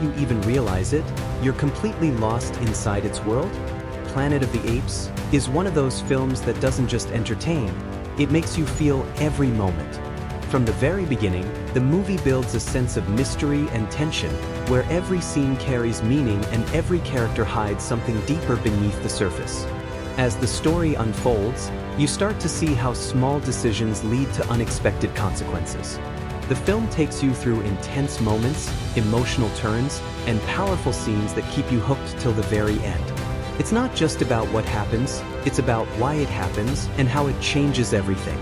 you even realize it, you're completely lost inside its world? Planet of the Apes is one of those films that doesn't just entertain, it makes you feel every moment. From the very beginning, the movie builds a sense of mystery and tension, where every scene carries meaning and every character hides something deeper beneath the surface. As the story unfolds, you start to see how small decisions lead to unexpected consequences. The film takes you through intense moments, emotional turns, and powerful scenes that keep you hooked till the very end. It's not just about what happens, it's about why it happens and how it changes everything.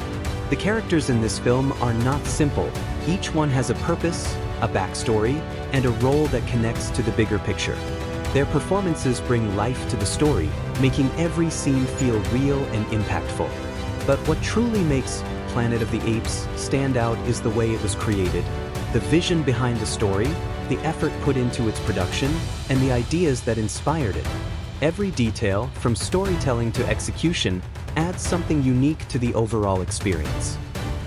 The characters in this film are not simple. Each one has a purpose, a backstory, and a role that connects to the bigger picture. Their performances bring life to the story, making every scene feel real and impactful. But what truly makes Planet of the Apes stand out is the way it was created, the vision behind the story, the effort put into its production, and the ideas that inspired it. Every detail, from storytelling to execution, adds something unique to the overall experience.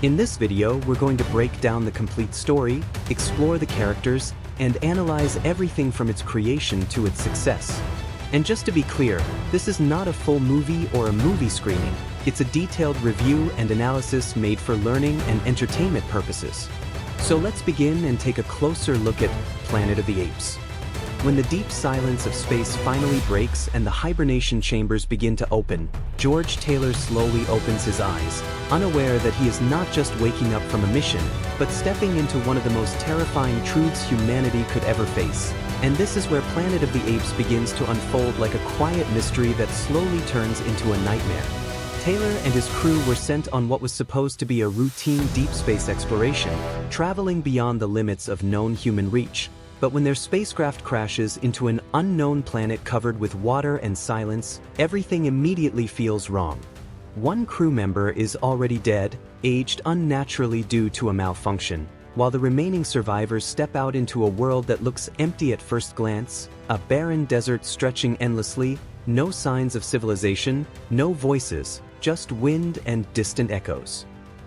In this video, we're going to break down the complete story, explore the characters, and analyze everything from its creation to its success. And just to be clear, this is not a full movie or a movie screening. It's a detailed review and analysis made for learning and entertainment purposes. So let's begin and take a closer look at Planet of the Apes. When the deep silence of space finally breaks and the hibernation chambers begin to open, George Taylor slowly opens his eyes, unaware that he is not just waking up from a mission, but stepping into one of the most terrifying truths humanity could ever face. And this is where Planet of the Apes begins to unfold like a quiet mystery that slowly turns into a nightmare. Taylor and his crew were sent on what was supposed to be a routine deep space exploration, traveling beyond the limits of known human reach. But when their spacecraft crashes into an unknown planet covered with water and silence, everything immediately feels wrong. One crew member is already dead, aged unnaturally due to a malfunction, while the remaining survivors step out into a world that looks empty at first glance, a barren desert stretching endlessly, no signs of civilization, no voices, just wind and distant echoes.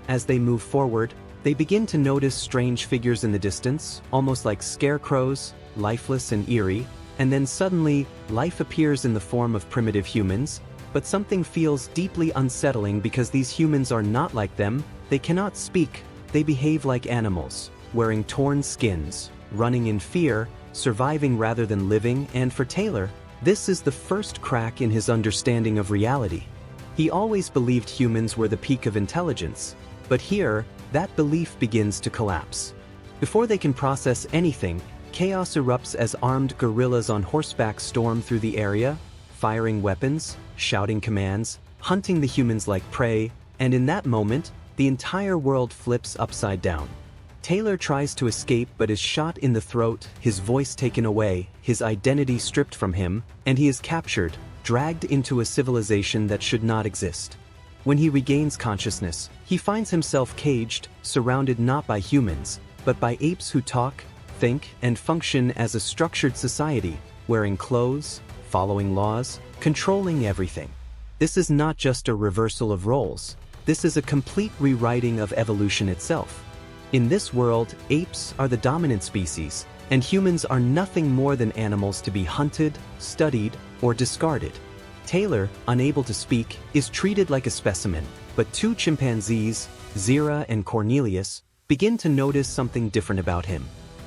As they move forward, they begin to notice strange figures in the distance, almost like scarecrows, lifeless and eerie, and then suddenly, life appears in the form of primitive humans, but something feels deeply unsettling because these humans are not like them, they cannot speak, they behave like animals, wearing torn skins, running in fear, surviving rather than living, and for Taylor, this is the first crack in his understanding of reality. He always believed humans were the peak of intelligence, but here, that belief begins to collapse. Before they can process anything, chaos erupts as armed guerrillas on horseback storm through the area, firing weapons, shouting commands, hunting the humans like prey, and in that moment, the entire world flips upside down. Taylor tries to escape but is shot in the throat, his voice taken away, his identity stripped from him, and he is captured, dragged into a civilization that should not exist. When he regains consciousness, he finds himself caged, surrounded not by humans, but by apes who talk, think, and function as a structured society, wearing clothes, following laws, controlling everything. This is not just a reversal of roles. This is a complete rewriting of evolution itself. In this world, apes are the dominant species, and humans are nothing more than animals to be hunted, studied, or discarded. Taylor, unable to speak, is treated like a specimen, but two chimpanzees, Zira and Cornelius, begin to notice something different about him.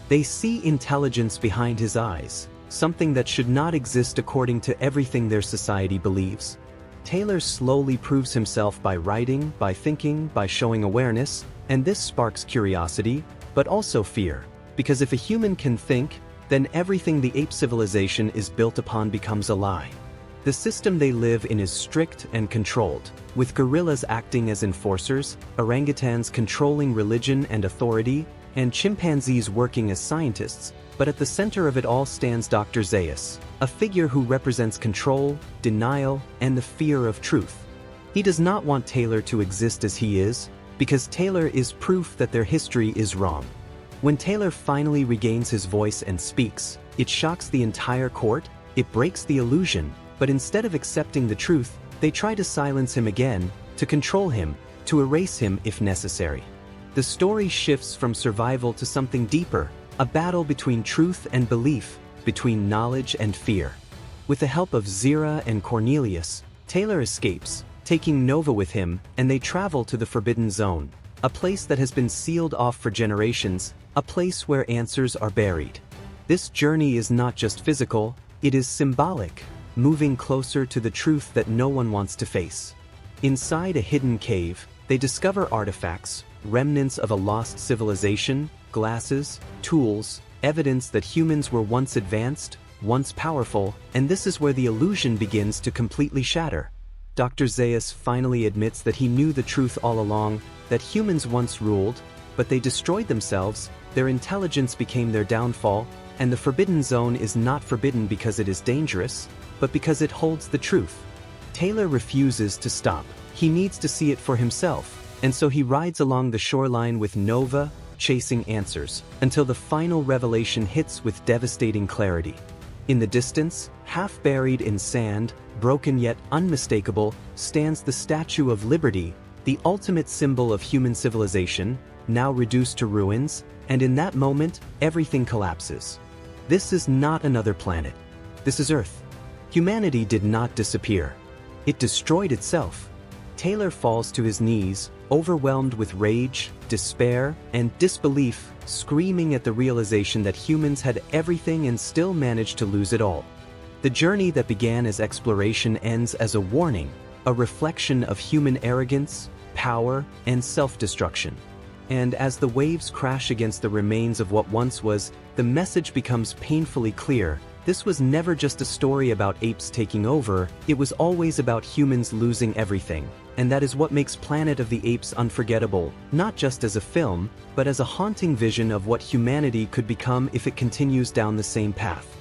They see intelligence behind his eyes, something that should not exist according to everything their society believes. Taylor slowly proves himself by writing, by thinking, by showing awareness, and this sparks curiosity, but also fear, because if a human can think, then everything the ape civilization is built upon becomes a lie. The system they live in is strict and controlled, with gorillas acting as enforcers, orangutans controlling religion and authority, and chimpanzees working as scientists, but at the center of it all stands Dr. Zaius, a figure who represents control, denial, and the fear of truth. He does not want Taylor to exist as he is, because Taylor is proof that their history is wrong. When Taylor finally regains his voice and speaks, it shocks the entire court, it breaks the illusion, but instead of accepting the truth, they try to silence him again, to control him, to erase him if necessary. The story shifts from survival to something deeper, a battle between truth and belief, between knowledge and fear. With the help of Zira and Cornelius, Taylor escapes, taking Nova with him, and they travel to the Forbidden Zone, a place that has been sealed off for generations, a place where answers are buried. This journey is not just physical, it is symbolic, moving closer to the truth that no one wants to face. Inside a hidden cave, they discover artifacts, remnants of a lost civilization, glasses, tools, evidence that humans were once advanced, once powerful, and this is where the illusion begins to completely shatter. Dr. Zaius finally admits that he knew the truth all along, that humans once ruled, but they destroyed themselves, their intelligence became their downfall, and the Forbidden Zone is not forbidden because it is dangerous, but because it holds the truth. Taylor refuses to stop. He needs to see it for himself, and so he rides along the shoreline with Nova, chasing answers, until the final revelation hits with devastating clarity. In the distance, half buried in sand, broken yet unmistakable, stands the Statue of Liberty, the ultimate symbol of human civilization, now reduced to ruins, and in that moment, everything collapses. This is not another planet. This is Earth. Humanity did not disappear. It destroyed itself. Taylor falls to his knees, overwhelmed with rage, despair, and disbelief, screaming at the realization that humans had everything and still managed to lose it all. The journey that began as exploration ends as a warning, a reflection of human arrogance, power, and self-destruction. And as the waves crash against the remains of what once was, the message becomes painfully clear. This was never just a story about apes taking over, it was always about humans losing everything. And that is what makes Planet of the Apes unforgettable, not just as a film, but as a haunting vision of what humanity could become if it continues down the same path.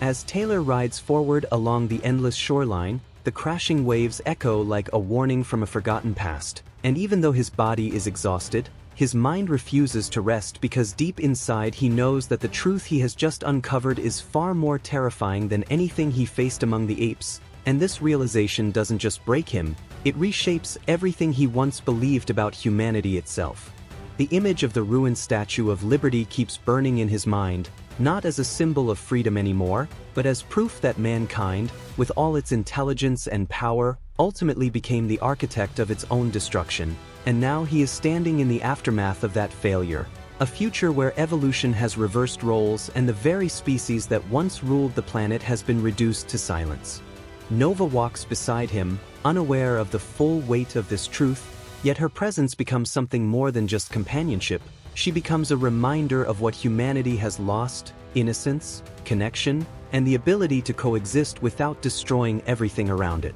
As Taylor rides forward along the endless shoreline, the crashing waves echo like a warning from a forgotten past. And even though his body is exhausted, his mind refuses to rest because deep inside he knows that the truth he has just uncovered is far more terrifying than anything he faced among the apes, and this realization doesn't just break him, it reshapes everything he once believed about humanity itself. The image of the ruined Statue of Liberty keeps burning in his mind, not as a symbol of freedom anymore, but as proof that mankind, with all its intelligence and power, ultimately became the architect of its own destruction. And now he is standing in the aftermath of that failure, a future where evolution has reversed roles and the very species that once ruled the planet has been reduced to silence. Nova walks beside him, unaware of the full weight of this truth, yet her presence becomes something more than just companionship. She becomes a reminder of what humanity has lost: innocence, connection, and the ability to coexist without destroying everything around it.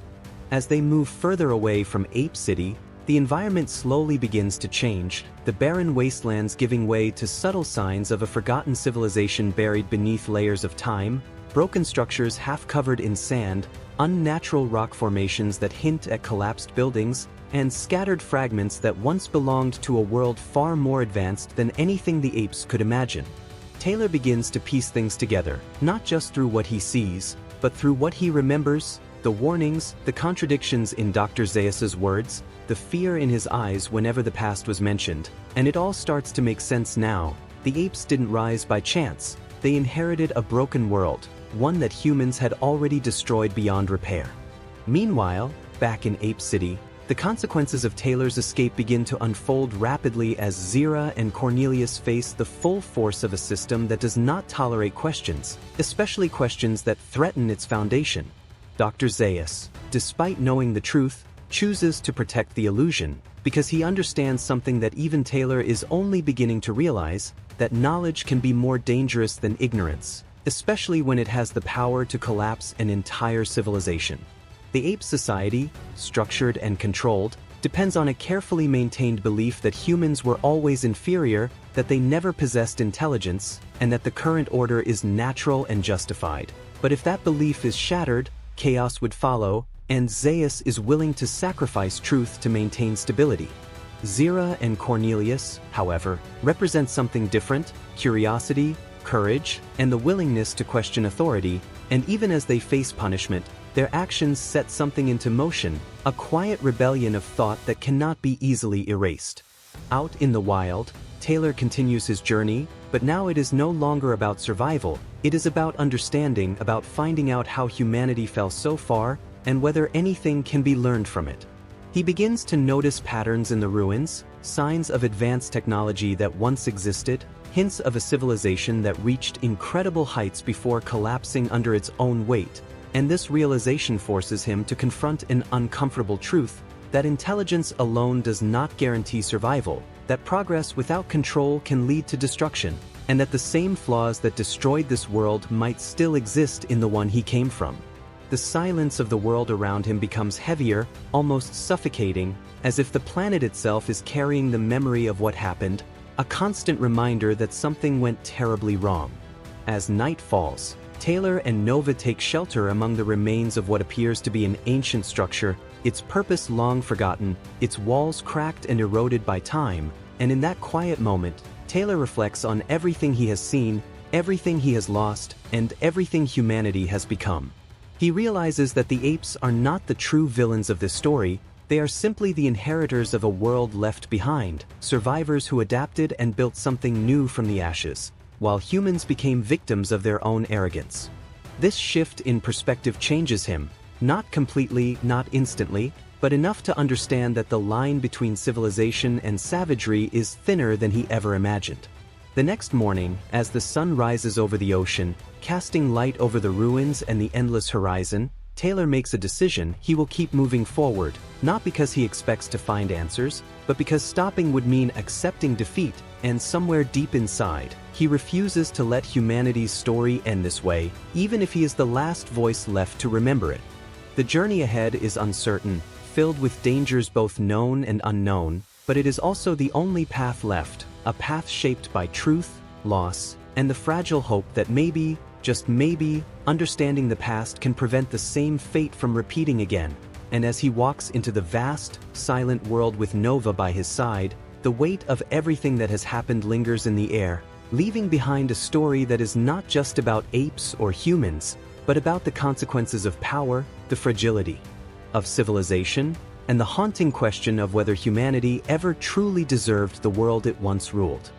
As they move further away from Ape City, the environment slowly begins to change, the barren wastelands giving way to subtle signs of a forgotten civilization buried beneath layers of time, broken structures half covered in sand, unnatural rock formations that hint at collapsed buildings, and scattered fragments that once belonged to a world far more advanced than anything the apes could imagine. Taylor begins to piece things together, not just through what he sees, but through what he remembers, the warnings, the contradictions in Dr. Zaius's words, the fear in his eyes whenever the past was mentioned, and it all starts to make sense now. The apes didn't rise by chance. They inherited a broken world, one that humans had already destroyed beyond repair. Meanwhile, back in Ape City, the consequences of Taylor's escape begin to unfold rapidly as Zira and Cornelius face the full force of a system that does not tolerate questions, especially questions that threaten its foundation. Dr. Zaius, despite knowing the truth, chooses to protect the illusion, because he understands something that even Taylor is only beginning to realize, that knowledge can be more dangerous than ignorance, especially when it has the power to collapse an entire civilization. The ape society, structured and controlled, depends on a carefully maintained belief that humans were always inferior, that they never possessed intelligence, and that the current order is natural and justified. But if that belief is shattered, chaos would follow, and Zaius is willing to sacrifice truth to maintain stability. Zira and Cornelius, however, represent something different: curiosity, courage, and the willingness to question authority, and even as they face punishment, their actions set something into motion, a quiet rebellion of thought that cannot be easily erased. Out in the wild, Taylor continues his journey, but now it is no longer about survival, it is about understanding, about finding out how humanity fell so far, and whether anything can be learned from it. He begins to notice patterns in the ruins, signs of advanced technology that once existed, hints of a civilization that reached incredible heights before collapsing under its own weight, and this realization forces him to confront an uncomfortable truth, that intelligence alone does not guarantee survival, that progress without control can lead to destruction, and that the same flaws that destroyed this world might still exist in the one he came from. The silence of the world around him becomes heavier, almost suffocating, as if the planet itself is carrying the memory of what happened, a constant reminder that something went terribly wrong. As night falls, Taylor and Nova take shelter among the remains of what appears to be an ancient structure, its purpose long forgotten, its walls cracked and eroded by time, and in that quiet moment, Taylor reflects on everything he has seen, everything he has lost, and everything humanity has become. He realizes that the apes are not the true villains of this story, they are simply the inheritors of a world left behind, survivors who adapted and built something new from the ashes, while humans became victims of their own arrogance. This shift in perspective changes him, not completely, not instantly, but enough to understand that the line between civilization and savagery is thinner than he ever imagined. The next morning, as the sun rises over the ocean, casting light over the ruins and the endless horizon, Taylor makes a decision: he will keep moving forward, not because he expects to find answers, but because stopping would mean accepting defeat, and somewhere deep inside, he refuses to let humanity's story end this way, even if he is the last voice left to remember it. The journey ahead is uncertain, filled with dangers both known and unknown, but it is also the only path left, a path shaped by truth, loss, and the fragile hope that maybe, just maybe, understanding the past can prevent the same fate from repeating again. And as he walks into the vast, silent world with Nova by his side, the weight of everything that has happened lingers in the air, leaving behind a story that is not just about apes or humans, but about the consequences of power, the fragility of civilization, and the haunting question of whether humanity ever truly deserved the world it once ruled.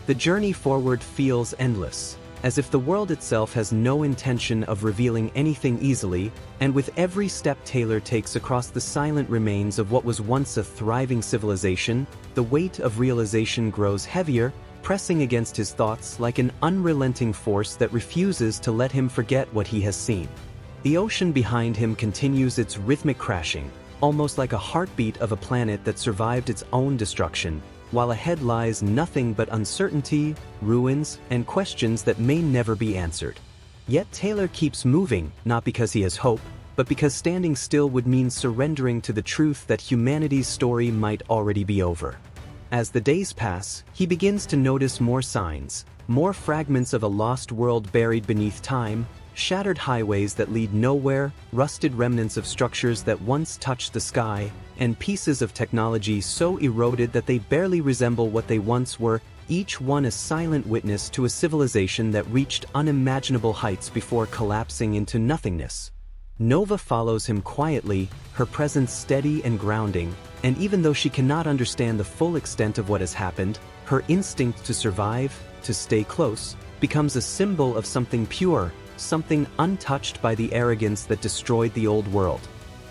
The journey forward feels endless, as if the world itself has no intention of revealing anything easily, and with every step Taylor takes across the silent remains of what was once a thriving civilization, the weight of realization grows heavier, pressing against his thoughts like an unrelenting force that refuses to let him forget what he has seen. The ocean behind him continues its rhythmic crashing, almost like a heartbeat of a planet that survived its own destruction, while ahead lies nothing but uncertainty, ruins, and questions that may never be answered. Yet Taylor keeps moving, not because he has hope, but because standing still would mean surrendering to the truth that humanity's story might already be over. As the days pass, he begins to notice more signs, more fragments of a lost world buried beneath time, shattered highways that lead nowhere, rusted remnants of structures that once touched the sky, and pieces of technology so eroded that they barely resemble what they once were, each one a silent witness to a civilization that reached unimaginable heights before collapsing into nothingness. Nova follows him quietly, her presence steady and grounding, and even though she cannot understand the full extent of what has happened, her instinct to survive, to stay close, becomes a symbol of something pure, something untouched by the arrogance that destroyed the old world.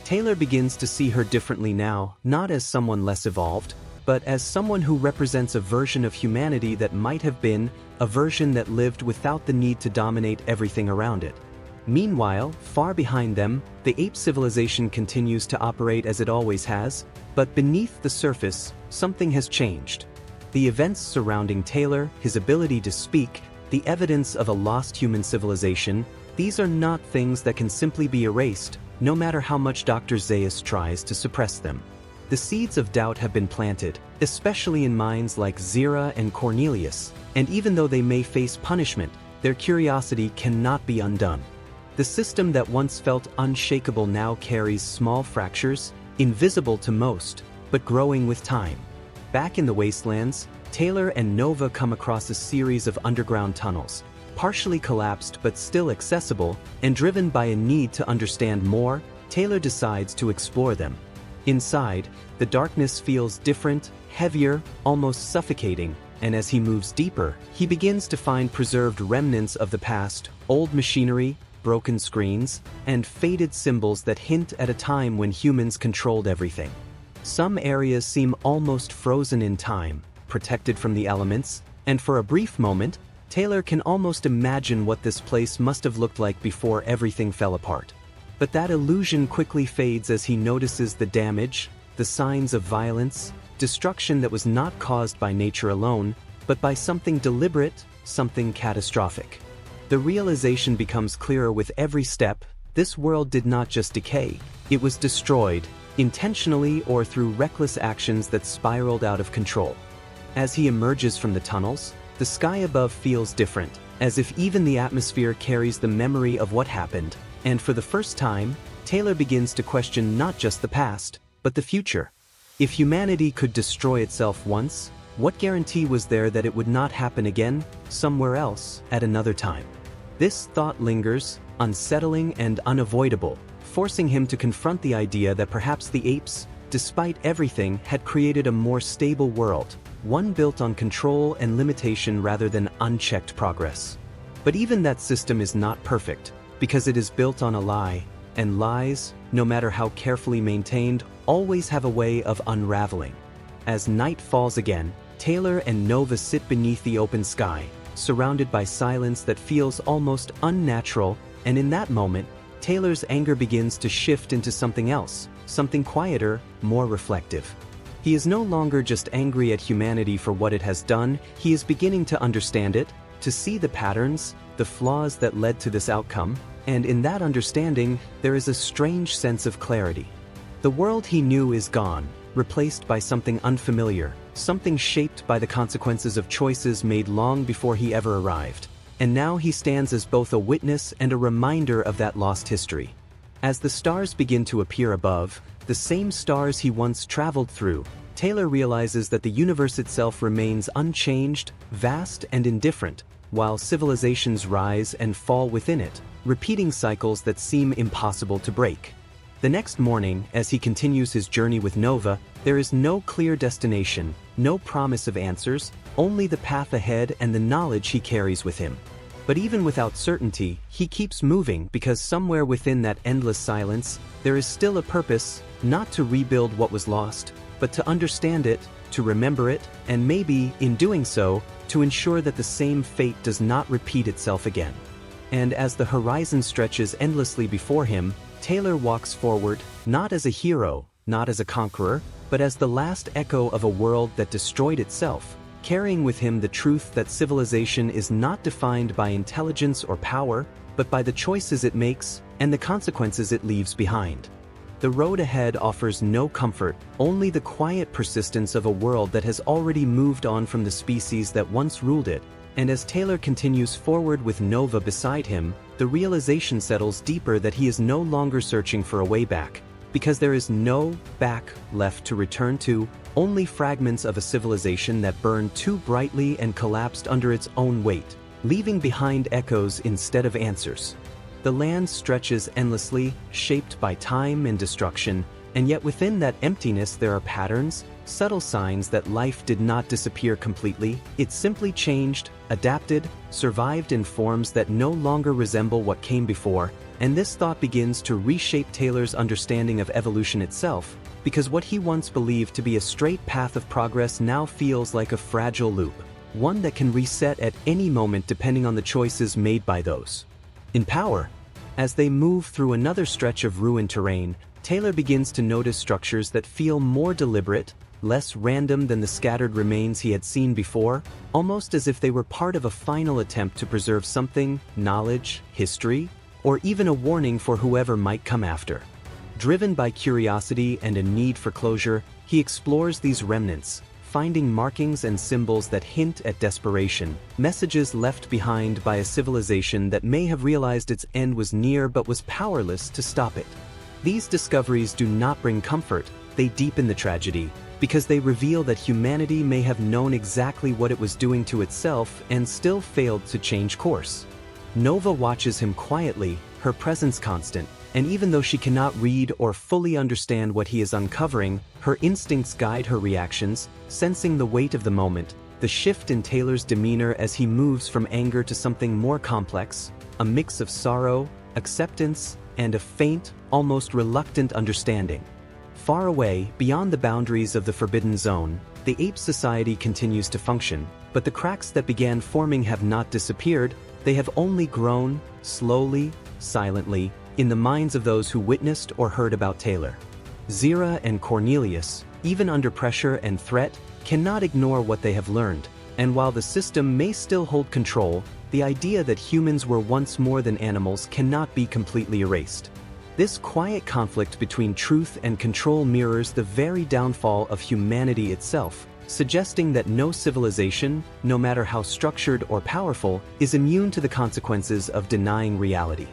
Taylor begins to see her differently now, not as someone less evolved, but as someone who represents a version of humanity that might have been, a version that lived without the need to dominate everything around it. Meanwhile, far behind them, the ape civilization continues to operate as it always has, but beneath the surface, something has changed. The events surrounding Taylor, his ability to speak, the evidence of a lost human civilization, these are not things that can simply be erased, no matter how much Dr. Zaius tries to suppress them. The seeds of doubt have been planted, especially in minds like Zira and Cornelius, and even though they may face punishment, their curiosity cannot be undone. The system that once felt unshakable now carries small fractures, invisible to most, but growing with time. Back in the wastelands, Taylor and Nova come across a series of underground tunnels, partially collapsed but still accessible, and driven by a need to understand more, Taylor decides to explore them. Inside, the darkness feels different, heavier, almost suffocating, and as he moves deeper, he begins to find preserved remnants of the past, old machinery, broken screens, and faded symbols that hint at a time when humans controlled everything. Some areas seem almost frozen in time, protected from the elements, and for a brief moment, Taylor can almost imagine what this place must have looked like before everything fell apart. But that illusion quickly fades as he notices the damage, the signs of violence, destruction that was not caused by nature alone, but by something deliberate, something catastrophic. The realization becomes clearer with every step: this world did not just decay, it was destroyed, intentionally or through reckless actions that spiraled out of control. As he emerges from the tunnels, the sky above feels different, as if even the atmosphere carries the memory of what happened, and for the first time, Taylor begins to question not just the past, but the future. If humanity could destroy itself once, what guarantee was there that it would not happen again, somewhere else, at another time? This thought lingers, unsettling and unavoidable, forcing him to confront the idea that perhaps the apes, despite everything, had created a more stable world, one built on control and limitation rather than unchecked progress. But even that system is not perfect, because it is built on a lie, and lies, no matter how carefully maintained, always have a way of unraveling. As night falls again, Taylor and Nova sit beneath the open sky, surrounded by silence that feels almost unnatural, and in that moment, Taylor's anger begins to shift into something else, something quieter, more reflective. He is no longer just angry at humanity for what it has done, he is beginning to understand it, to see the patterns, the flaws that led to this outcome, and in that understanding, there is a strange sense of clarity. The world he knew is gone, replaced by something unfamiliar, something shaped by the consequences of choices made long before he ever arrived. And now he stands as both a witness and a reminder of that lost history. As the stars begin to appear above, the same stars he once traveled through, Taylor realizes that the universe itself remains unchanged, vast and indifferent, while civilizations rise and fall within it, repeating cycles that seem impossible to break. The next morning, as he continues his journey with Nova, there is no clear destination, no promise of answers, only the path ahead and the knowledge he carries with him. But even without certainty, he keeps moving because somewhere within that endless silence, there is still a purpose, not to rebuild what was lost, but to understand it, to remember it, and maybe, in doing so, to ensure that the same fate does not repeat itself again. And as the horizon stretches endlessly before him, Taylor walks forward, not as a hero, not as a conqueror, but as the last echo of a world that destroyed itself, carrying with him the truth that civilization is not defined by intelligence or power, but by the choices it makes and the consequences it leaves behind. The road ahead offers no comfort, only the quiet persistence of a world that has already moved on from the species that once ruled it, and as Taylor continues forward with Nova beside him, the realization settles deeper that he is no longer searching for a way back, because there is no back left to return to, only fragments of a civilization that burned too brightly and collapsed under its own weight, leaving behind echoes instead of answers. The land stretches endlessly, shaped by time and destruction, and yet within that emptiness there are patterns, subtle signs that life did not disappear completely, it simply changed, adapted, survived in forms that no longer resemble what came before, and this thought begins to reshape Taylor's understanding of evolution itself, because what he once believed to be a straight path of progress now feels like a fragile loop, one that can reset at any moment depending on the choices made by those in power. As they move through another stretch of ruined terrain, Taylor begins to notice structures that feel more deliberate, less random than the scattered remains he had seen before, almost as if they were part of a final attempt to preserve something, knowledge, history, or even a warning for whoever might come after. Driven by curiosity and a need for closure, he explores these remnants, finding markings and symbols that hint at desperation, messages left behind by a civilization that may have realized its end was near but was powerless to stop it. These discoveries do not bring comfort, they deepen the tragedy, because they reveal that humanity may have known exactly what it was doing to itself and still failed to change course. Nova watches him quietly, her presence constant, and even though she cannot read or fully understand what he is uncovering, her instincts guide her reactions, sensing the weight of the moment, The shift in Taylor's demeanor as he moves from anger to something more complex, a mix of sorrow, acceptance, and a faint, almost reluctant understanding. Far away, beyond the boundaries of the Forbidden Zone, the ape society continues to function, but the cracks that began forming have not disappeared, they have only grown, slowly, silently, in the minds of those who witnessed or heard about Taylor. Zira and Cornelius, even under pressure and threat, cannot ignore what they have learned, and while the system may still hold control, the idea that humans were once more than animals cannot be completely erased. This quiet conflict between truth and control mirrors the very downfall of humanity itself, suggesting that no civilization, no matter how structured or powerful, is immune to the consequences of denying reality.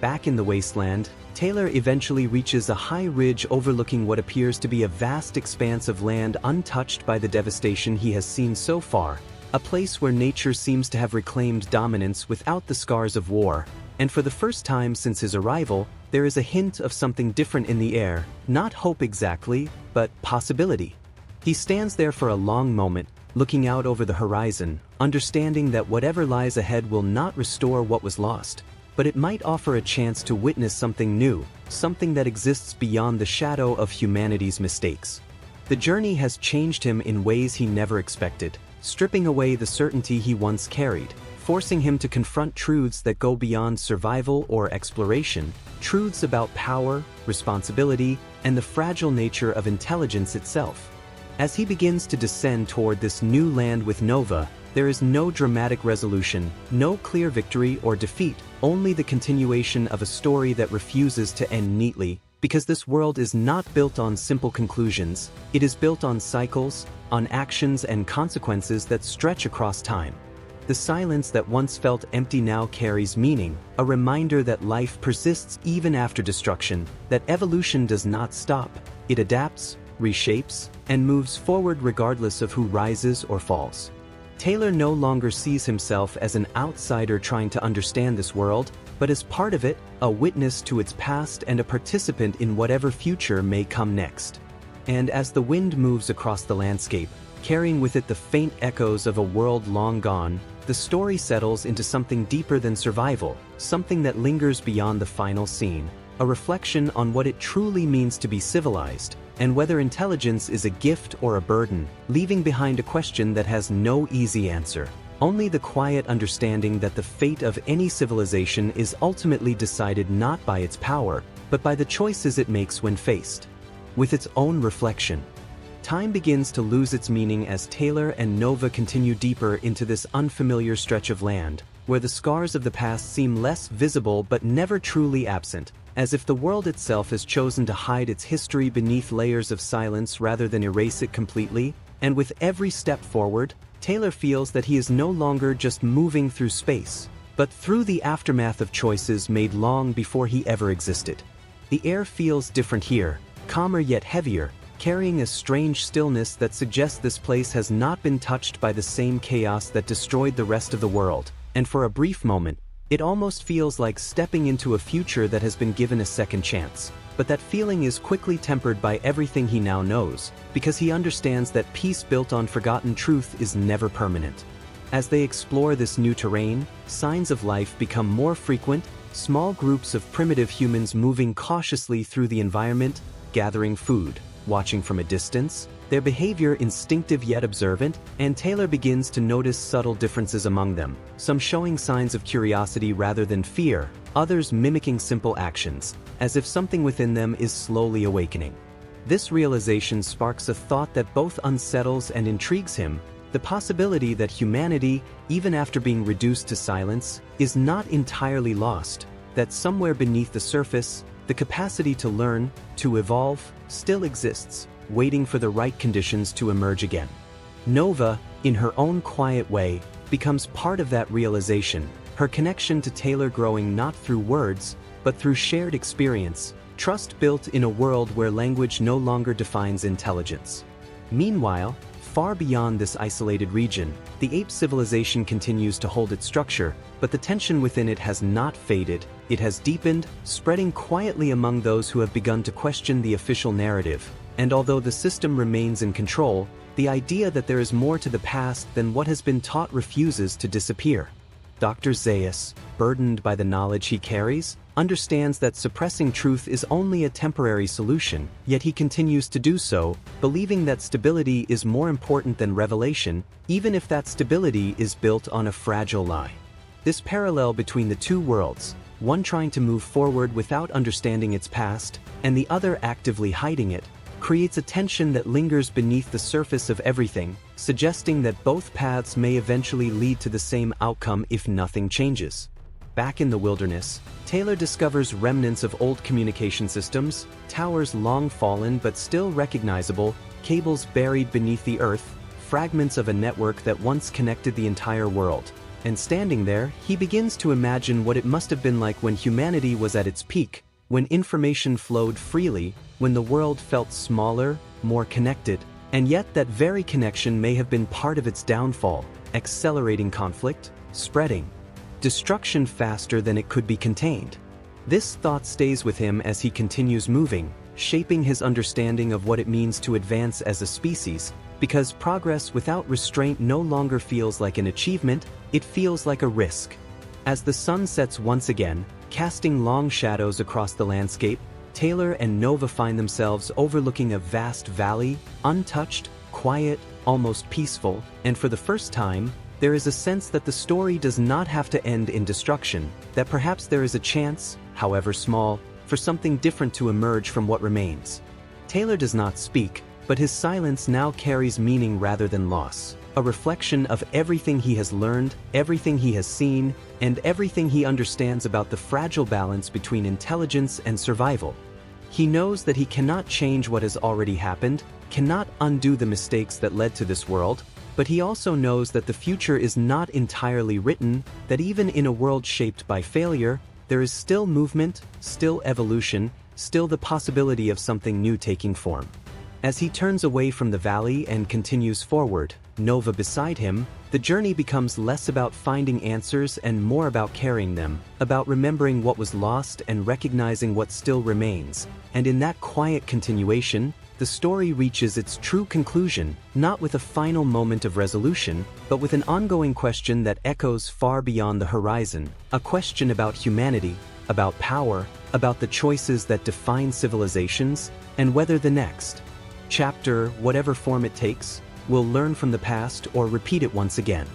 Back in the wasteland, Taylor eventually reaches a high ridge overlooking what appears to be a vast expanse of land untouched by the devastation he has seen so far, a place where nature seems to have reclaimed dominance without the scars of war, and for the first time since his arrival, there is a hint of something different in the air, not hope exactly, but possibility. He stands there for a long moment, looking out over the horizon, understanding that whatever lies ahead will not restore what was lost, but it might offer a chance to witness something new, something that exists beyond the shadow of humanity's mistakes. The journey has changed him in ways he never expected, stripping away the certainty he once carried, forcing him to confront truths that go beyond survival or exploration, truths about power, responsibility, and the fragile nature of intelligence itself. As he begins to descend toward this new land with Nova, there is no dramatic resolution, no clear victory or defeat, only the continuation of a story that refuses to end neatly, because this world is not built on simple conclusions, it is built on cycles, on actions and consequences that stretch across time. The silence that once felt empty now carries meaning, a reminder that life persists even after destruction, that evolution does not stop, it adapts, reshapes, and moves forward regardless of who rises or falls. Taylor no longer sees himself as an outsider trying to understand this world, but as part of it, a witness to its past and a participant in whatever future may come next. And as the wind moves across the landscape, carrying with it the faint echoes of a world long gone, the story settles into something deeper than survival, something that lingers beyond the final scene, a reflection on what it truly means to be civilized, and whether intelligence is a gift or a burden, leaving behind a question that has no easy answer. Only the quiet understanding that the fate of any civilization is ultimately decided not by its power, but by the choices it makes when faced with its own reflection. Time begins to lose its meaning as Taylor and Nova continue deeper into this unfamiliar stretch of land, where the scars of the past seem less visible but never truly absent, as if the world itself has chosen to hide its history beneath layers of silence rather than erase it completely. And with every step forward, Taylor feels that he is no longer just moving through space, but through the aftermath of choices made long before he ever existed. The air feels different here, calmer yet heavier, carrying a strange stillness that suggests this place has not been touched by the same chaos that destroyed the rest of the world, and for a brief moment, it almost feels like stepping into a future that has been given a second chance. But that feeling is quickly tempered by everything he now knows, because he understands that peace built on forgotten truth is never permanent. As they explore this new terrain, signs of life become more frequent, small groups of primitive humans moving cautiously through the environment, gathering food, watching from a distance, their behavior instinctive yet observant, and Taylor begins to notice subtle differences among them, some showing signs of curiosity rather than fear, others mimicking simple actions, as if something within them is slowly awakening. This realization sparks a thought that both unsettles and intrigues him, the possibility that humanity, even after being reduced to silence, is not entirely lost, that somewhere beneath the surface, the capacity to learn, to evolve, still exists, waiting for the right conditions to emerge again. Nova, in her own quiet way, becomes part of that realization, her connection to Taylor growing not through words, but through shared experience, trust built in a world where language no longer defines intelligence. Meanwhile, far beyond this isolated region, the ape civilization continues to hold its structure, but the tension within it has not faded, it has deepened, spreading quietly among those who have begun to question the official narrative. And although the system remains in control, The idea that there is more to the past than what has been taught refuses to disappear. Dr. Zaius, burdened by the knowledge he carries, understands that suppressing truth is only a temporary solution, yet he continues to do so, believing that stability is more important than revelation, even if that stability is built on a fragile lie. This parallel between the two worlds, one trying to move forward without understanding its past, and the other actively hiding it, creates a tension that lingers beneath the surface of everything, suggesting that both paths may eventually lead to the same outcome if nothing changes. Back in the wilderness, Taylor discovers remnants of old communication systems, towers long fallen but still recognizable, cables buried beneath the earth, fragments of a network that once connected the entire world. And standing there, he begins to imagine what it must have been like when humanity was at its peak, when information flowed freely, when the world felt smaller, more connected, and yet that very connection may have been part of its downfall, accelerating conflict, spreading destruction faster than it could be contained. This thought stays with him as he continues moving, shaping his understanding of what it means to advance as a species, because progress without restraint no longer feels like an achievement, it feels like a risk. As the sun sets once again, casting long shadows across the landscape, Taylor and Nova find themselves overlooking a vast valley, untouched, quiet, almost peaceful, and for the first time, there is a sense that the story does not have to end in destruction, that perhaps there is a chance, however small, for something different to emerge from what remains. Taylor does not speak, but his silence now carries meaning rather than loss, a reflection of everything he has learned, everything he has seen, and everything he understands about the fragile balance between intelligence and survival. He knows that he cannot change what has already happened, cannot undo the mistakes that led to this world, but he also knows that the future is not entirely written, that even in a world shaped by failure, there is still movement, still evolution, still the possibility of something new taking form. As he turns away from the valley and continues forward, Nova beside him, the journey becomes less about finding answers and more about carrying them, about remembering what was lost and recognizing what still remains. And in that quiet continuation, the story reaches its true conclusion, not with a final moment of resolution, but with an ongoing question that echoes far beyond the horizon, a question about humanity, about power, about the choices that define civilizations, and whether the next chapter, whatever form it takes, will learn from the past or repeat it once again.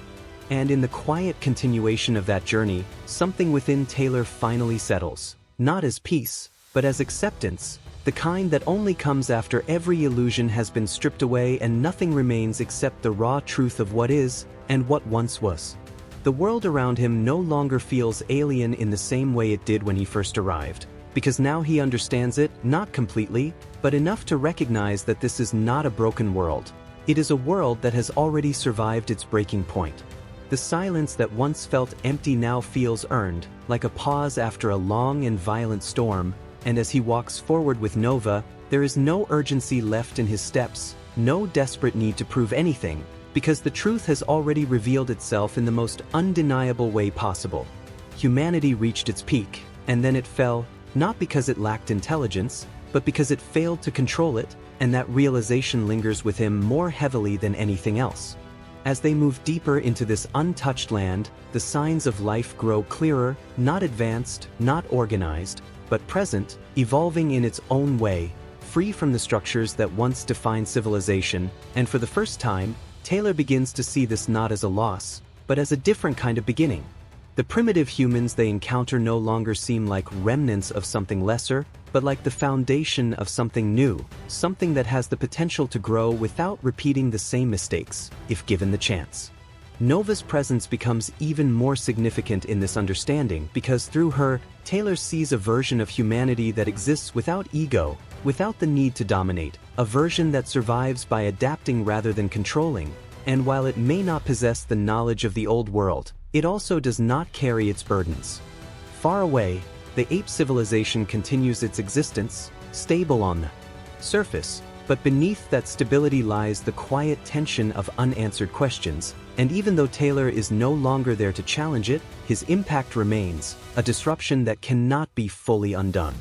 And in the quiet continuation of that journey, something within Taylor finally settles, not as peace, but as acceptance, the kind that only comes after every illusion has been stripped away and nothing remains except the raw truth of what is and what once was. The world around him no longer feels alien in the same way it did when he first arrived, because now he understands it, not completely, but enough to recognize that this is not a broken world. It is a world that has already survived its breaking point. The silence that once felt empty now feels earned, like a pause after a long and violent storm, and as he walks forward with Nova, there is no urgency left in his steps, no desperate need to prove anything, because the truth has already revealed itself in the most undeniable way possible. Humanity reached its peak, and then it fell, not because it lacked intelligence, but because it failed to control it, and that realization lingers with him more heavily than anything else. As they move deeper into this untouched land, the signs of life grow clearer, not advanced, not organized, but present, evolving in its own way, free from the structures that once defined civilization, and for the first time, Taylor begins to see this not as a loss, but as a different kind of beginning. The primitive humans they encounter no longer seem like remnants of something lesser, but like the foundation of something new, something that has the potential to grow without repeating the same mistakes, if given the chance. Nova's presence becomes even more significant in this understanding because through her, Taylor sees a version of humanity that exists without ego, without the need to dominate, a version that survives by adapting rather than controlling, and while it may not possess the knowledge of the old world, it also does not carry its burdens. Far away, the ape civilization continues its existence, stable on the surface, but beneath that stability lies the quiet tension of unanswered questions, and even though Taylor is no longer there to challenge it, his impact remains, a disruption that cannot be fully undone.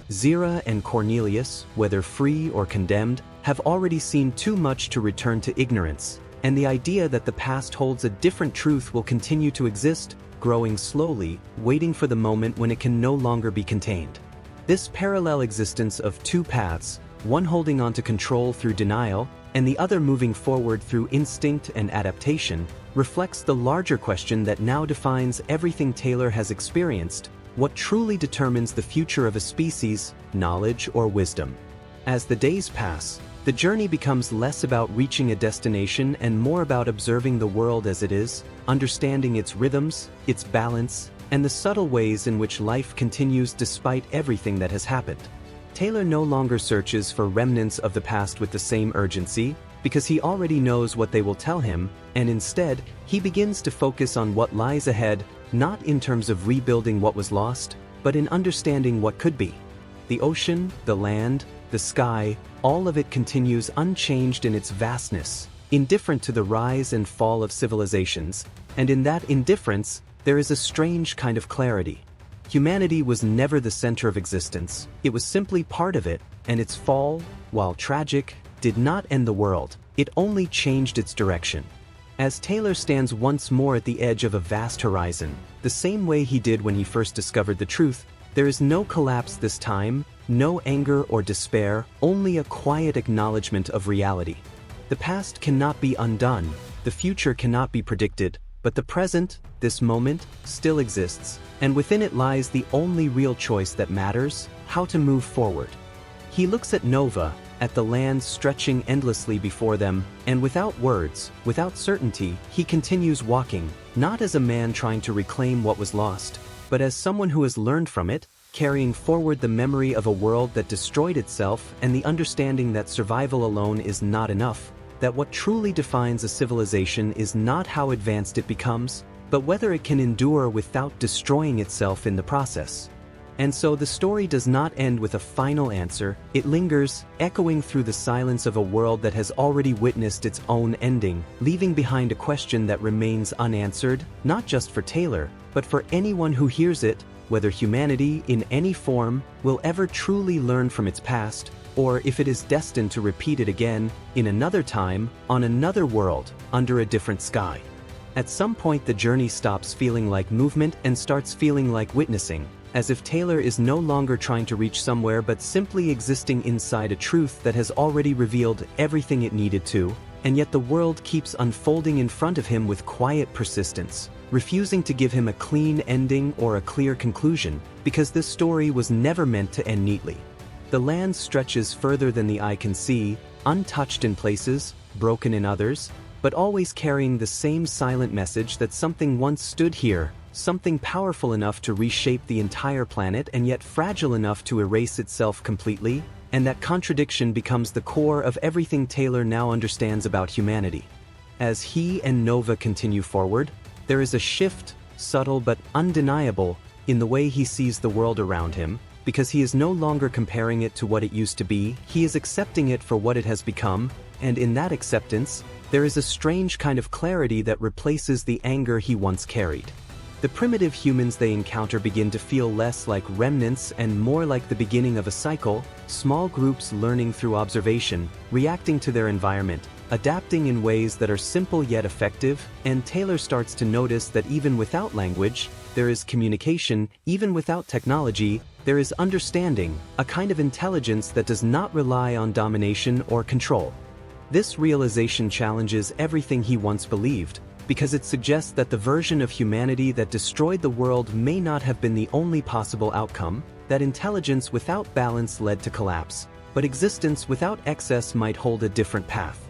Zira and Cornelius, whether free or condemned, have already seen too much to return to ignorance, and the idea that the past holds a different truth will continue to exist, growing slowly, waiting for the moment when it can no longer be contained. This parallel existence of two paths, one holding on to control through denial, and the other moving forward through instinct and adaptation, reflects the larger question that now defines everything Taylor has experienced: what truly determines the future of a species, knowledge or wisdom? As the days pass, the journey becomes less about reaching a destination and more about observing the world as it is, understanding its rhythms, its balance, and the subtle ways in which life continues despite everything that has happened. Taylor no longer searches for remnants of the past with the same urgency, because he already knows what they will tell him, and instead, he begins to focus on what lies ahead, not in terms of rebuilding what was lost, but in understanding what could be. The ocean, the land, the sky, all of it continues unchanged in its vastness, indifferent to the rise and fall of civilizations, and in that indifference, there is a strange kind of clarity. Humanity was never the center of existence, it was simply part of it, and its fall, while tragic, did not end the world, it only changed its direction. As Taylor stands once more at the edge of a vast horizon, the same way he did when he first discovered the truth, there is no collapse this time, no anger or despair, only a quiet acknowledgement of reality. The past cannot be undone, the future cannot be predicted, but the present, this moment, still exists, and within it lies the only real choice that matters: how to move forward. He looks at Nova, at the land stretching endlessly before them, and without words, without certainty, he continues walking, not as a man trying to reclaim what was lost, but as someone who has learned from it, carrying forward the memory of a world that destroyed itself and the understanding that survival alone is not enough, that what truly defines a civilization is not how advanced it becomes, but whether it can endure without destroying itself in the process. And so the story does not end with a final answer, it lingers, echoing through the silence of a world that has already witnessed its own ending, leaving behind a question that remains unanswered, not just for Taylor, but for anyone who hears it, whether humanity, in any form, will ever truly learn from its past, or if it is destined to repeat it again, in another time, on another world, under a different sky. At some point the journey stops feeling like movement and starts feeling like witnessing, as if Taylor is no longer trying to reach somewhere but simply existing inside a truth that has already revealed everything it needed to, and yet the world keeps unfolding in front of him with quiet persistence, refusing to give him a clean ending or a clear conclusion, because this story was never meant to end neatly. The land stretches further than the eye can see, untouched in places, broken in others, but always carrying the same silent message that something once stood here, something powerful enough to reshape the entire planet and yet fragile enough to erase itself completely, and that contradiction becomes the core of everything Taylor now understands about humanity. As he and Nova continue forward, there is a shift, subtle but undeniable, in the way he sees the world around him, because he is no longer comparing it to what it used to be, he is accepting it for what it has become, and in that acceptance, there is a strange kind of clarity that replaces the anger he once carried. The primitive humans they encounter begin to feel less like remnants and more like the beginning of a cycle, small groups learning through observation, reacting to their environment, adapting in ways that are simple yet effective, and Taylor starts to notice that even without language, there is communication, even without technology, there is understanding, a kind of intelligence that does not rely on domination or control. This realization challenges everything he once believed, because it suggests that the version of humanity that destroyed the world may not have been the only possible outcome, that intelligence without balance led to collapse, but existence without excess might hold a different path.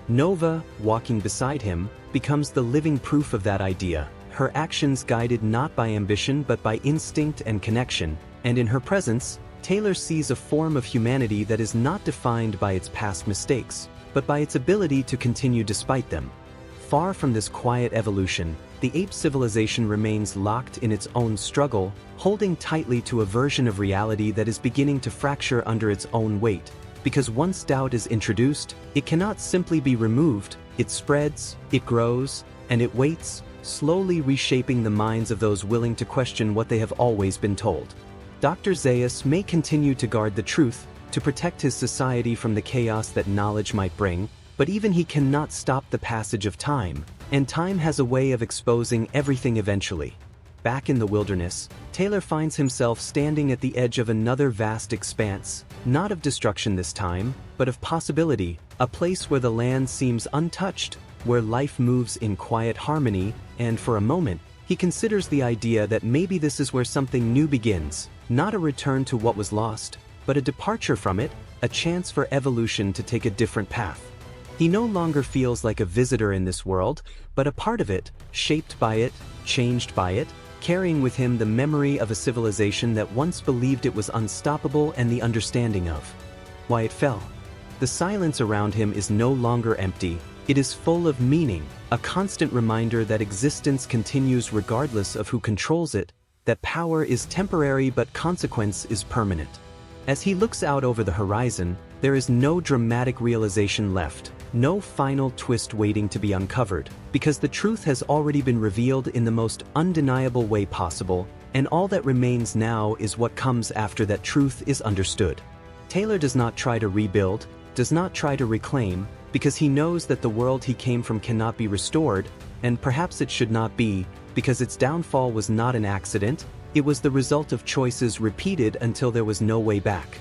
Nova, walking beside him, becomes the living proof of that idea, her actions guided not by ambition but by instinct and connection, and in her presence, Taylor sees a form of humanity that is not defined by its past mistakes, but by its ability to continue despite them. Far from this quiet evolution, the ape civilization remains locked in its own struggle, holding tightly to a version of reality that is beginning to fracture under its own weight. Because once doubt is introduced, it cannot simply be removed, it spreads, it grows, and it waits, slowly reshaping the minds of those willing to question what they have always been told. Dr. Zaius may continue to guard the truth, to protect his society from the chaos that knowledge might bring, but even he cannot stop the passage of time, and time has a way of exposing everything eventually. Back in the wilderness, Taylor finds himself standing at the edge of another vast expanse, not of destruction this time, but of possibility, a place where the land seems untouched, where life moves in quiet harmony, and for a moment, he considers the idea that maybe this is where something new begins, not a return to what was lost, but a departure from it, a chance for evolution to take a different path. He no longer feels like a visitor in this world, but a part of it, shaped by it, changed by it, carrying with him the memory of a civilization that once believed it was unstoppable and the understanding of why it fell. The silence around him is no longer empty, it is full of meaning, a constant reminder that existence continues regardless of who controls it, that power is temporary but consequence is permanent. As he looks out over the horizon, there is no dramatic realization left, no final twist waiting to be uncovered, because the truth has already been revealed in the most undeniable way possible, and all that remains now is what comes after that truth is understood. Taylor does not try to rebuild, does not try to reclaim, because he knows that the world he came from cannot be restored, and perhaps it should not be, because its downfall was not an accident, it was the result of choices repeated until there was no way back.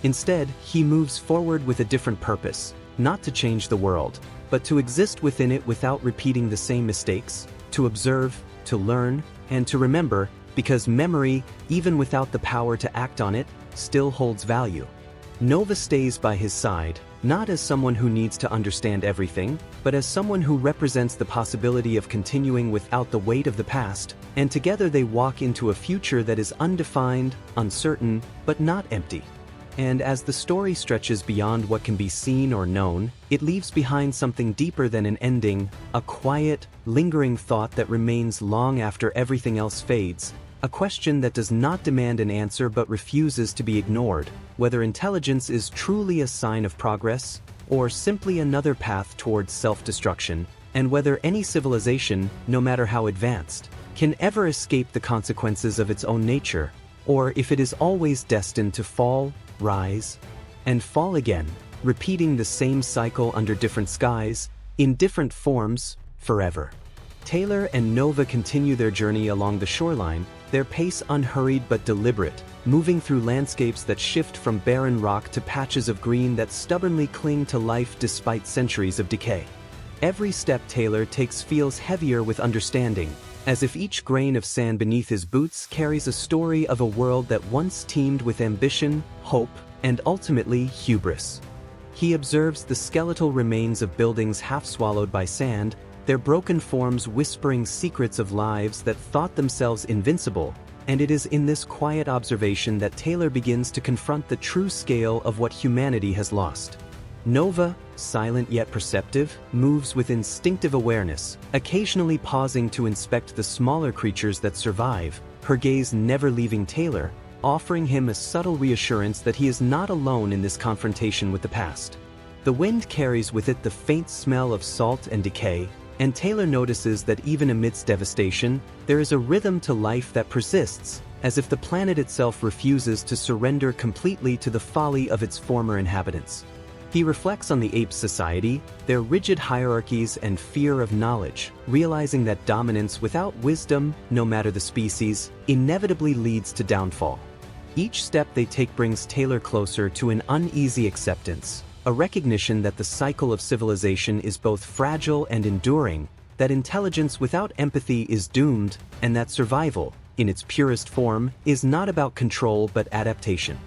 Instead, he moves forward with a different purpose, not to change the world, but to exist within it without repeating the same mistakes, to observe, to learn, and to remember, because memory, even without the power to act on it, still holds value. Nova stays by his side, not as someone who needs to understand everything, but as someone who represents the possibility of continuing without the weight of the past, and together they walk into a future that is undefined, uncertain, but not empty. And as the story stretches beyond what can be seen or known, it leaves behind something deeper than an ending, a quiet, lingering thought that remains long after everything else fades, a question that does not demand an answer but refuses to be ignored, whether intelligence is truly a sign of progress, or simply another path towards self-destruction, and whether any civilization, no matter how advanced, can ever escape the consequences of its own nature, or if it is always destined to fall, rise, and fall again, repeating the same cycle under different skies, in different forms, forever. Taylor and Nova continue their journey along the shoreline, their pace unhurried but deliberate, moving through landscapes that shift from barren rock to patches of green that stubbornly cling to life despite centuries of decay. Every step Taylor takes feels heavier with understanding, as if each grain of sand beneath his boots carries a story of a world that once teemed with ambition, hope, and ultimately hubris. He observes the skeletal remains of buildings half swallowed by sand, their broken forms whispering secrets of lives that thought themselves invincible, and it is in this quiet observation that Taylor begins to confront the true scale of what humanity has lost. Nova, silent yet perceptive, moves with instinctive awareness, occasionally pausing to inspect the smaller creatures that survive, her gaze never leaving Taylor, offering him a subtle reassurance that he is not alone in this confrontation with the past. The wind carries with it the faint smell of salt and decay, and Taylor notices that even amidst devastation, there is a rhythm to life that persists, as if the planet itself refuses to surrender completely to the folly of its former inhabitants. He reflects on the ape society, their rigid hierarchies and fear of knowledge, realizing that dominance without wisdom, no matter the species, inevitably leads to downfall. Each step they take brings Taylor closer to an uneasy acceptance, a recognition that the cycle of civilization is both fragile and enduring, that intelligence without empathy is doomed, and that survival, in its purest form, is not about control but adaptation.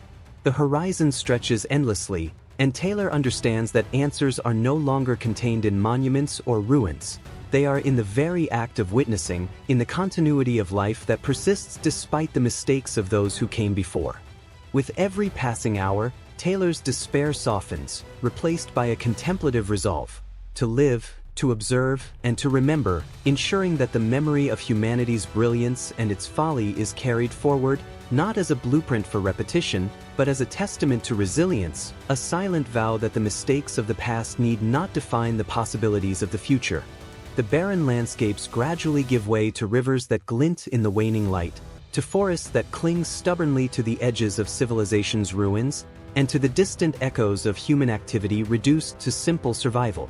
The horizon stretches endlessly, and Taylor understands that answers are no longer contained in monuments or ruins. They are in the very act of witnessing, in the continuity of life that persists despite the mistakes of those who came before. With every passing hour, Taylor's despair softens, replaced by a contemplative resolve, to live, to observe, and to remember, ensuring that the memory of humanity's brilliance and its folly is carried forward, not as a blueprint for repetition, but as a testament to resilience, a silent vow that the mistakes of the past need not define the possibilities of the future. The barren landscapes gradually give way to rivers that glint in the waning light, to forests that cling stubbornly to the edges of civilization's ruins, and to the distant echoes of human activity reduced to simple survival.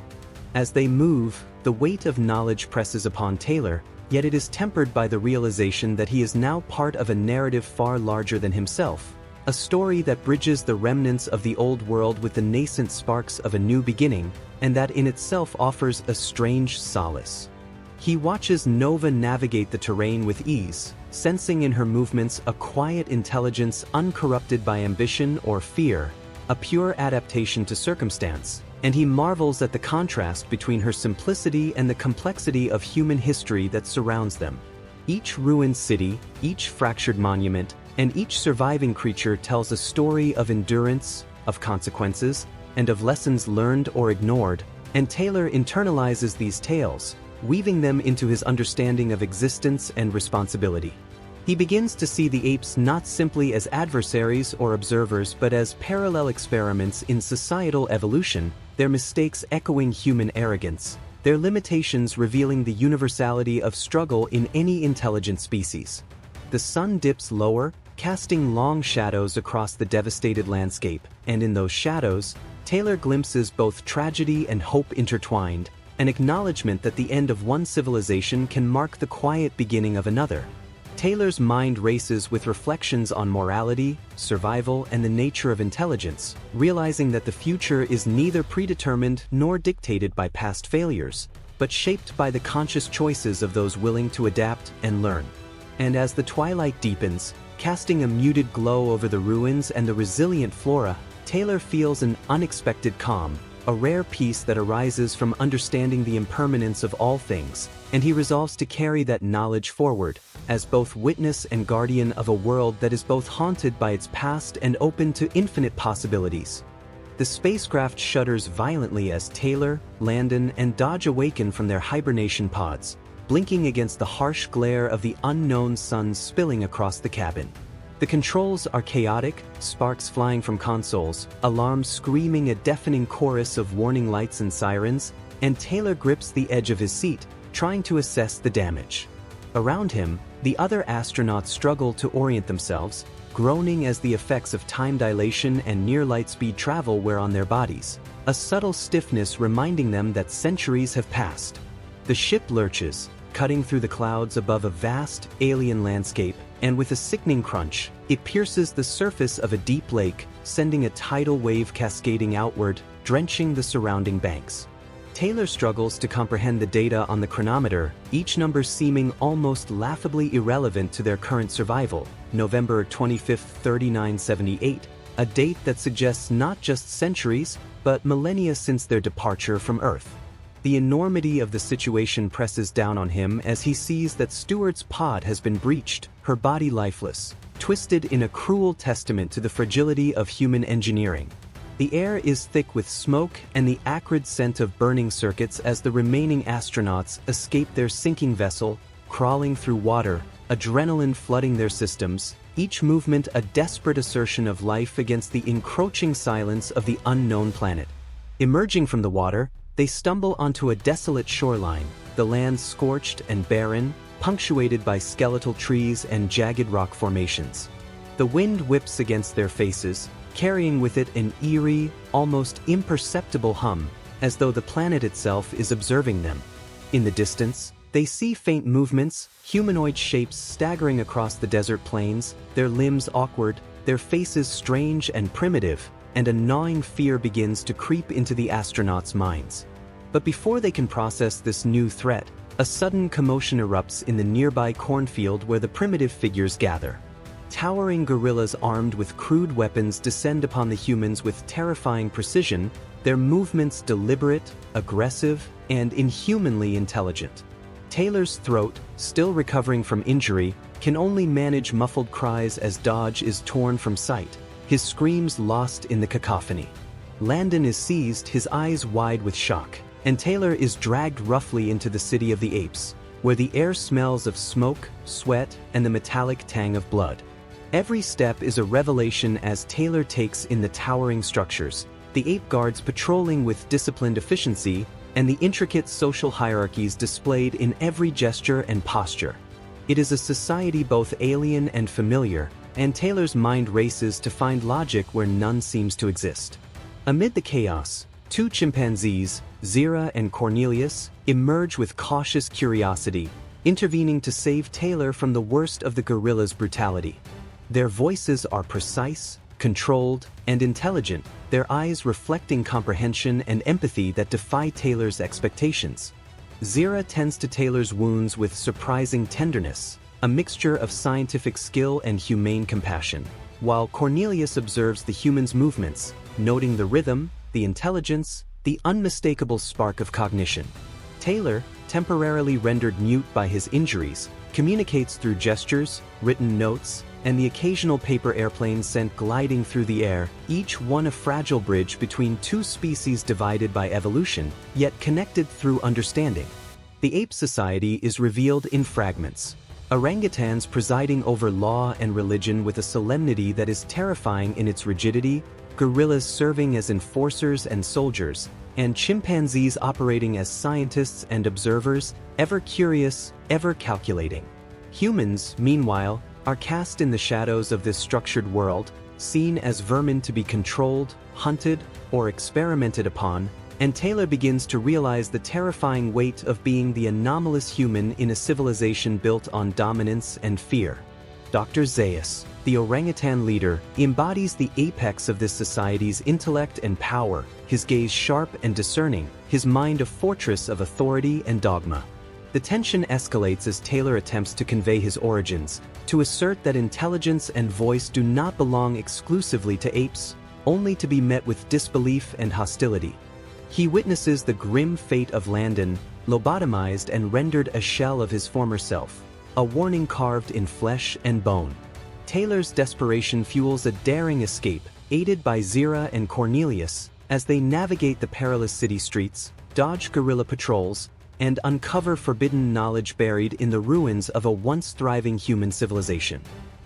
As they move, the weight of knowledge presses upon Taylor, yet it is tempered by the realization that he is now part of a narrative far larger than himself, a story that bridges the remnants of the old world with the nascent sparks of a new beginning, and that in itself offers a strange solace. He watches Nova navigate the terrain with ease, sensing in her movements a quiet intelligence uncorrupted by ambition or fear, a pure adaptation to circumstance, and he marvels at the contrast between her simplicity and the complexity of human history that surrounds them. Each ruined city, each fractured monument, and each surviving creature tells a story of endurance, of consequences, and of lessons learned or ignored, and Taylor internalizes these tales, weaving them into his understanding of existence and responsibility. He begins to see the apes not simply as adversaries or observers but as parallel experiments in societal evolution, their mistakes echoing human arrogance, their limitations revealing the universality of struggle in any intelligent species. The sun dips lower, casting long shadows across the devastated landscape, and in those shadows, Taylor glimpses both tragedy and hope intertwined, an acknowledgement that the end of one civilization can mark the quiet beginning of another. Taylor's mind races with reflections on morality, survival, and the nature of intelligence, realizing that the future is neither predetermined nor dictated by past failures, but shaped by the conscious choices of those willing to adapt and learn. And as the twilight deepens, casting a muted glow over the ruins and the resilient flora, Taylor feels an unexpected calm, a rare peace that arises from understanding the impermanence of all things, and he resolves to carry that knowledge forward, as both witness and guardian of a world that is both haunted by its past and open to infinite possibilities. The spacecraft shudders violently as Taylor, Landon, and Dodge awaken from their hibernation pods, blinking against the harsh glare of the unknown sun spilling across the cabin. The controls are chaotic, sparks flying from consoles, alarms screaming a deafening chorus of warning lights and sirens, and Taylor grips the edge of his seat, trying to assess the damage. Around him, the other astronauts struggle to orient themselves, groaning as the effects of time dilation and near-light-speed travel wear on their bodies, a subtle stiffness reminding them that centuries have passed. The ship lurches, cutting through the clouds above a vast, alien landscape, and with a sickening crunch, it pierces the surface of a deep lake, sending a tidal wave cascading outward, drenching the surrounding banks. Taylor struggles to comprehend the data on the chronometer, each number seeming almost laughably irrelevant to their current survival, November 25, 3978, a date that suggests not just centuries, but millennia since their departure from Earth. The enormity of the situation presses down on him as he sees that Stewart's pod has been breached, her body lifeless, twisted in a cruel testament to the fragility of human engineering. The air is thick with smoke and the acrid scent of burning circuits as the remaining astronauts escape their sinking vessel, crawling through water, adrenaline flooding their systems, each movement a desperate assertion of life against the encroaching silence of the unknown planet. Emerging from the water, they stumble onto a desolate shoreline, the land scorched and barren, punctuated by skeletal trees and jagged rock formations. The wind whips against their faces, carrying with it an eerie, almost imperceptible hum, as though the planet itself is observing them. In the distance, they see faint movements, humanoid shapes staggering across the desert plains, their limbs awkward, their faces strange and primitive, and a gnawing fear begins to creep into the astronauts' minds. But before they can process this new threat, a sudden commotion erupts in the nearby cornfield where the primitive figures gather. Towering gorillas armed with crude weapons descend upon the humans with terrifying precision, their movements deliberate, aggressive, and inhumanly intelligent. Taylor's throat, still recovering from injury, can only manage muffled cries as Dodge is torn from sight, his screams lost in the cacophony. Landon is seized, his eyes wide with shock, and Taylor is dragged roughly into the city of the apes, where the air smells of smoke, sweat, and the metallic tang of blood. Every step is a revelation as Taylor takes in the towering structures, the ape guards patrolling with disciplined efficiency, and the intricate social hierarchies displayed in every gesture and posture. It is a society both alien and familiar, and Taylor's mind races to find logic where none seems to exist. Amid the chaos, two chimpanzees, Zira and Cornelius, emerge with cautious curiosity, intervening to save Taylor from the worst of the gorilla's brutality. Their voices are precise, controlled, and intelligent, their eyes reflecting comprehension and empathy that defy Taylor's expectations. Zira tends to Taylor's wounds with surprising tenderness, a mixture of scientific skill and humane compassion, while Cornelius observes the human's movements, noting the rhythm, the intelligence, the unmistakable spark of cognition. Taylor, temporarily rendered mute by his injuries, communicates through gestures, written notes, and the occasional paper airplane sent gliding through the air, each one a fragile bridge between two species divided by evolution, yet connected through understanding. The ape society is revealed in fragments. Orangutans presiding over law and religion with a solemnity that is terrifying in its rigidity, gorillas serving as enforcers and soldiers, and chimpanzees operating as scientists and observers, ever curious, ever calculating. Humans, meanwhile, are cast in the shadows of this structured world, seen as vermin to be controlled, hunted, or experimented upon, and Taylor begins to realize the terrifying weight of being the anomalous human in a civilization built on dominance and fear. Dr. Zaius, the orangutan leader, embodies the apex of this society's intellect and power, his gaze sharp and discerning, his mind a fortress of authority and dogma. The tension escalates as Taylor attempts to convey his origins, to assert that intelligence and voice do not belong exclusively to apes, only to be met with disbelief and hostility. He witnesses the grim fate of Landon, lobotomized and rendered a shell of his former self, a warning carved in flesh and bone. Taylor's desperation fuels a daring escape, aided by Zira and Cornelius, as they navigate the perilous city streets, dodge guerrilla patrols, and uncover forbidden knowledge buried in the ruins of a once thriving human civilization.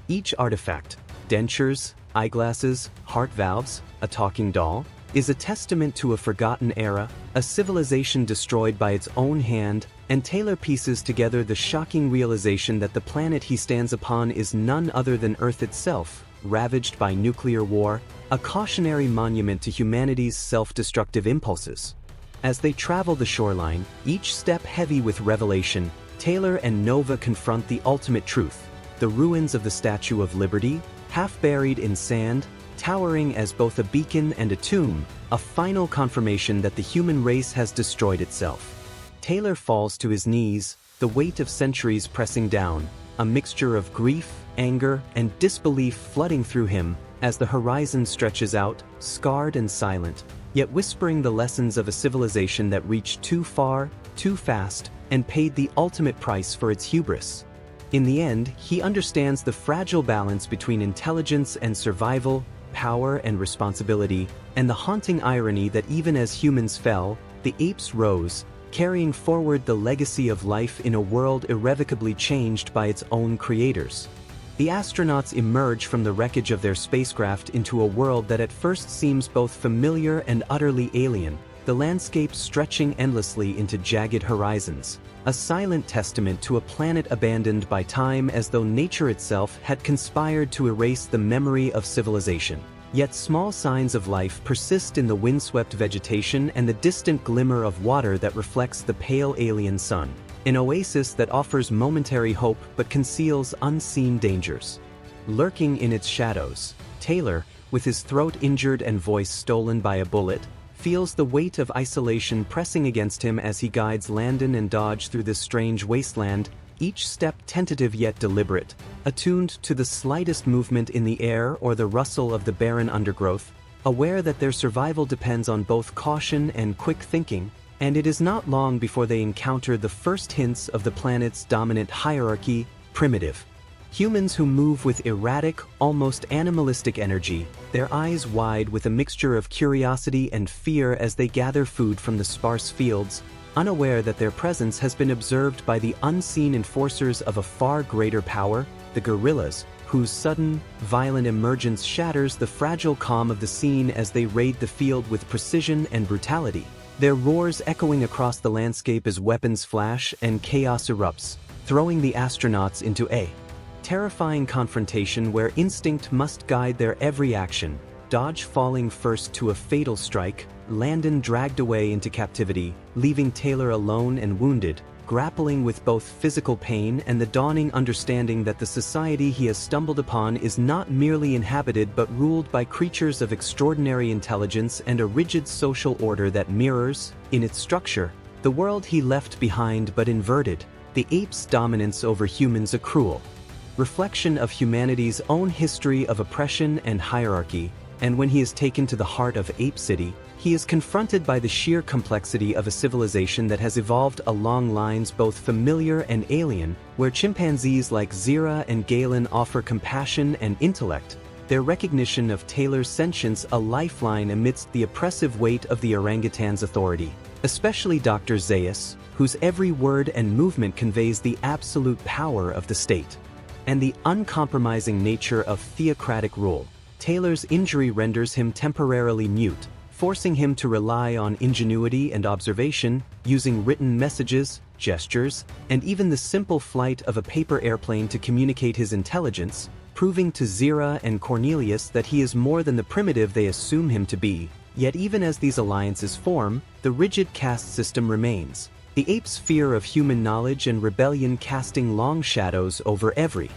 Each artifact, dentures, eyeglasses, heart valves, a talking doll, is a testament to a forgotten era, a civilization destroyed by its own hand, and Taylor pieces together the shocking realization that the planet he stands upon is none other than Earth itself, ravaged by nuclear war, a cautionary monument to humanity's self-destructive impulses. As they travel the shoreline, each step heavy with revelation, Taylor and Nova confront the ultimate truth, the ruins of the Statue of Liberty, half buried in sand, towering as both a beacon and a tomb, a final confirmation that the human race has destroyed itself. Taylor falls to his knees, the weight of centuries pressing down, a mixture of grief, anger, and disbelief flooding through him as the horizon stretches out, scarred and silent, yet whispering the lessons of a civilization that reached too far, too fast, and paid the ultimate price for its hubris. In the end, he understands the fragile balance between intelligence and survival, power and responsibility, and the haunting irony that even as humans fell, the apes rose, carrying forward the legacy of life in a world irrevocably changed by its own creators. The astronauts emerge from the wreckage of their spacecraft into a world that at first seems both familiar and utterly alien, the landscape stretching endlessly into jagged horizons, a silent testament to a planet abandoned by time as though nature itself had conspired to erase the memory of civilization. Yet small signs of life persist in the windswept vegetation and the distant glimmer of water that reflects the pale alien sun, an oasis that offers momentary hope but conceals unseen dangers. Lurking in its shadows, Taylor, with his throat injured and voice stolen by a bullet, feels the weight of isolation pressing against him as he guides Landon and Dodge through this strange wasteland, each step tentative yet deliberate, attuned to the slightest movement in the air or the rustle of the barren undergrowth, aware that their survival depends on both caution and quick thinking, and it is not long before they encounter the first hints of the planet's dominant hierarchy, primitive. Humans who move with erratic, almost animalistic energy, their eyes wide with a mixture of curiosity and fear as they gather food from the sparse fields, unaware that their presence has been observed by the unseen enforcers of a far greater power, the gorillas, whose sudden, violent emergence shatters the fragile calm of the scene as they raid the field with precision and brutality, their roars echoing across the landscape as weapons flash and chaos erupts, throwing the astronauts into a terrifying confrontation where instinct must guide their every action. Dodge falling first to a fatal strike, Landon dragged away into captivity, leaving Taylor alone and wounded, grappling with both physical pain and the dawning understanding that the society he has stumbled upon is not merely inhabited but ruled by creatures of extraordinary intelligence and a rigid social order that mirrors, in its structure, the world he left behind but inverted. The apes' dominance over humans a cruel reflection of humanity's own history of oppression and hierarchy, and when he is taken to the heart of Ape City, he is confronted by the sheer complexity of a civilization that has evolved along lines both familiar and alien, where chimpanzees like Zira and Galen offer compassion and intellect, their recognition of Taylor's sentience a lifeline amidst the oppressive weight of the orangutan's authority. Especially Dr. Zaius, whose every word and movement conveys the absolute power of the state, and the uncompromising nature of theocratic rule. Taylor's injury renders him temporarily mute, forcing him to rely on ingenuity and observation, using written messages, gestures, and even the simple flight of a paper airplane to communicate his intelligence, proving to Zira and Cornelius that he is more than the primitive they assume him to be. Yet even as these alliances form, the rigid caste system remains, the apes' fear of human knowledge and rebellion casting long shadows over every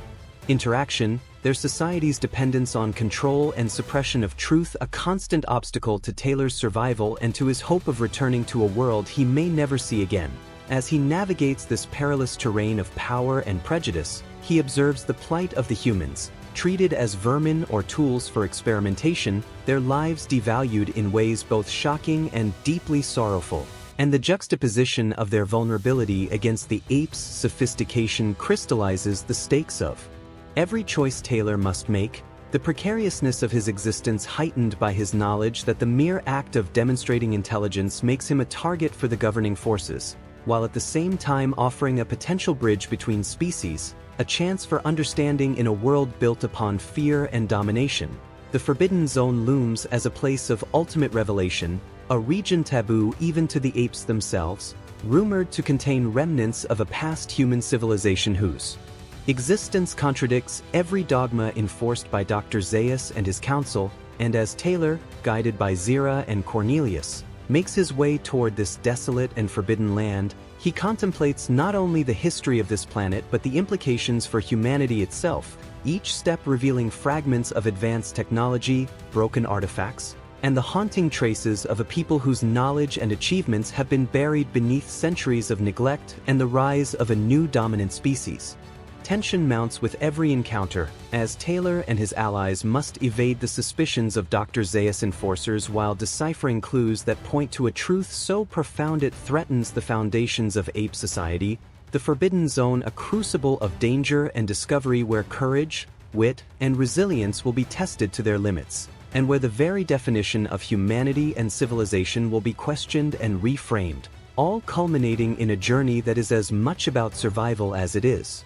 interaction, their society's dependence on control and suppression of truth a constant obstacle to Taylor's survival and to his hope of returning to a world he may never see again. As he navigates this perilous terrain of power and prejudice, he observes the plight of the humans, treated as vermin or tools for experimentation, their lives devalued in ways both shocking and deeply sorrowful, and the juxtaposition of their vulnerability against the apes' sophistication crystallizes the stakes of every choice Taylor must make, the precariousness of his existence heightened by his knowledge that the mere act of demonstrating intelligence makes him a target for the governing forces, while at the same time offering a potential bridge between species, a chance for understanding in a world built upon fear and domination. The Forbidden Zone looms as a place of ultimate revelation, a region taboo even to the apes themselves, rumored to contain remnants of a past human civilization whose existence contradicts every dogma enforced by Dr. Zaius and his council, and as Taylor, guided by Zira and Cornelius, makes his way toward this desolate and forbidden land, he contemplates not only the history of this planet but the implications for humanity itself, each step revealing fragments of advanced technology, broken artifacts, and the haunting traces of a people whose knowledge and achievements have been buried beneath centuries of neglect and the rise of a new dominant species. Tension mounts with every encounter, as Taylor and his allies must evade the suspicions of Dr. Zaius enforcers while deciphering clues that point to a truth so profound it threatens the foundations of ape society, the Forbidden Zone a crucible of danger and discovery where courage, wit, and resilience will be tested to their limits, and where the very definition of humanity and civilization will be questioned and reframed, all culminating in a journey that is as much about survival as it is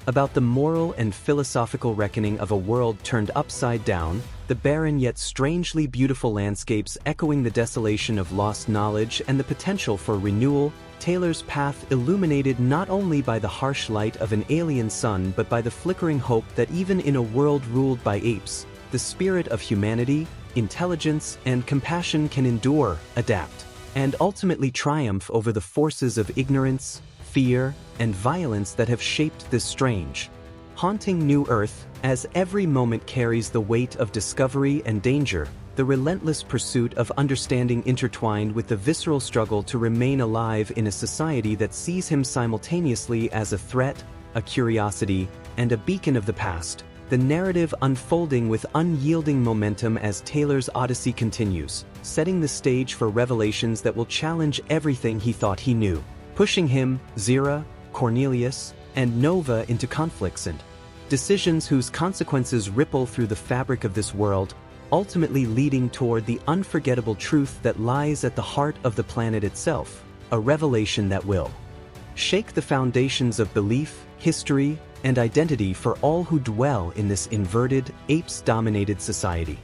about the moral and philosophical reckoning of a world turned upside down, the barren yet strangely beautiful landscapes echoing the desolation of lost knowledge and the potential for renewal. Taylor's path illuminated not only by the harsh light of an alien sun but by the flickering hope that even in a world ruled by apes, the spirit of humanity, intelligence, and compassion can endure, adapt, and ultimately triumph over the forces of ignorance, fear, and violence that have shaped this strange, haunting new Earth. As every moment carries the weight of discovery and danger, the relentless pursuit of understanding intertwined with the visceral struggle to remain alive in a society that sees him simultaneously as a threat, a curiosity, and a beacon of the past, the narrative unfolding with unyielding momentum as Taylor's odyssey continues, setting the stage for revelations that will challenge everything he thought he knew, pushing him, Zira, Cornelius, and Nova into conflicts and decisions whose consequences ripple through the fabric of this world, ultimately leading toward the unforgettable truth that lies at the heart of the planet itself, a revelation that will shake the foundations of belief, history, and identity for all who dwell in this inverted, apes-dominated society.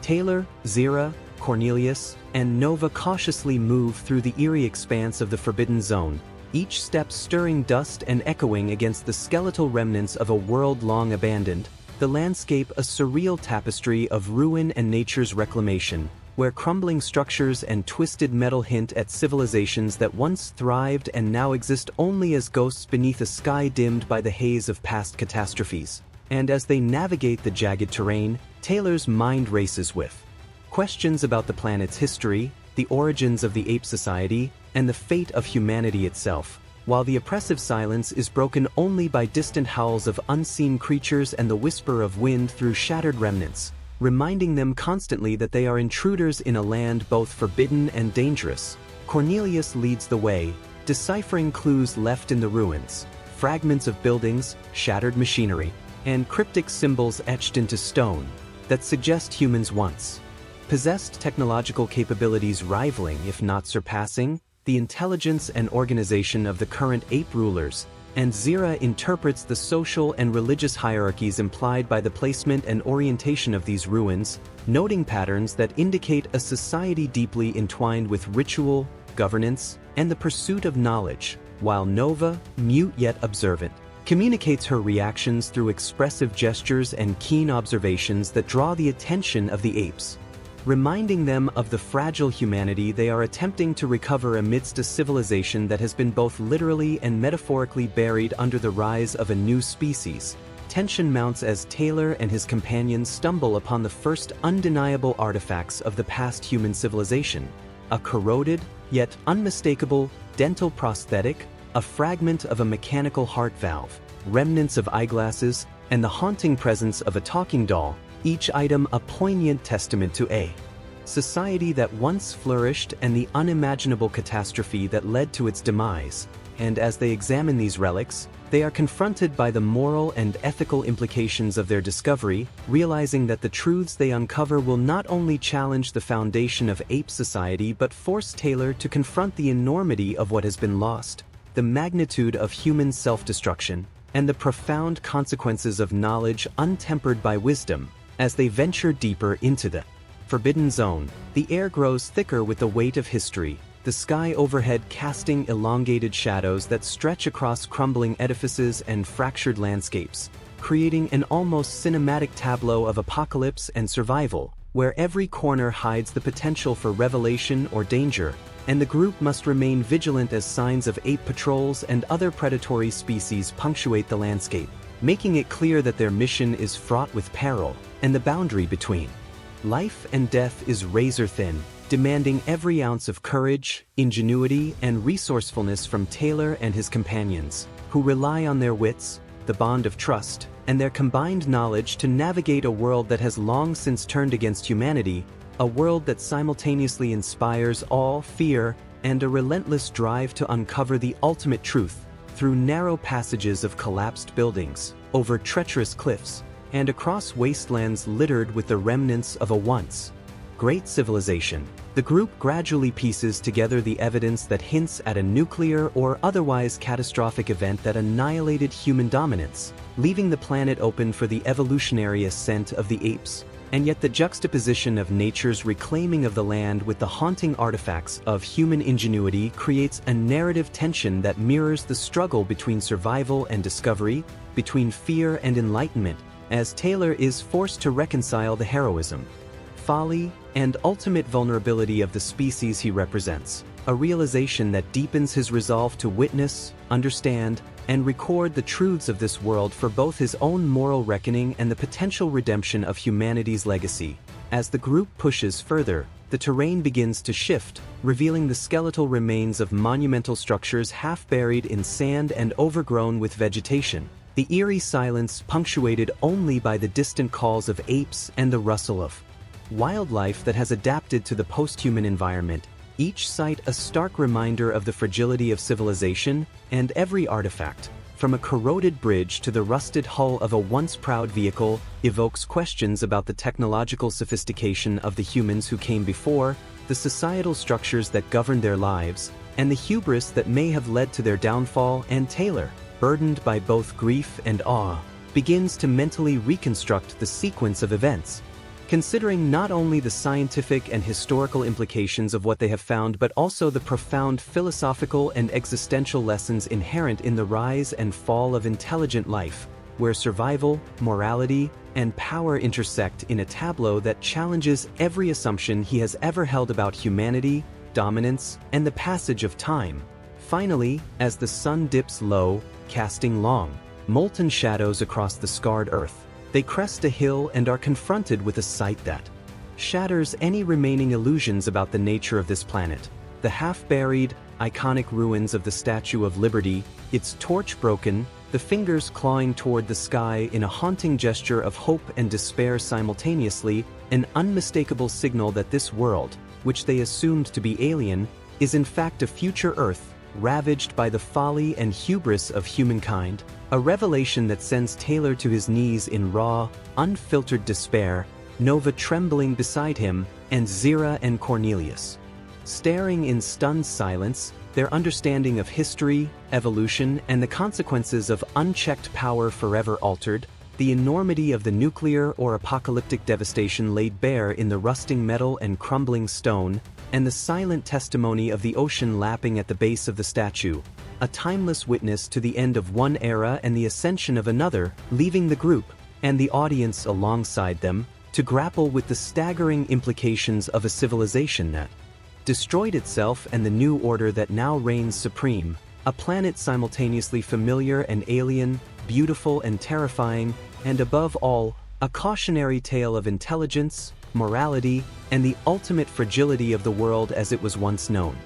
Taylor, Zira, Cornelius, and Nova cautiously move through the eerie expanse of the Forbidden Zone, each step stirring dust and echoing against the skeletal remnants of a world long abandoned, the landscape a surreal tapestry of ruin and nature's reclamation, where crumbling structures and twisted metal hint at civilizations that once thrived and now exist only as ghosts beneath a sky dimmed by the haze of past catastrophes. And as they navigate the jagged terrain, Taylor's mind races with questions about the planet's history, the origins of the ape society, and the fate of humanity itself, while the oppressive silence is broken only by distant howls of unseen creatures and the whisper of wind through shattered remnants, reminding them constantly that they are intruders in a land both forbidden and dangerous. Cornelius leads the way, deciphering clues left in the ruins, fragments of buildings, shattered machinery, and cryptic symbols etched into stone that suggest humans once possessed technological capabilities rivaling, if not surpassing, the intelligence and organization of the current ape rulers, and Zira interprets the social and religious hierarchies implied by the placement and orientation of these ruins, noting patterns that indicate a society deeply entwined with ritual, governance, and the pursuit of knowledge, while Nova, mute yet observant, communicates her reactions through expressive gestures and keen observations that draw the attention of the apes, reminding them of the fragile humanity they are attempting to recover amidst a civilization that has been both literally and metaphorically buried under the rise of a new species. Tension mounts as Taylor and his companions stumble upon the first undeniable artifacts of the past human civilization: a corroded, yet unmistakable, dental prosthetic, a fragment of a mechanical heart valve, remnants of eyeglasses, and the haunting presence of a talking doll, each item a poignant testament to a society that once flourished and the unimaginable catastrophe that led to its demise. And as they examine these relics, they are confronted by the moral and ethical implications of their discovery, realizing that the truths they uncover will not only challenge the foundation of ape society but force Taylor to confront the enormity of what has been lost, the magnitude of human self-destruction, and the profound consequences of knowledge untempered by wisdom. As they venture deeper into the forbidden zone, the air grows thicker with the weight of history, the sky overhead casting elongated shadows that stretch across crumbling edifices and fractured landscapes, creating an almost cinematic tableau of apocalypse and survival, where every corner hides the potential for revelation or danger, and the group must remain vigilant as signs of ape patrols and other predatory species punctuate the landscape, making it clear that their mission is fraught with peril, and the boundary between life and death is razor-thin, demanding every ounce of courage, ingenuity, and resourcefulness from Taylor and his companions, who rely on their wits, the bond of trust, and their combined knowledge to navigate a world that has long since turned against humanity, a world that simultaneously inspires awe, fear, and a relentless drive to uncover the ultimate truth, through narrow passages of collapsed buildings, over treacherous cliffs, and across wastelands littered with the remnants of a once great civilization. The group gradually pieces together the evidence that hints at a nuclear or otherwise catastrophic event that annihilated human dominance, leaving the planet open for the evolutionary ascent of the apes. And yet the juxtaposition of nature's reclaiming of the land with the haunting artifacts of human ingenuity creates a narrative tension that mirrors the struggle between survival and discovery, between fear and enlightenment, as Taylor is forced to reconcile the heroism, folly, and ultimate vulnerability of the species he represents, a realization that deepens his resolve to witness, understand, and record the truths of this world for both his own moral reckoning and the potential redemption of humanity's legacy. As the group pushes further, the terrain begins to shift, revealing the skeletal remains of monumental structures half buried in sand and overgrown with vegetation, the eerie silence punctuated only by the distant calls of apes and the rustle of wildlife that has adapted to the post-human environment, each site a stark reminder of the fragility of civilization, and every artifact, from a corroded bridge to the rusted hull of a once proud vehicle, evokes questions about the technological sophistication of the humans who came before, the societal structures that govern their lives, and the hubris that may have led to their downfall. And Taylor, burdened by both grief and awe, begins to mentally reconstruct the sequence of events, considering not only the scientific and historical implications of what they have found but also the profound philosophical and existential lessons inherent in the rise and fall of intelligent life, where survival, morality, and power intersect in a tableau that challenges every assumption he has ever held about humanity, dominance, and the passage of time. Finally, as the sun dips low, casting long, molten shadows across the scarred earth, they crest a hill and are confronted with a sight that shatters any remaining illusions about the nature of this planet. The half-buried, iconic ruins of the Statue of Liberty, its torch broken, the fingers clawing toward the sky in a haunting gesture of hope and despair simultaneously, an unmistakable signal that this world, which they assumed to be alien, is in fact a future Earth, ravaged by the folly and hubris of humankind, a revelation that sends Taylor to his knees in raw, unfiltered despair, Nova trembling beside him, and Zira and Cornelius staring in stunned silence, their understanding of history, evolution, and the consequences of unchecked power forever altered, the enormity of the nuclear or apocalyptic devastation laid bare in the rusting metal and crumbling stone, and the silent testimony of the ocean lapping at the base of the statue, a timeless witness to the end of one era and the ascension of another, leaving the group, and the audience alongside them, to grapple with the staggering implications of a civilization that destroyed itself and the new order that now reigns supreme, a planet simultaneously familiar and alien, beautiful and terrifying, and above all, a cautionary tale of intelligence, morality, and the ultimate fragility of the world as it was once known.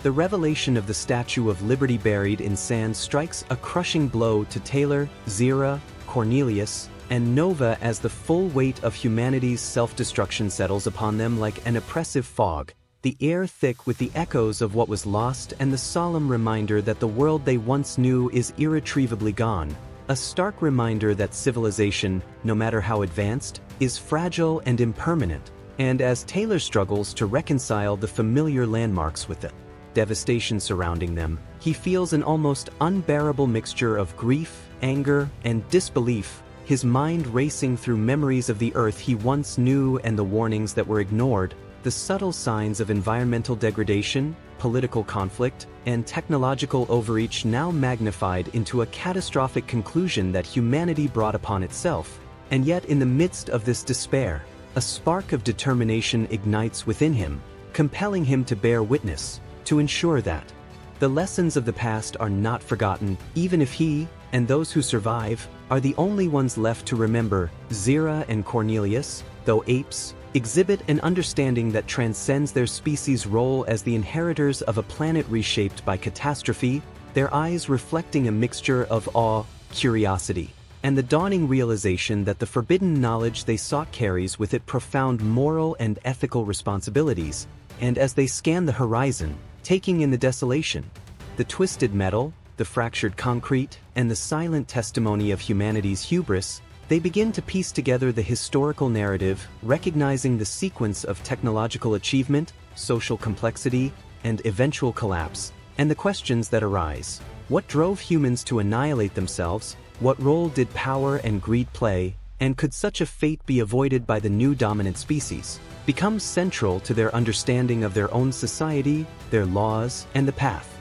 The revelation of the Statue of Liberty buried in sand strikes a crushing blow to Taylor, Zira, Cornelius, and Nova as the full weight of humanity's self-destruction settles upon them like an oppressive fog, the air thick with the echoes of what was lost and the solemn reminder that the world they once knew is irretrievably gone, a stark reminder that civilization, no matter how advanced, is fragile and impermanent. And as Taylor struggles to reconcile the familiar landmarks with the devastation surrounding them, he feels an almost unbearable mixture of grief, anger, and disbelief, his mind racing through memories of the Earth he once knew and the warnings that were ignored, the subtle signs of environmental degradation, political conflict, and technological overreach now magnified into a catastrophic conclusion that humanity brought upon itself. And yet in the midst of this despair, a spark of determination ignites within him, compelling him to bear witness, to ensure that the lessons of the past are not forgotten, even if he, and those who survive, are the only ones left to remember. Zira and Cornelius, though apes, exhibit an understanding that transcends their species' role as the inheritors of a planet reshaped by catastrophe, their eyes reflecting a mixture of awe, curiosity, and the dawning realization that the forbidden knowledge they sought carries with it profound moral and ethical responsibilities. And as they scan the horizon, taking in the desolation, the twisted metal, the fractured concrete, and the silent testimony of humanity's hubris, they begin to piece together the historical narrative, recognizing the sequence of technological achievement, social complexity, and eventual collapse, and the questions that arise. What drove humans to annihilate themselves? What role did power and greed play? And could such a fate be avoided by the new dominant species? Becomes central to their understanding of their own society, their laws, and the path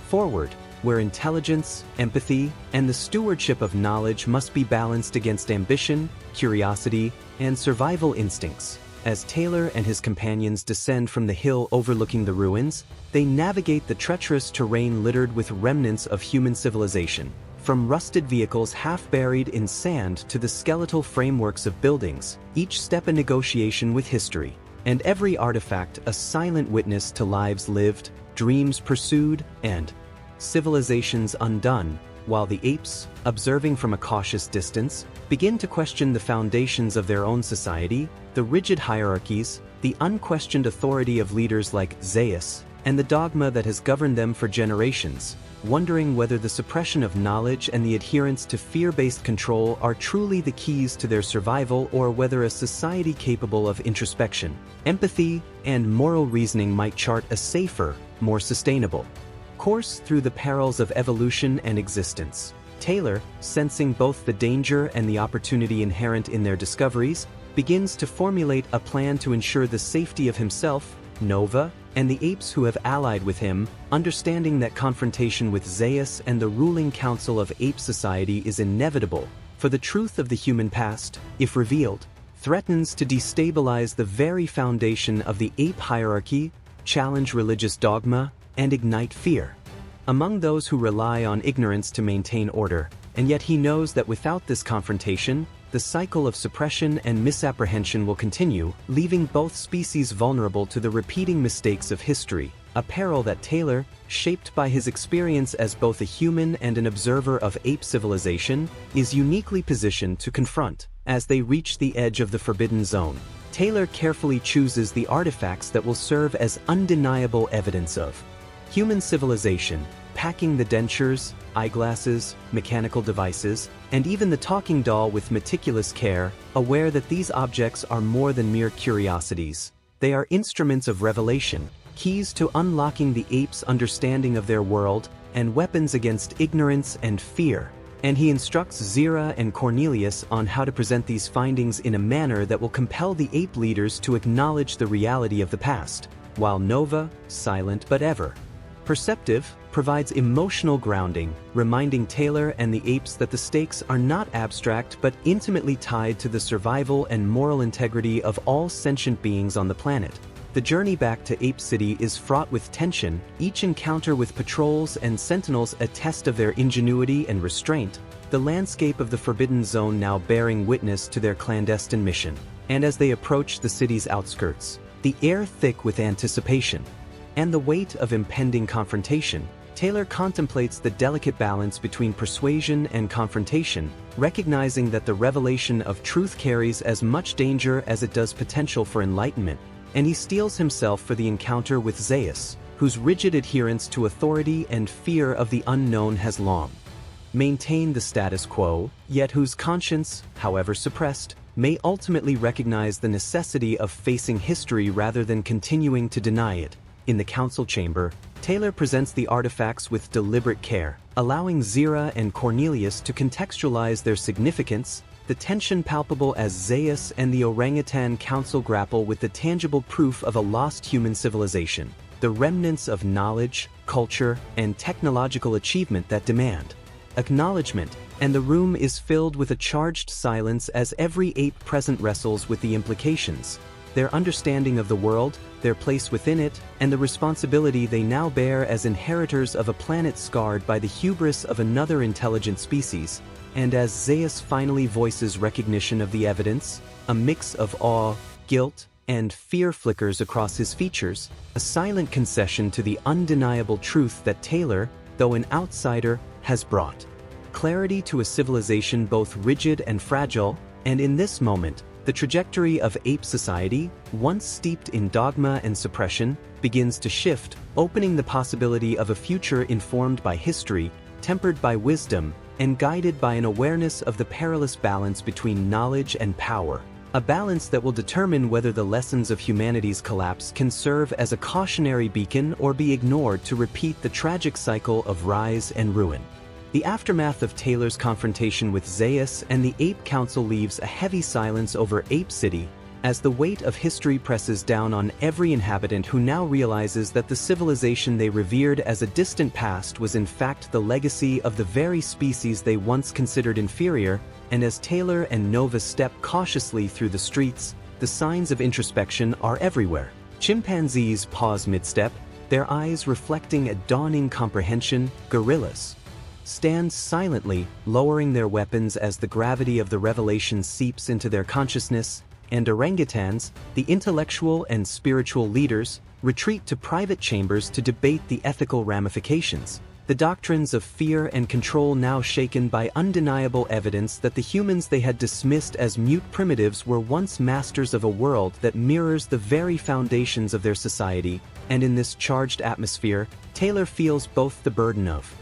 forward, where intelligence, empathy, and the stewardship of knowledge must be balanced against ambition, curiosity, and survival instincts. As Taylor and his companions descend from the hill overlooking the ruins, they navigate the treacherous terrain littered with remnants of human civilization, from rusted vehicles half buried in sand to the skeletal frameworks of buildings, each step a negotiation with history, and every artifact a silent witness to lives lived, dreams pursued, and civilizations undone, while the apes, observing from a cautious distance, begin to question the foundations of their own society, the rigid hierarchies, the unquestioned authority of leaders like Zeus, and the dogma that has governed them for generations, wondering whether the suppression of knowledge and the adherence to fear-based control are truly the keys to their survival, or whether a society capable of introspection, empathy, and moral reasoning might chart a safer, more sustainable course through the perils of evolution and existence. Taylor, sensing both the danger and the opportunity inherent in their discoveries, begins to formulate a plan to ensure the safety of himself, Nova, and the apes who have allied with him, understanding that confrontation with Zeus and the ruling council of ape society is inevitable, for the truth of the human past, if revealed, threatens to destabilize the very foundation of the ape hierarchy, challenge religious dogma, and ignite fear. Among those who rely on ignorance to maintain order, and yet he knows that without this confrontation, the cycle of suppression and misapprehension will continue, leaving both species vulnerable to the repeating mistakes of history, a peril that Taylor, shaped by his experience as both a human and an observer of ape civilization, is uniquely positioned to confront. As they reach the edge of the forbidden zone, Taylor carefully chooses the artifacts that will serve as undeniable evidence of human civilization, packing the dentures, eyeglasses, mechanical devices, and even the talking doll with meticulous care, aware that these objects are more than mere curiosities. They are instruments of revelation, keys to unlocking the apes' understanding of their world, and weapons against ignorance and fear. And he instructs Zira and Cornelius on how to present these findings in a manner that will compel the ape leaders to acknowledge the reality of the past, while Nova, silent but ever perceptive, provides emotional grounding, reminding Taylor and the apes that the stakes are not abstract but intimately tied to the survival and moral integrity of all sentient beings on the planet. The journey back to Ape City is fraught with tension, each encounter with patrols and sentinels a test of their ingenuity and restraint, the landscape of the Forbidden Zone now bearing witness to their clandestine mission. And as they approach the city's outskirts, the air thick with anticipation and the weight of impending confrontation, Taylor contemplates the delicate balance between persuasion and confrontation, recognizing that the revelation of truth carries as much danger as it does potential for enlightenment, and he steels himself for the encounter with Zeus, whose rigid adherence to authority and fear of the unknown has long maintained the status quo, yet whose conscience, however suppressed, may ultimately recognize the necessity of facing history rather than continuing to deny it. In the council chamber, Taylor presents the artifacts with deliberate care, allowing Zira and Cornelius to contextualize their significance, the tension palpable as Zeus and the orangutan council grapple with the tangible proof of a lost human civilization, the remnants of knowledge, culture, and technological achievement that demand acknowledgement, and the room is filled with a charged silence as every ape present wrestles with the implications, their understanding of the world, their place within it, and the responsibility they now bear as inheritors of a planet scarred by the hubris of another intelligent species. And as Zeus finally voices recognition of the evidence, a mix of awe, guilt, and fear flickers across his features, a silent concession to the undeniable truth that Taylor, though an outsider, has brought clarity to a civilization both rigid and fragile. And in this moment, the trajectory of ape society, once steeped in dogma and suppression, begins to shift, opening the possibility of a future informed by history, tempered by wisdom, and guided by an awareness of the perilous balance between knowledge and power. A balance that will determine whether the lessons of humanity's collapse can serve as a cautionary beacon or be ignored to repeat the tragic cycle of rise and ruin. The aftermath of Taylor's confrontation with Zeus and the Ape Council leaves a heavy silence over Ape City, as the weight of history presses down on every inhabitant who now realizes that the civilization they revered as a distant past was in fact the legacy of the very species they once considered inferior. And as Taylor and Nova step cautiously through the streets, the signs of introspection are everywhere. Chimpanzees pause mid-step, their eyes reflecting a dawning comprehension. Gorillas stand silently, lowering their weapons as the gravity of the revelation seeps into their consciousness, and orangutans, the intellectual and spiritual leaders, retreat to private chambers to debate the ethical ramifications. The doctrines of fear and control now shaken by undeniable evidence that the humans they had dismissed as mute primitives were once masters of a world that mirrors the very foundations of their society. And in this charged atmosphere, Taylor feels both the burden of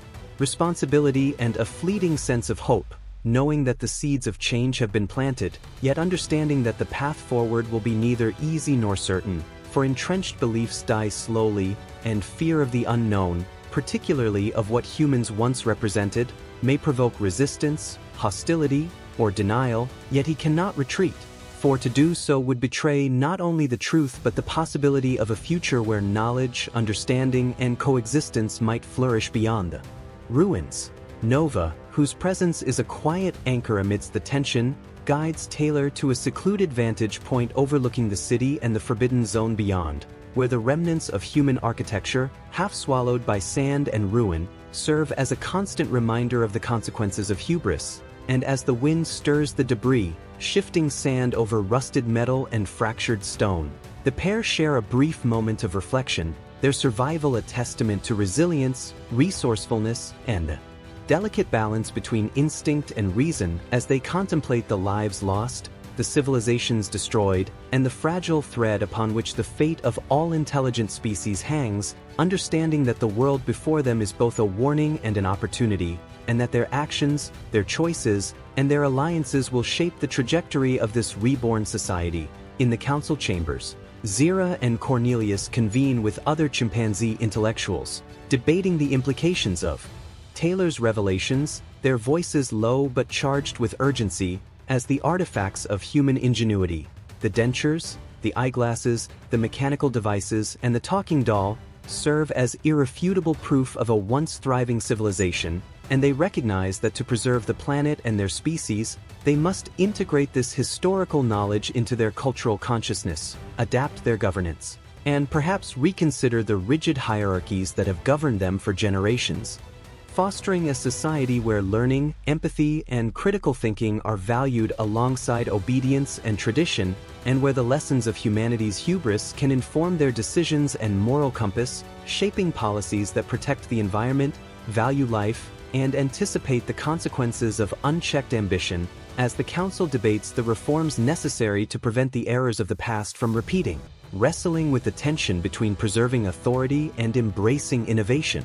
responsibility and a fleeting sense of hope, knowing that the seeds of change have been planted, yet understanding that the path forward will be neither easy nor certain, for entrenched beliefs die slowly, and fear of the unknown, particularly of what humans once represented, may provoke resistance, hostility, or denial, yet he cannot retreat. for to do so would betray not only the truth but the possibility of a future where knowledge, understanding, and coexistence might flourish beyond the ruins. Nova, whose presence is a quiet anchor amidst the tension, guides Taylor to a secluded vantage point overlooking the city and the forbidden zone beyond, where the remnants of human architecture, half swallowed by sand and ruin, serve as a constant reminder of the consequences of hubris. And as the wind stirs the debris, shifting sand over rusted metal and fractured stone, the pair share a brief moment of reflection, their survival a testament to resilience, resourcefulness, and the delicate balance between instinct and reason as they contemplate the lives lost, the civilizations destroyed, and the fragile thread upon which the fate of all intelligent species hangs, understanding that the world before them is both a warning and an opportunity, and that their actions, their choices, and their alliances will shape the trajectory of this reborn society. In the council chambers, Zira and Cornelius convene with other chimpanzee intellectuals, debating the implications of Taylor's revelations, their voices low but charged with urgency, as the artifacts of human ingenuity. The dentures, the eyeglasses, the mechanical devices, and the talking doll serve as irrefutable proof of a once thriving civilization, and they recognize that to preserve the planet and their species, they must integrate this historical knowledge into their cultural consciousness, adapt their governance, and perhaps reconsider the rigid hierarchies that have governed them for generations. Fostering a society where learning, empathy, and critical thinking are valued alongside obedience and tradition, and where the lessons of humanity's hubris can inform their decisions and moral compass, shaping policies that protect the environment, value life, and anticipate the consequences of unchecked ambition, as the Council debates the reforms necessary to prevent the errors of the past from repeating, wrestling with the tension between preserving authority and embracing innovation,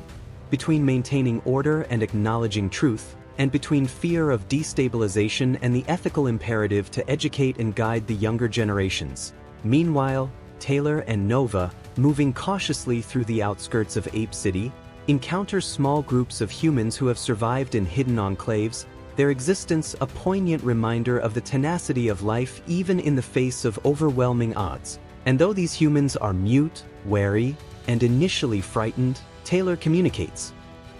between maintaining order and acknowledging truth, and between fear of destabilization and the ethical imperative to educate and guide the younger generations. Meanwhile, Taylor and Nova, moving cautiously through the outskirts of Ape City, encounter small groups of humans who have survived in hidden enclaves, their existence a poignant reminder of the tenacity of life even in the face of overwhelming odds. And though these humans are mute, wary, and initially frightened, Taylor communicates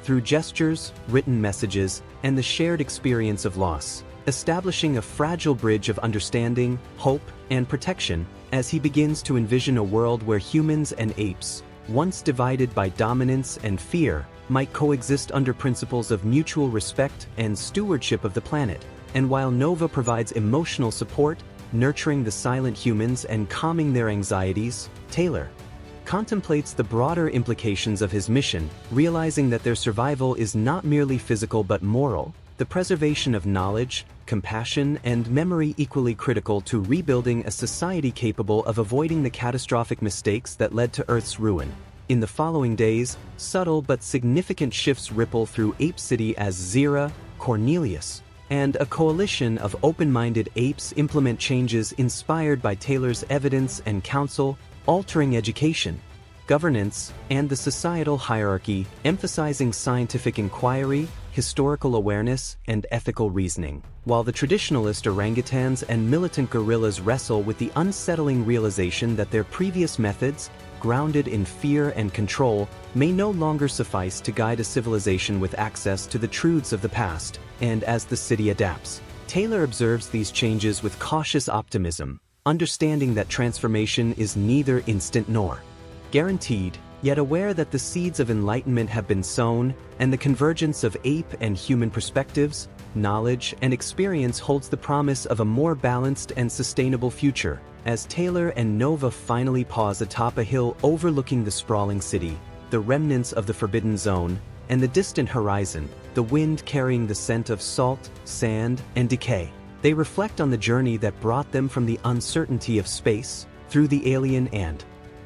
through gestures, written messages, and the shared experience of loss, establishing a fragile bridge of understanding, hope, and protection as he begins to envision a world where humans and apes, once divided by dominance and fear, might coexist under principles of mutual respect and stewardship of the planet. And while Nova provides emotional support, nurturing the silent humans and calming their anxieties, Taylor contemplates the broader implications of his mission, realizing that their survival is not merely physical but moral, the preservation of knowledge, compassion, and memory equally critical to rebuilding a society capable of avoiding the catastrophic mistakes that led to Earth's ruin. In the following days, subtle but significant shifts ripple through Ape City as Zira, Cornelius, and a coalition of open-minded apes implement changes inspired by Taylor's evidence and counsel, altering education, governance, and the societal hierarchy, emphasizing scientific inquiry, historical awareness, and ethical reasoning, while the traditionalist orangutans and militant gorillas wrestle with the unsettling realization that their previous methods, grounded in fear and control, may no longer suffice to guide a civilization with access to the truths of the past. And as the city adapts, Taylor observes these changes with cautious optimism, understanding that transformation is neither instant nor guaranteed, yet aware that the seeds of enlightenment have been sown, and the convergence of ape and human perspectives, knowledge, and experience holds the promise of a more balanced and sustainable future. As Taylor and Nova finally pause atop a hill overlooking the sprawling city, the remnants of the Forbidden Zone, and the distant horizon, the wind carrying the scent of salt, sand, and decay, they reflect on the journey that brought them from the uncertainty of space, through the alien and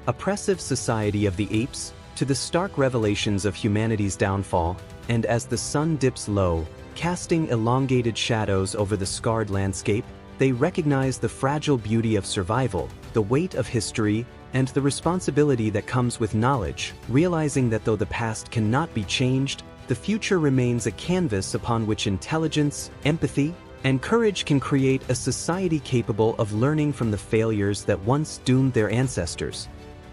oppressive society of the apes, to the stark revelations of humanity's downfall. And as the sun dips low, casting elongated shadows over the scarred landscape, they recognize the fragile beauty of survival, the weight of history, and the responsibility that comes with knowledge, realizing that though the past cannot be changed, the future remains a canvas upon which intelligence, empathy, And courage can create a society capable of learning from the failures that once doomed their ancestors.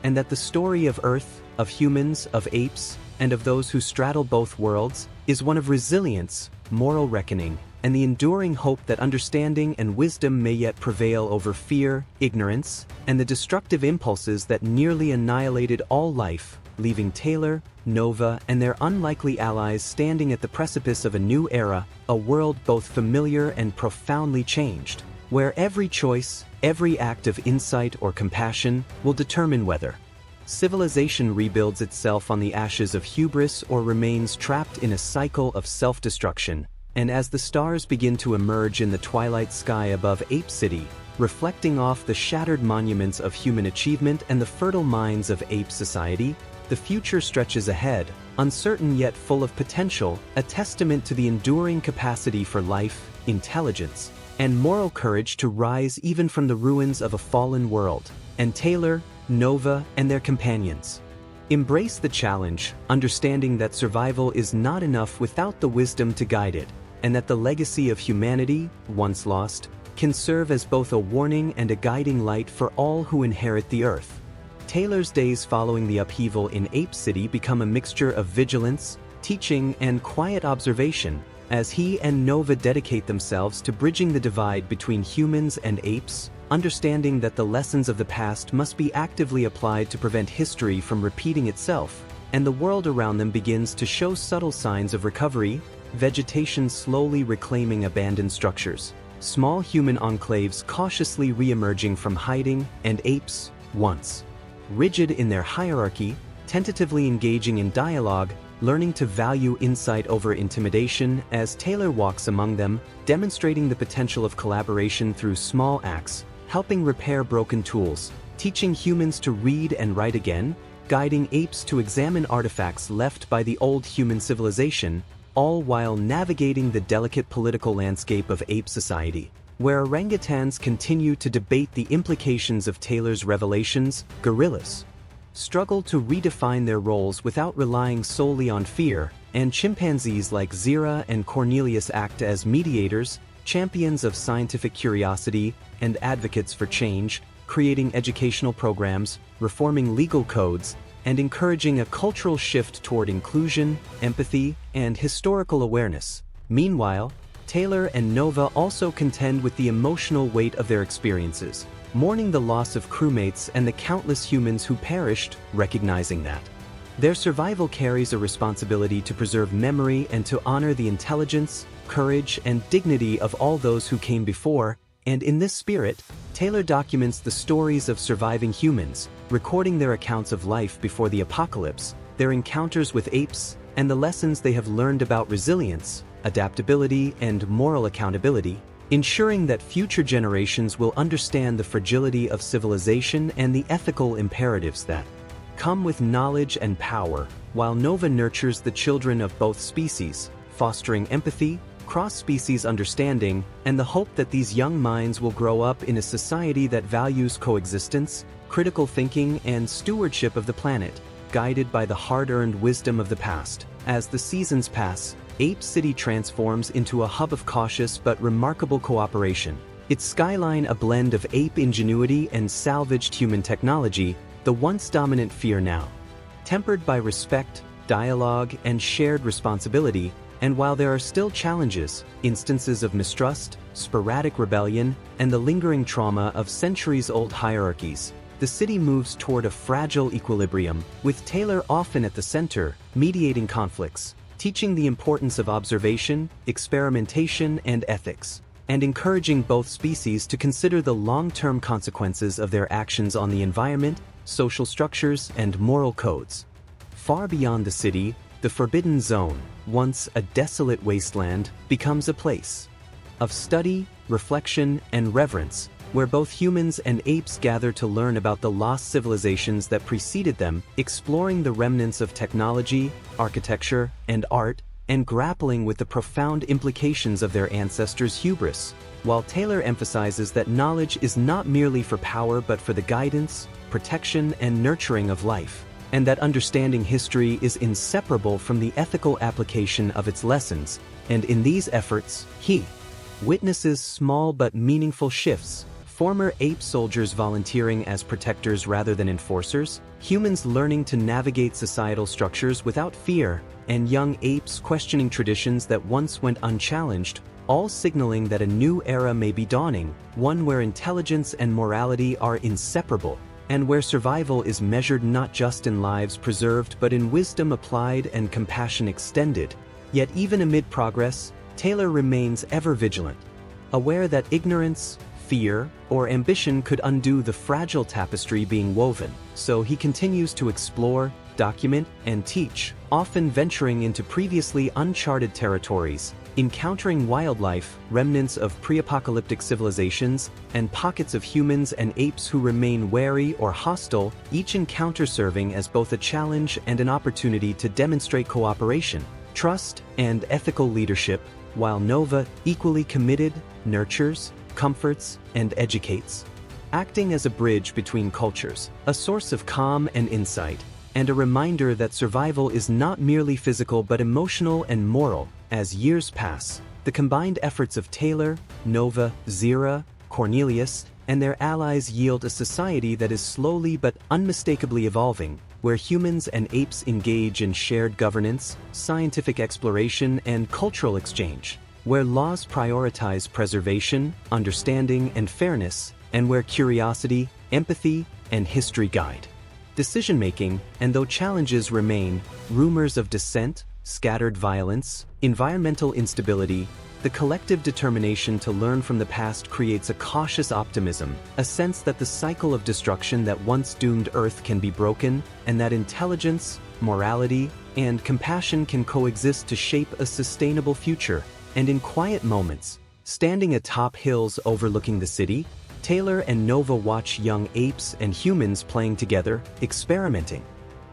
And that the story of Earth, of humans, of apes, and of those who straddle both worlds, is one of resilience, moral reckoning, and the enduring hope that understanding and wisdom may yet prevail over fear, ignorance, and the destructive impulses that nearly annihilated all life, leaving Taylor, Nova, and their unlikely allies standing at the precipice of a new era, a world both familiar and profoundly changed, where every choice, every act of insight or compassion will determine whether civilization rebuilds itself on the ashes of hubris or remains trapped in a cycle of self-destruction. And as the stars begin to emerge in the twilight sky above Ape City, reflecting off the shattered monuments of human achievement and the fertile minds of ape society, the future stretches ahead, uncertain yet full of potential, a testament to the enduring capacity for life, intelligence, and moral courage to rise even from the ruins of a fallen world. And Taylor, Nova, and their companions embrace the challenge, understanding that survival is not enough without the wisdom to guide it, and that the legacy of humanity, once lost, can serve as both a warning and a guiding light for all who inherit the Earth. Taylor's days following the upheaval in Ape City become a mixture of vigilance, teaching, and quiet observation, as he and Nova dedicate themselves to bridging the divide between humans and apes, understanding that the lessons of the past must be actively applied to prevent history from repeating itself, and the world around them begins to show subtle signs of recovery, vegetation slowly reclaiming abandoned structures, small human enclaves cautiously re-emerging from hiding, and apes, once rigid in their hierarchy, tentatively engaging in dialogue, learning to value insight over intimidation as Taylor walks among them, demonstrating the potential of collaboration through small acts, helping repair broken tools, teaching humans to read and write again, guiding apes to examine artifacts left by the old human civilization, all while navigating the delicate political landscape of ape society, where orangutans continue to debate the implications of Taylor's revelations. Gorillas struggle to redefine their roles without relying solely on fear, and chimpanzees like Zira and Cornelius act as mediators, champions of scientific curiosity, and advocates for change, creating educational programs, reforming legal codes, and encouraging a cultural shift toward inclusion, empathy, and historical awareness. Meanwhile, Taylor and Nova also contend with the emotional weight of their experiences, mourning the loss of crewmates and the countless humans who perished, recognizing that their survival carries a responsibility to preserve memory and to honor the intelligence, courage, and dignity of all those who came before. And in this spirit, Taylor documents the stories of surviving humans, recording their accounts of life before the apocalypse, their encounters with apes, and the lessons they have learned about resilience, adaptability, and moral accountability, ensuring that future generations will understand the fragility of civilization and the ethical imperatives that come with knowledge and power, while Nova nurtures the children of both species, fostering empathy, cross-species understanding, and the hope that these young minds will grow up in a society that values coexistence, critical thinking, and stewardship of the planet, guided by the hard-earned wisdom of the past. As the seasons pass, Ape City transforms into a hub of cautious but remarkable cooperation, its skyline a blend of ape ingenuity and salvaged human technology, the once dominant fear now tempered by respect, dialogue, and shared responsibility. And while there are still challenges, instances of mistrust, sporadic rebellion, and the lingering trauma of centuries-old hierarchies, the city moves toward a fragile equilibrium, with Taylor often at the center, mediating conflicts, teaching the importance of observation, experimentation, and ethics, and encouraging both species to consider the long-term consequences of their actions on the environment, social structures, and moral codes. Far beyond the city, the Forbidden Zone, once a desolate wasteland, becomes a place of study, reflection, and reverence, where both humans and apes gather to learn about the lost civilizations that preceded them, exploring the remnants of technology, architecture, and art, and grappling with the profound implications of their ancestors' hubris, while Taylor emphasizes that knowledge is not merely for power but for the guidance, protection, and nurturing of life, and that understanding history is inseparable from the ethical application of its lessons. And in these efforts, he witnesses small but meaningful shifts. Former ape soldiers volunteering as protectors rather than enforcers, humans learning to navigate societal structures without fear, and young apes questioning traditions that once went unchallenged, all signaling that a new era may be dawning, one where intelligence and morality are inseparable, and where survival is measured not just in lives preserved but in wisdom applied and compassion extended. Yet even amid progress, Taylor remains ever vigilant, aware that ignorance, fear, or ambition could undo the fragile tapestry being woven, so he continues to explore, document, and teach, often venturing into previously uncharted territories, encountering wildlife, remnants of pre-apocalyptic civilizations, and pockets of humans and apes who remain wary or hostile, each encounter serving as both a challenge and an opportunity to demonstrate cooperation, trust, and ethical leadership, while Nova, equally committed, nurtures, comforts, and educates, acting as a bridge between cultures, a source of calm and insight, and a reminder that survival is not merely physical but emotional and moral. As years pass, the combined efforts of Taylor, Nova, Zira, Cornelius, and their allies yield a society that is slowly but unmistakably evolving, where humans and apes engage in shared governance, scientific exploration, and cultural exchange, where laws prioritize preservation, understanding, and fairness, and where curiosity, empathy, and history guide decision-making. And though challenges remain, rumors of dissent, scattered violence, environmental instability, the collective determination to learn from the past creates a cautious optimism, a sense that the cycle of destruction that once doomed Earth can be broken, and that intelligence, morality, and compassion can coexist to shape a sustainable future. And in quiet moments, standing atop hills overlooking the city, Taylor and Nova watch young apes and humans playing together, experimenting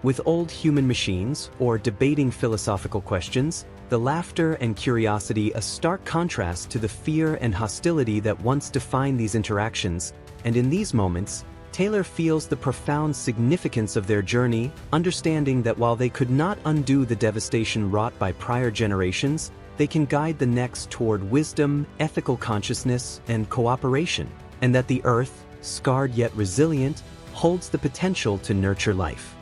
with old human machines or debating philosophical questions, the laughter and curiosity a stark contrast to the fear and hostility that once defined these interactions. And in these moments, Taylor feels the profound significance of their journey, understanding that while they could not undo the devastation wrought by prior generations, they can guide the next toward wisdom, ethical consciousness, and cooperation, and that the Earth, scarred yet resilient, holds the potential to nurture life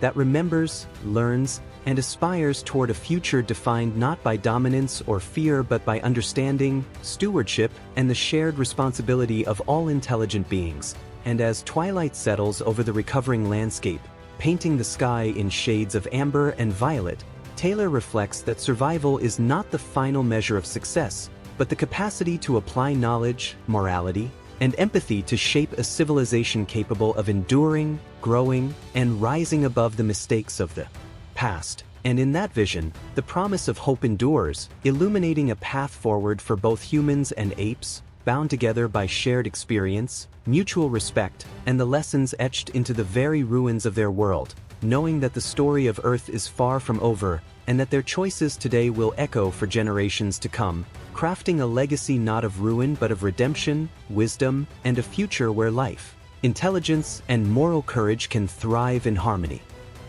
that remembers, learns, and aspires toward a future defined not by dominance or fear but by understanding, stewardship, and the shared responsibility of all intelligent beings. And as twilight settles over the recovering landscape, painting the sky in shades of amber and violet, Taylor reflects that survival is not the final measure of success, but the capacity to apply knowledge, morality, and empathy to shape a civilization capable of enduring, growing, and rising above the mistakes of the past. And in that vision, the promise of hope endures, illuminating a path forward for both humans and apes, bound together by shared experience, mutual respect, and the lessons etched into the very ruins of their world, knowing that the story of Earth is far from over, and that their choices today will echo for generations to come, crafting a legacy not of ruin but of redemption, wisdom, and a future where life, intelligence, and moral courage can thrive in harmony.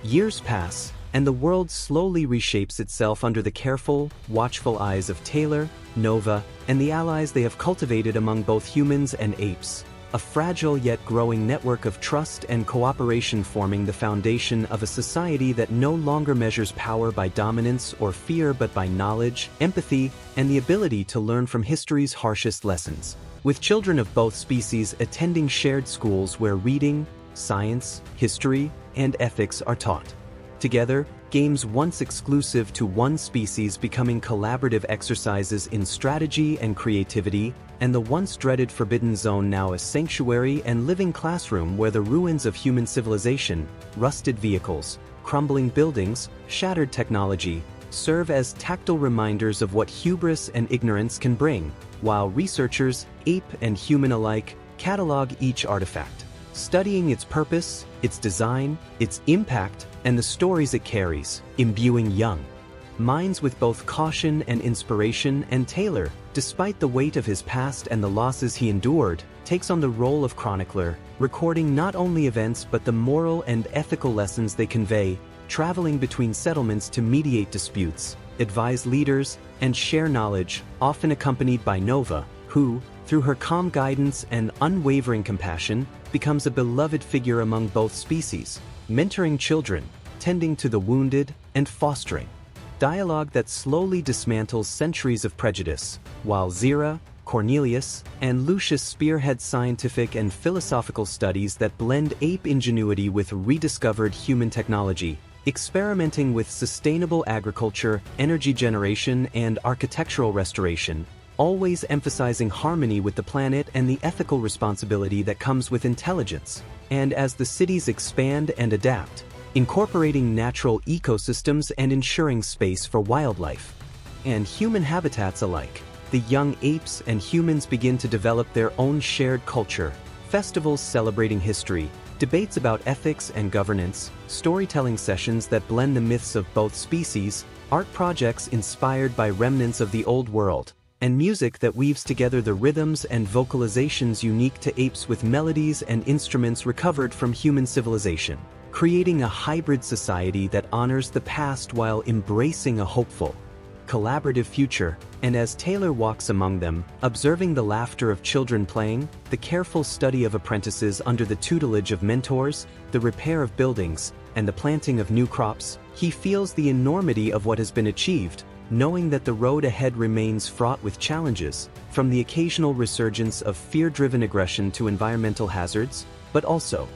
Years pass, and the world slowly reshapes itself under the careful, watchful eyes of Taylor, Nova, and the allies they have cultivated among both humans and apes, a fragile yet growing network of trust and cooperation forming the foundation of a society that no longer measures power by dominance or fear but by knowledge, empathy, and the ability to learn from history's harshest lessons. With children of both species attending shared schools where reading, science, history, and ethics are taught. Together, games once exclusive to one species becoming collaborative exercises in strategy and creativity, and the once dreaded forbidden zone now a sanctuary and living classroom where the ruins of human civilization, rusted vehicles, crumbling buildings, shattered technology, serve as tactile reminders of what hubris and ignorance can bring, while researchers, ape and human alike, catalog each artifact, studying its purpose, its design, its impact, and the stories it carries, imbuing young minds with both caution and inspiration. And Taylor, despite the weight of his past and the losses he endured, takes on the role of chronicler, recording not only events but the moral and ethical lessons they convey, traveling between settlements to mediate disputes, advise leaders, and share knowledge, often accompanied by Nova, who, through her calm guidance and unwavering compassion, becomes a beloved figure among both species, mentoring children, tending to the wounded, and fostering dialogue that slowly dismantles centuries of prejudice, while Zira, Cornelius, and Lucius spearhead scientific and philosophical studies that blend ape ingenuity with rediscovered human technology, experimenting with sustainable agriculture, energy generation, and architectural restoration, always emphasizing harmony with the planet and the ethical responsibility that comes with intelligence. And as the cities expand and adapt, incorporating natural ecosystems and ensuring space for wildlife and human habitats alike, the young apes and humans begin to develop their own shared culture, festivals celebrating history, debates about ethics and governance, storytelling sessions that blend the myths of both species, art projects inspired by remnants of the old world, and music that weaves together the rhythms and vocalizations unique to apes with melodies and instruments recovered from human civilization, creating a hybrid society that honors the past while embracing a hopeful, collaborative future. And as Taylor walks among them, observing the laughter of children playing, the careful study of apprentices under the tutelage of mentors, the repair of buildings, and the planting of new crops, he feels the enormity of what has been achieved, knowing that the road ahead remains fraught with challenges, from the occasional resurgence of fear-driven aggression to environmental hazards, but also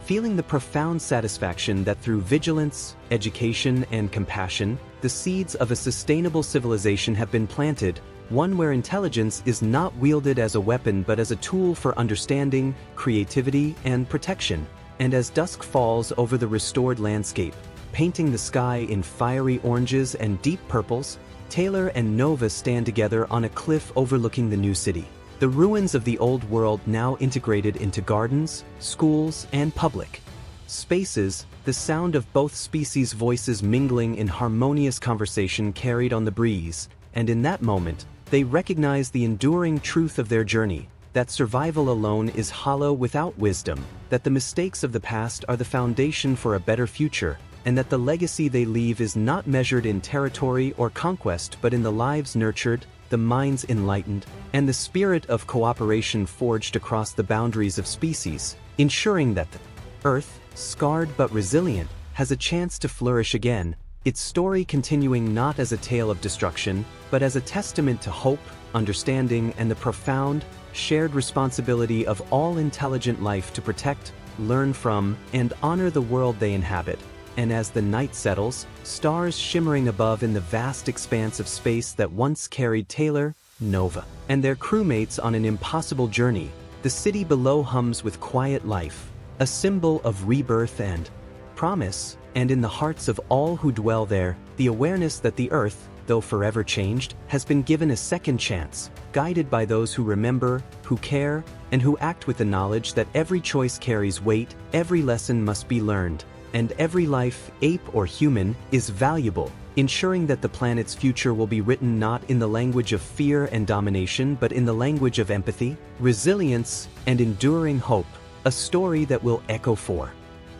feeling the profound satisfaction that through vigilance, education, and compassion, the seeds of a sustainable civilization have been planted, one where intelligence is not wielded as a weapon but as a tool for understanding, creativity, and protection. And as dusk falls over the restored landscape, painting the sky in fiery oranges and deep purples, Taylor and Nova stand together on a cliff overlooking the new city. The ruins of the old world now integrated into gardens, schools, and public spaces, the sound of both species' voices mingling in harmonious conversation carried on the breeze, and in that moment, they recognize the enduring truth of their journey, that survival alone is hollow without wisdom, that the mistakes of the past are the foundation for a better future, and that the legacy they leave is not measured in territory or conquest but in the lives nurtured, the minds enlightened, and the spirit of cooperation forged across the boundaries of species, ensuring that the Earth, scarred but resilient, has a chance to flourish again, its story continuing not as a tale of destruction, but as a testament to hope, understanding, and the profound, shared responsibility of all intelligent life to protect, learn from, and honor the world they inhabit. And as the night settles, stars shimmering above in the vast expanse of space that once carried Taylor, Nova, and their crewmates on an impossible journey, the city below hums with quiet life, a symbol of rebirth and promise, and in the hearts of all who dwell there, the awareness that the Earth, though forever changed, has been given a second chance, guided by those who remember, who care, and who act with the knowledge that every choice carries weight, every lesson must be learned, and every life, ape or human, is valuable, ensuring that the planet's future will be written not in the language of fear and domination but in the language of empathy, resilience, and enduring hope, a story that will echo for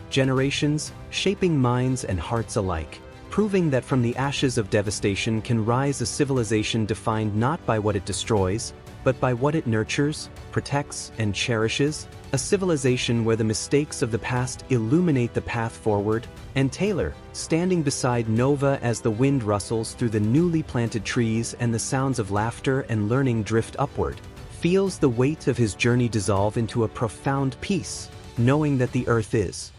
generations, shaping minds and hearts alike, proving that from the ashes of devastation can rise a civilization defined not by what it destroys, but by what it nurtures, protects, and cherishes, a civilization where the mistakes of the past illuminate the path forward. And Taylor, standing beside Nova as the wind rustles through the newly planted trees and the sounds of laughter and learning drift upward, feels the weight of his journey dissolve into a profound peace, knowing that the Earth is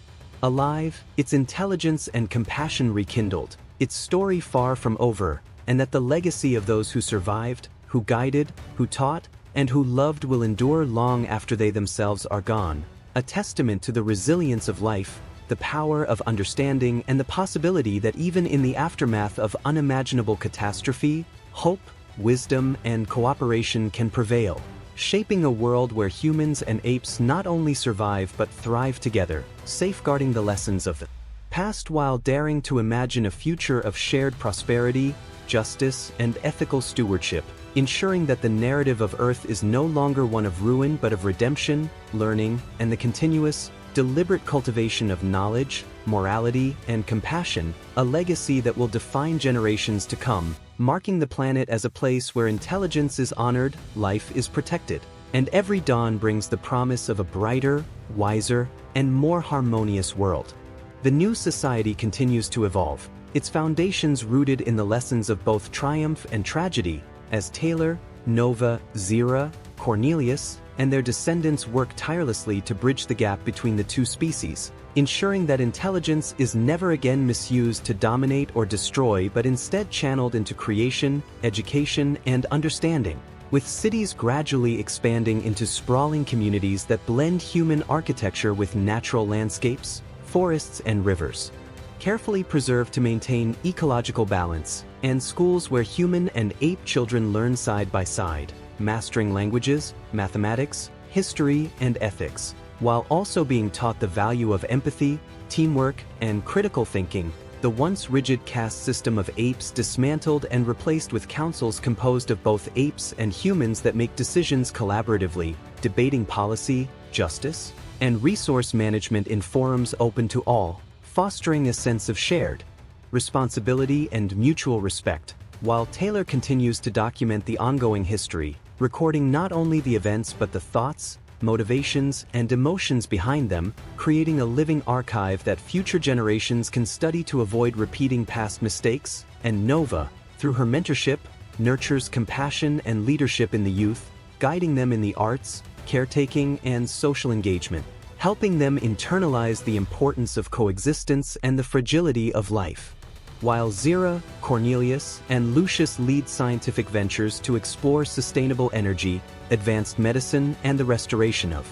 alive, its intelligence and compassion rekindled, its story far from over, and that the legacy of those who survived, who guided, who taught, and who loved will endure long after they themselves are gone, a testament to the resilience of life, the power of understanding, and the possibility that even in the aftermath of unimaginable catastrophe, hope, wisdom, and cooperation can prevail, shaping a world where humans and apes not only survive but thrive together, safeguarding the lessons of the past while daring to imagine a future of shared prosperity, justice, and ethical stewardship, ensuring that the narrative of Earth is no longer one of ruin but of redemption, learning, and the continuous, deliberate cultivation of knowledge, morality, and compassion, a legacy that will define generations to come, marking the planet as a place where intelligence is honored, life is protected, and every dawn brings the promise of a brighter, wiser, and more harmonious world. The new society continues to evolve, its foundations rooted in the lessons of both triumph and tragedy, as Taylor, Nova, Zira, Cornelius, and their descendants work tirelessly to bridge the gap between the two species, ensuring that intelligence is never again misused to dominate or destroy but instead channeled into creation, education, and understanding. With cities gradually expanding into sprawling communities that blend human architecture with natural landscapes, forests, and rivers, carefully preserved to maintain ecological balance, and schools where human and ape children learn side by side, mastering languages, mathematics, history, and ethics, while also being taught the value of empathy, teamwork, and critical thinking. The once rigid caste system of apes dismantled and replaced with councils composed of both apes and humans that make decisions collaboratively, debating policy, justice, and resource management in forums open to all, fostering a sense of shared responsibility and mutual respect, while Taylor continues to document the ongoing history, recording not only the events but the thoughts, motivations, and emotions behind them, creating a living archive that future generations can study to avoid repeating past mistakes. And Nova, through her mentorship, nurtures compassion and leadership in the youth, guiding them in the arts, caretaking, and social engagement, helping them internalize the importance of coexistence and the fragility of life. While Zira, Cornelius, and Lucius lead scientific ventures to explore sustainable energy, advanced medicine, and the restoration of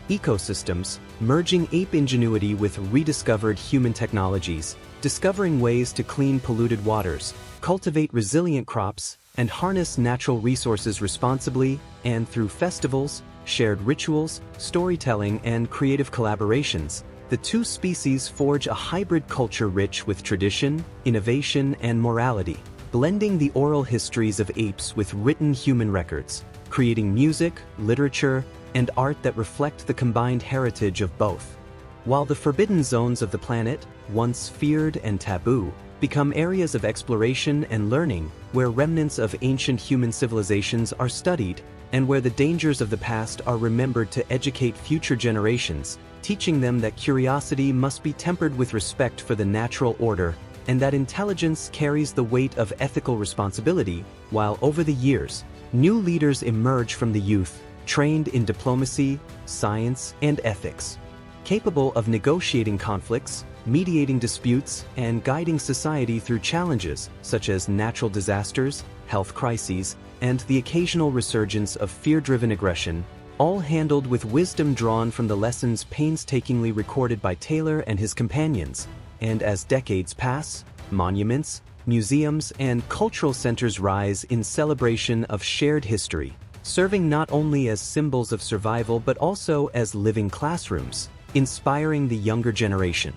ecosystems, merging ape ingenuity with rediscovered human technologies, discovering ways to clean polluted waters, cultivate resilient crops, and harness natural resources responsibly, and through festivals, shared rituals, storytelling, and creative collaborations, the two species forge a hybrid culture rich with tradition, innovation, and morality, blending the oral histories of apes with written human records, creating music, literature, and art that reflect the combined heritage of both. While the forbidden zones of the planet, once feared and taboo, become areas of exploration and learning, where remnants of ancient human civilizations are studied, and where the dangers of the past are remembered to educate future generations, teaching them that curiosity must be tempered with respect for the natural order, and that intelligence carries the weight of ethical responsibility. While over the years, new leaders emerge from the youth, trained in diplomacy, science, and ethics, capable of negotiating conflicts, mediating disputes, and guiding society through challenges such as natural disasters, health crises, and the occasional resurgence of fear-driven aggression, all handled with wisdom drawn from the lessons painstakingly recorded by Taylor and his companions. And as decades pass, monuments, museums, and cultural centers rise in celebration of shared history, serving not only as symbols of survival but also as living classrooms, inspiring the younger generation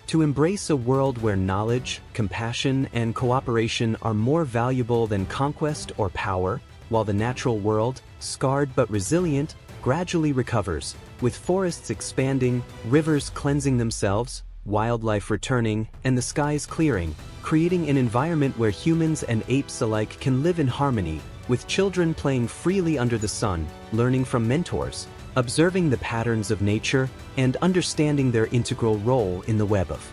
to embrace a world where knowledge, compassion, and cooperation are more valuable than conquest or power, while the natural world, scarred but resilient, gradually recovers, with forests expanding, rivers cleansing themselves, wildlife returning, and the skies clearing, creating an environment where humans and apes alike can live in harmony, with children playing freely under the sun, learning from mentors, observing the patterns of nature, and understanding their integral role in the web of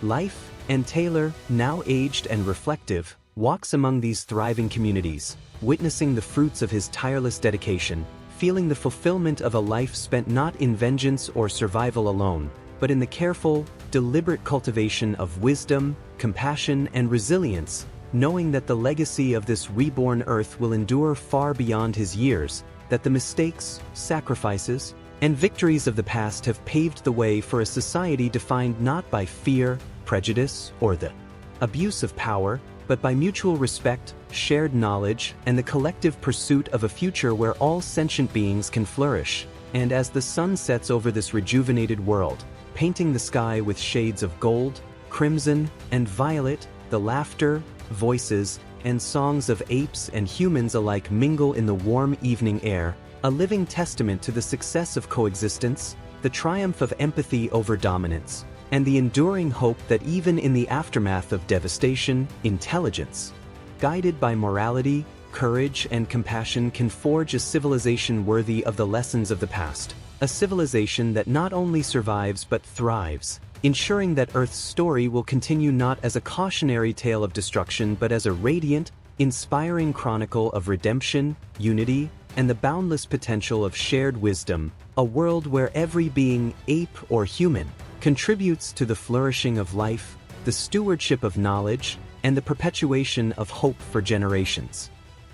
life. And Taylor, now aged and reflective, walks among these thriving communities, witnessing the fruits of his tireless dedication, feeling the fulfillment of a life spent not in vengeance or survival alone, but in the careful, deliberate cultivation of wisdom, compassion, and resilience, knowing that the legacy of this reborn earth will endure far beyond his years, that the mistakes, sacrifices, and victories of the past have paved the way for a society defined not by fear, prejudice, or the abuse of power, but by mutual respect, shared knowledge, and the collective pursuit of a future where all sentient beings can flourish. And as the sun sets over this rejuvenated world, painting the sky with shades of gold, crimson, and violet, the laughter, voices, and songs of apes and humans alike mingle in the warm evening air, a living testament to the success of coexistence, the triumph of empathy over dominance, and the enduring hope that even in the aftermath of devastation, intelligence, guided by morality, courage, and compassion, can forge a civilization worthy of the lessons of the past. A civilization that not only survives but thrives, ensuring that Earth's story will continue not as a cautionary tale of destruction but as a radiant, inspiring chronicle of redemption, unity, and the boundless potential of shared wisdom, a world where every being, ape or human, contributes to the flourishing of life, the stewardship of knowledge, and the perpetuation of hope for generations.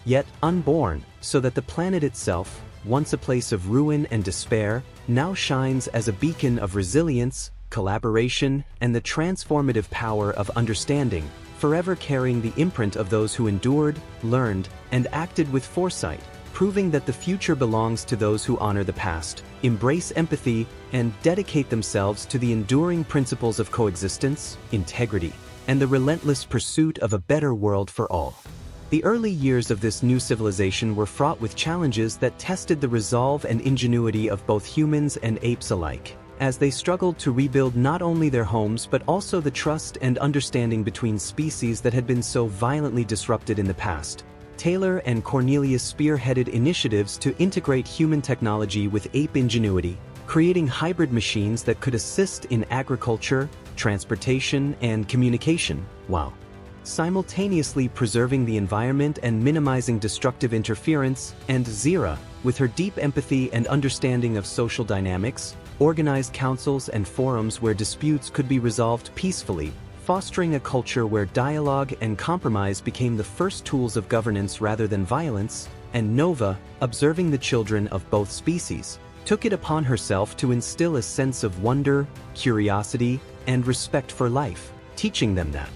Yet unborn, so that the planet itself, once a place of ruin and despair, now shines as a beacon of resilience, collaboration, and the transformative power of understanding, forever carrying the imprint of those who endured, learned, and acted with foresight, proving that the future belongs to those who honor the past, embrace empathy, and dedicate themselves to the enduring principles of coexistence, integrity, and the relentless pursuit of a better world for all. The early years of this new civilization were fraught with challenges that tested the resolve and ingenuity of both humans and apes alike, as they struggled to rebuild not only their homes but also the trust and understanding between species that had been so violently disrupted in the past. Taylor and Cornelius spearheaded initiatives to integrate human technology with ape ingenuity, creating hybrid machines that could assist in agriculture, transportation, and communication, while simultaneously preserving the environment and minimizing destructive interference. And Zira, with her deep empathy and understanding of social dynamics, organized councils and forums where disputes could be resolved peacefully, fostering a culture where dialogue and compromise became the first tools of governance rather than violence. And Nova, observing the children of both species, took it upon herself to instill a sense of wonder, curiosity, and respect for life, teaching them that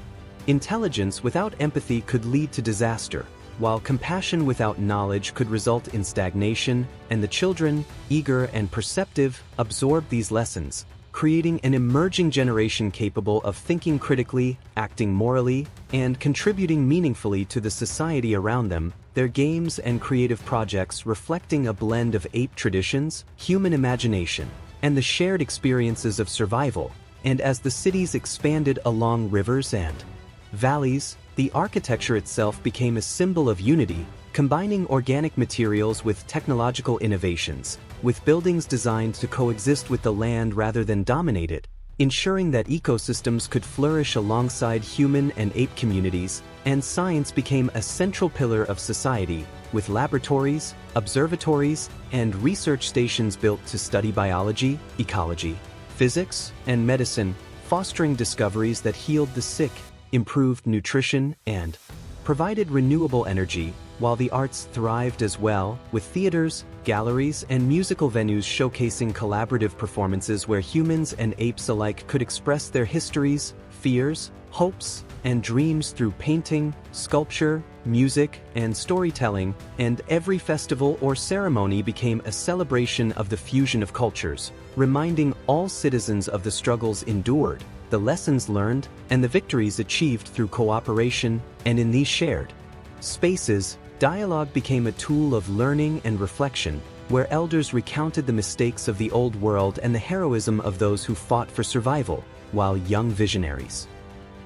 intelligence without empathy could lead to disaster, while compassion without knowledge could result in stagnation. And the children, eager and perceptive, absorbed these lessons, creating an emerging generation capable of thinking critically, acting morally, and contributing meaningfully to the society around them. Their games and creative projects reflecting a blend of ape traditions, human imagination, and the shared experiences of survival. And as the cities expanded along rivers and valleys, the architecture itself became a symbol of unity, combining organic materials with technological innovations, with buildings designed to coexist with the land rather than dominate it, ensuring that ecosystems could flourish alongside human and ape communities. And science became a central pillar of society, with laboratories, observatories, and research stations built to study biology, ecology, physics, and medicine, fostering discoveries that healed the sick, improved nutrition, and provided renewable energy. While the arts thrived as well, with theaters, galleries, and musical venues showcasing collaborative performances where humans and apes alike could express their histories, fears, hopes, and dreams through painting, sculpture, music, and storytelling. And every festival or ceremony became a celebration of the fusion of cultures, reminding all citizens of the struggles endured, the lessons learned, and the victories achieved through cooperation. And in these shared spaces, dialogue became a tool of learning and reflection, where elders recounted the mistakes of the old world and the heroism of those who fought for survival, while young visionaries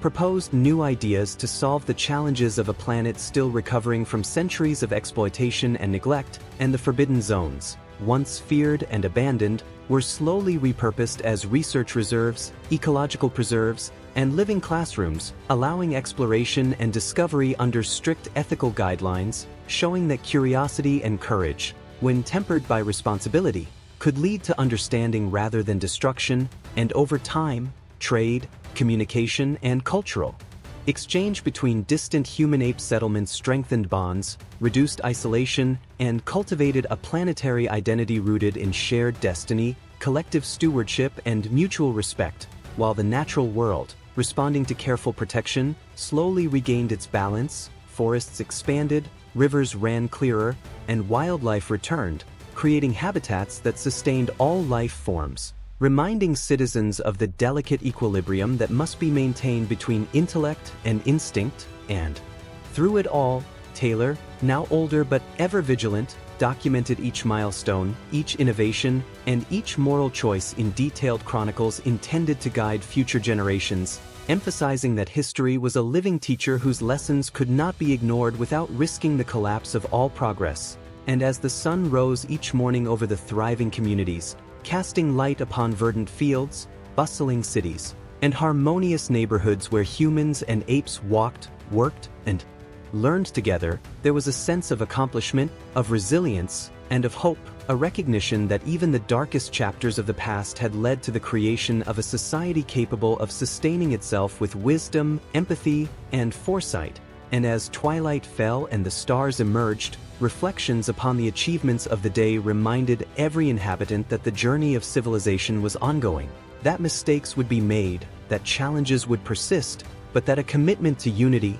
proposed new ideas to solve the challenges of a planet still recovering from centuries of exploitation and neglect. And the forbidden zones, once feared and abandoned, were slowly repurposed as research reserves, ecological preserves, and living classrooms, allowing exploration and discovery under strict ethical guidelines, showing that curiosity and courage, when tempered by responsibility, could lead to understanding rather than destruction. And over time, trade, communication, and cultural exchange between distant human-ape settlements strengthened bonds, reduced isolation, and cultivated a planetary identity rooted in shared destiny, collective stewardship, and mutual respect. While the natural world, responding to careful protection, slowly regained its balance, forests expanded, rivers ran clearer, and wildlife returned, creating habitats that sustained all life forms, reminding citizens of the delicate equilibrium that must be maintained between intellect and instinct. And through it all, Taylor, now older but ever vigilant, documented each milestone, each innovation, and each moral choice in detailed chronicles intended to guide future generations, emphasizing that history was a living teacher whose lessons could not be ignored without risking the collapse of all progress. And as the sun rose each morning over the thriving communities, casting light upon verdant fields, bustling cities, and harmonious neighborhoods where humans and apes walked, worked, and learned together, there was a sense of accomplishment, of resilience, and of hope, a recognition that even the darkest chapters of the past had led to the creation of a society capable of sustaining itself with wisdom, empathy, and foresight. And as twilight fell and the stars emerged, reflections upon the achievements of the day reminded every inhabitant that the journey of civilization was ongoing, that mistakes would be made, that challenges would persist, but that a commitment to unity,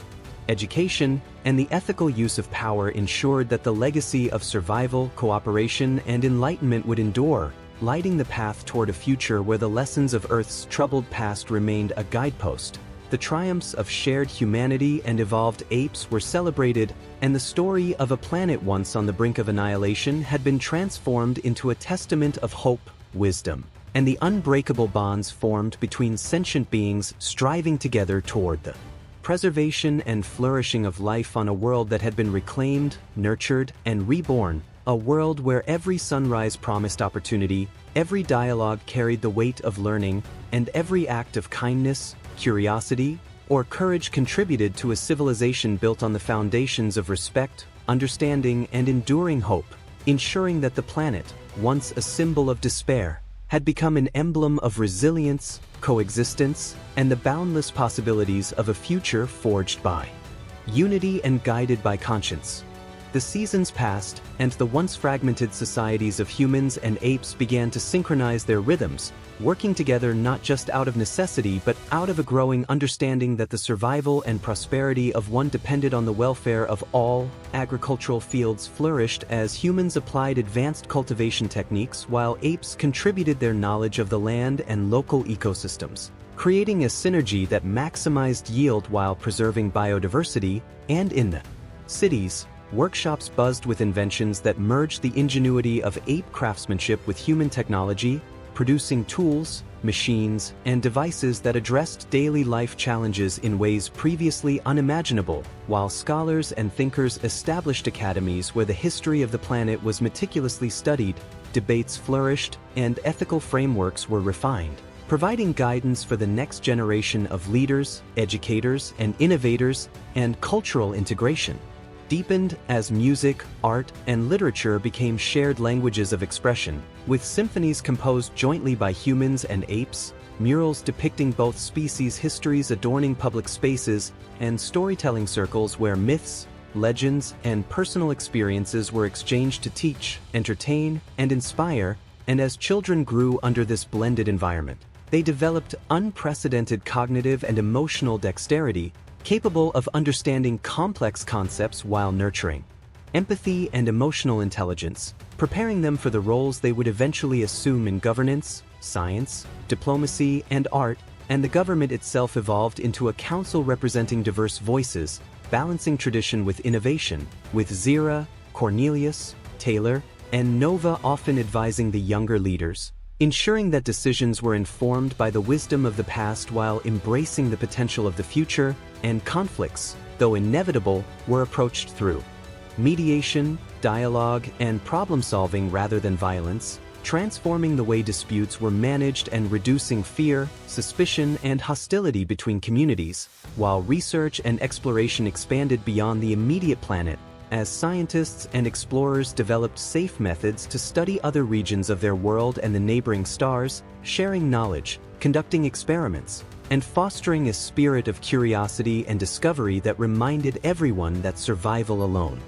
education, and the ethical use of power ensured that the legacy of survival, cooperation, and enlightenment would endure, lighting the path toward a future where the lessons of Earth's troubled past remained a guidepost. The triumphs of shared humanity and evolved apes were celebrated, and the story of a planet once on the brink of annihilation had been transformed into a testament of hope, wisdom, and the unbreakable bonds formed between sentient beings striving together toward the preservation and flourishing of life on a world that had been reclaimed, nurtured, and reborn, a world where every sunrise promised opportunity, every dialogue carried the weight of learning, and every act of kindness, curiosity, or courage contributed to a civilization built on the foundations of respect, understanding, and enduring hope, ensuring that the planet, once a symbol of despair, had become an emblem of resilience, coexistence, and the boundless possibilities of a future forged by unity and guided by conscience. The seasons passed, and the once fragmented societies of humans and apes began to synchronize their rhythms, working together not just out of necessity but out of a growing understanding that the survival and prosperity of one depended on the welfare of all. Agricultural fields flourished as humans applied advanced cultivation techniques while apes contributed their knowledge of the land and local ecosystems, creating a synergy that maximized yield while preserving biodiversity. And in the cities, workshops buzzed with inventions that merged the ingenuity of ape craftsmanship with human technology, producing tools, machines, and devices that addressed daily life challenges in ways previously unimaginable, while scholars and thinkers established academies where the history of the planet was meticulously studied, debates flourished, and ethical frameworks were refined, providing guidance for the next generation of leaders, educators, and innovators, and cultural integration deepened as music, art, and literature became shared languages of expression, with symphonies composed jointly by humans and apes, murals depicting both species' histories adorning public spaces, and storytelling circles where myths, legends, and personal experiences were exchanged to teach, entertain, and inspire. And as children grew under this blended environment, they developed unprecedented cognitive and emotional dexterity, capable of understanding complex concepts while nurturing empathy and emotional intelligence, preparing them for the roles they would eventually assume in governance, science, diplomacy, and art. And the government itself evolved into a council representing diverse voices, balancing tradition with innovation, with Zira, Cornelius, Taylor, and Nova often advising the younger leaders, ensuring that decisions were informed by the wisdom of the past while embracing the potential of the future. And conflicts, though inevitable, were approached through mediation, dialogue, and problem-solving rather than violence, transforming the way disputes were managed and reducing fear, suspicion, and hostility between communities, while research and exploration expanded beyond the immediate planet, as scientists and explorers developed safe methods to study other regions of their world and the neighboring stars, sharing knowledge, conducting experiments, and fostering a spirit of curiosity and discovery that reminded everyone that survival alone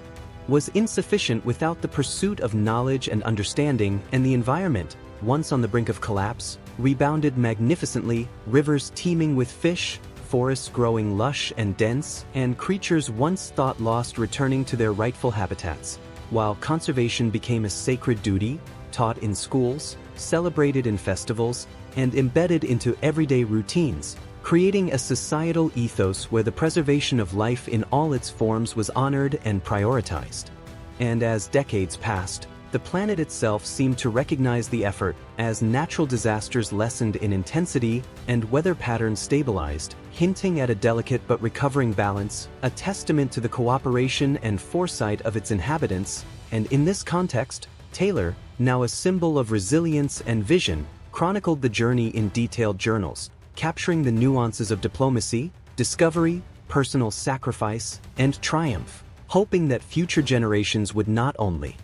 was insufficient without the pursuit of knowledge and understanding. And the environment, once on the brink of collapse, rebounded magnificently, rivers teeming with fish, forests growing lush and dense, and creatures once thought lost returning to their rightful habitats, while conservation became a sacred duty, taught in schools, celebrated in festivals, and embedded into everyday routines. creating a societal ethos where the preservation of life in all its forms was honored and prioritized. And as decades passed, the planet itself seemed to recognize the effort as natural disasters lessened in intensity and weather patterns stabilized, hinting at a delicate but recovering balance, a testament to the cooperation and foresight of its inhabitants. And in this context, Taylor, now a symbol of resilience and vision, chronicled the journey in detailed journals, capturing the nuances of diplomacy, discovery, personal sacrifice, and triumph, hoping that future generations would not only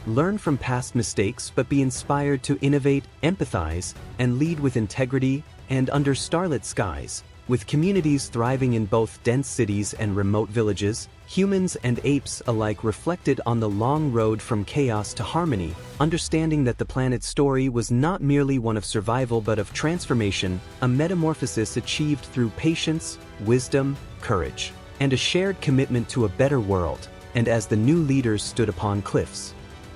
learn from past mistakes but be inspired to innovate, empathize, and lead with integrity. And under starlit skies, with communities thriving in both dense cities and remote villages, humans and apes alike reflected on the long road from chaos to harmony, understanding that the planet's story was not merely one of survival but of transformation, a metamorphosis achieved through patience, wisdom, courage, and a shared commitment to a better world. And as the new leaders stood upon cliffs,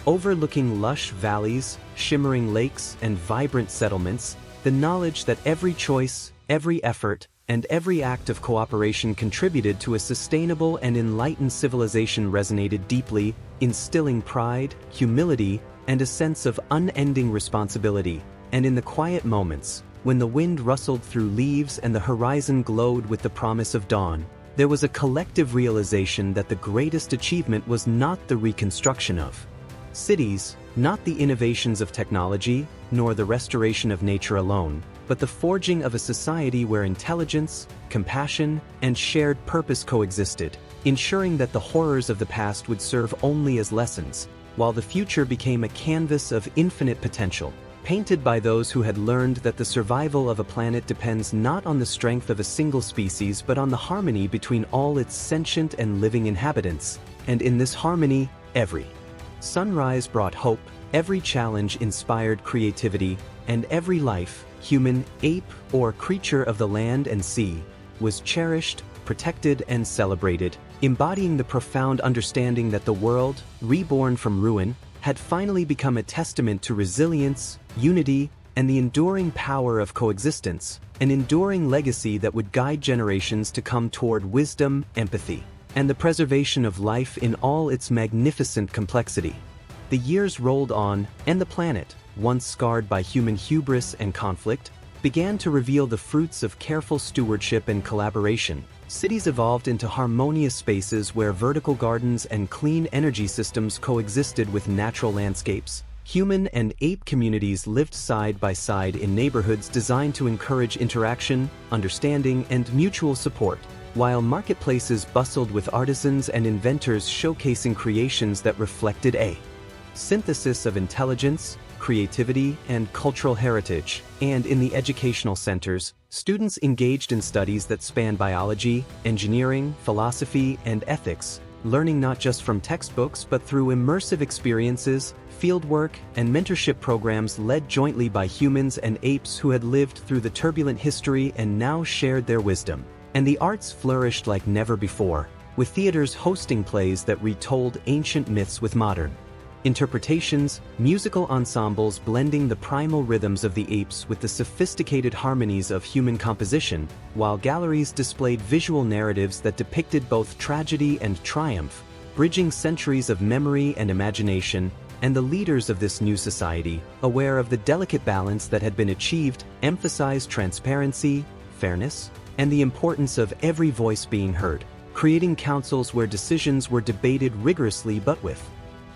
overlooking lush valleys, shimmering lakes, and vibrant settlements, the knowledge that every choice, every effort, and every act of cooperation contributed to a sustainable and enlightened civilization resonated deeply, instilling pride, humility, and a sense of unending responsibility. And in the quiet moments, when the wind rustled through leaves and the horizon glowed with the promise of dawn, there was a collective realization that the greatest achievement was not the reconstruction of cities, not the innovations of technology, nor the restoration of nature alone, but the forging of a society where intelligence, compassion, and shared purpose coexisted, ensuring that the horrors of the past would serve only as lessons, while the future became a canvas of infinite potential, painted by those who had learned that the survival of a planet depends not on the strength of a single species but on the harmony between all its sentient and living inhabitants. And in this harmony, every sunrise brought hope, every challenge inspired creativity, and every life, human, ape, or creature of the land and sea, was cherished, protected, and celebrated, embodying the profound understanding that the world, reborn from ruin, had finally become a testament to resilience, unity, and the enduring power of coexistence, an enduring legacy that would guide generations to come toward wisdom, empathy, and the preservation of life in all its magnificent complexity. The years rolled on, and the planet, once scarred by human hubris and conflict, began to reveal the fruits of careful stewardship and collaboration. Cities evolved into harmonious spaces where vertical gardens and clean energy systems coexisted with natural landscapes. Human and ape communities lived side by side in neighborhoods designed to encourage interaction, understanding, and mutual support, while marketplaces bustled with artisans and inventors showcasing creations that reflected a synthesis of intelligence, creativity, and cultural heritage. And in the educational centers, students engaged in studies that span biology, engineering, philosophy, and ethics, learning not just from textbooks but through immersive experiences, fieldwork, and mentorship programs led jointly by humans and apes who had lived through the turbulent history and now shared their wisdom. And the arts flourished like never before, with theaters hosting plays that retold ancient myths with modern interpretations, musical ensembles blending the primal rhythms of the apes with the sophisticated harmonies of human composition, while galleries displayed visual narratives that depicted both tragedy and triumph, bridging centuries of memory and imagination. And the leaders of this new society, aware of the delicate balance that had been achieved, emphasized transparency, fairness, and the importance of every voice being heard, creating councils where decisions were debated rigorously but with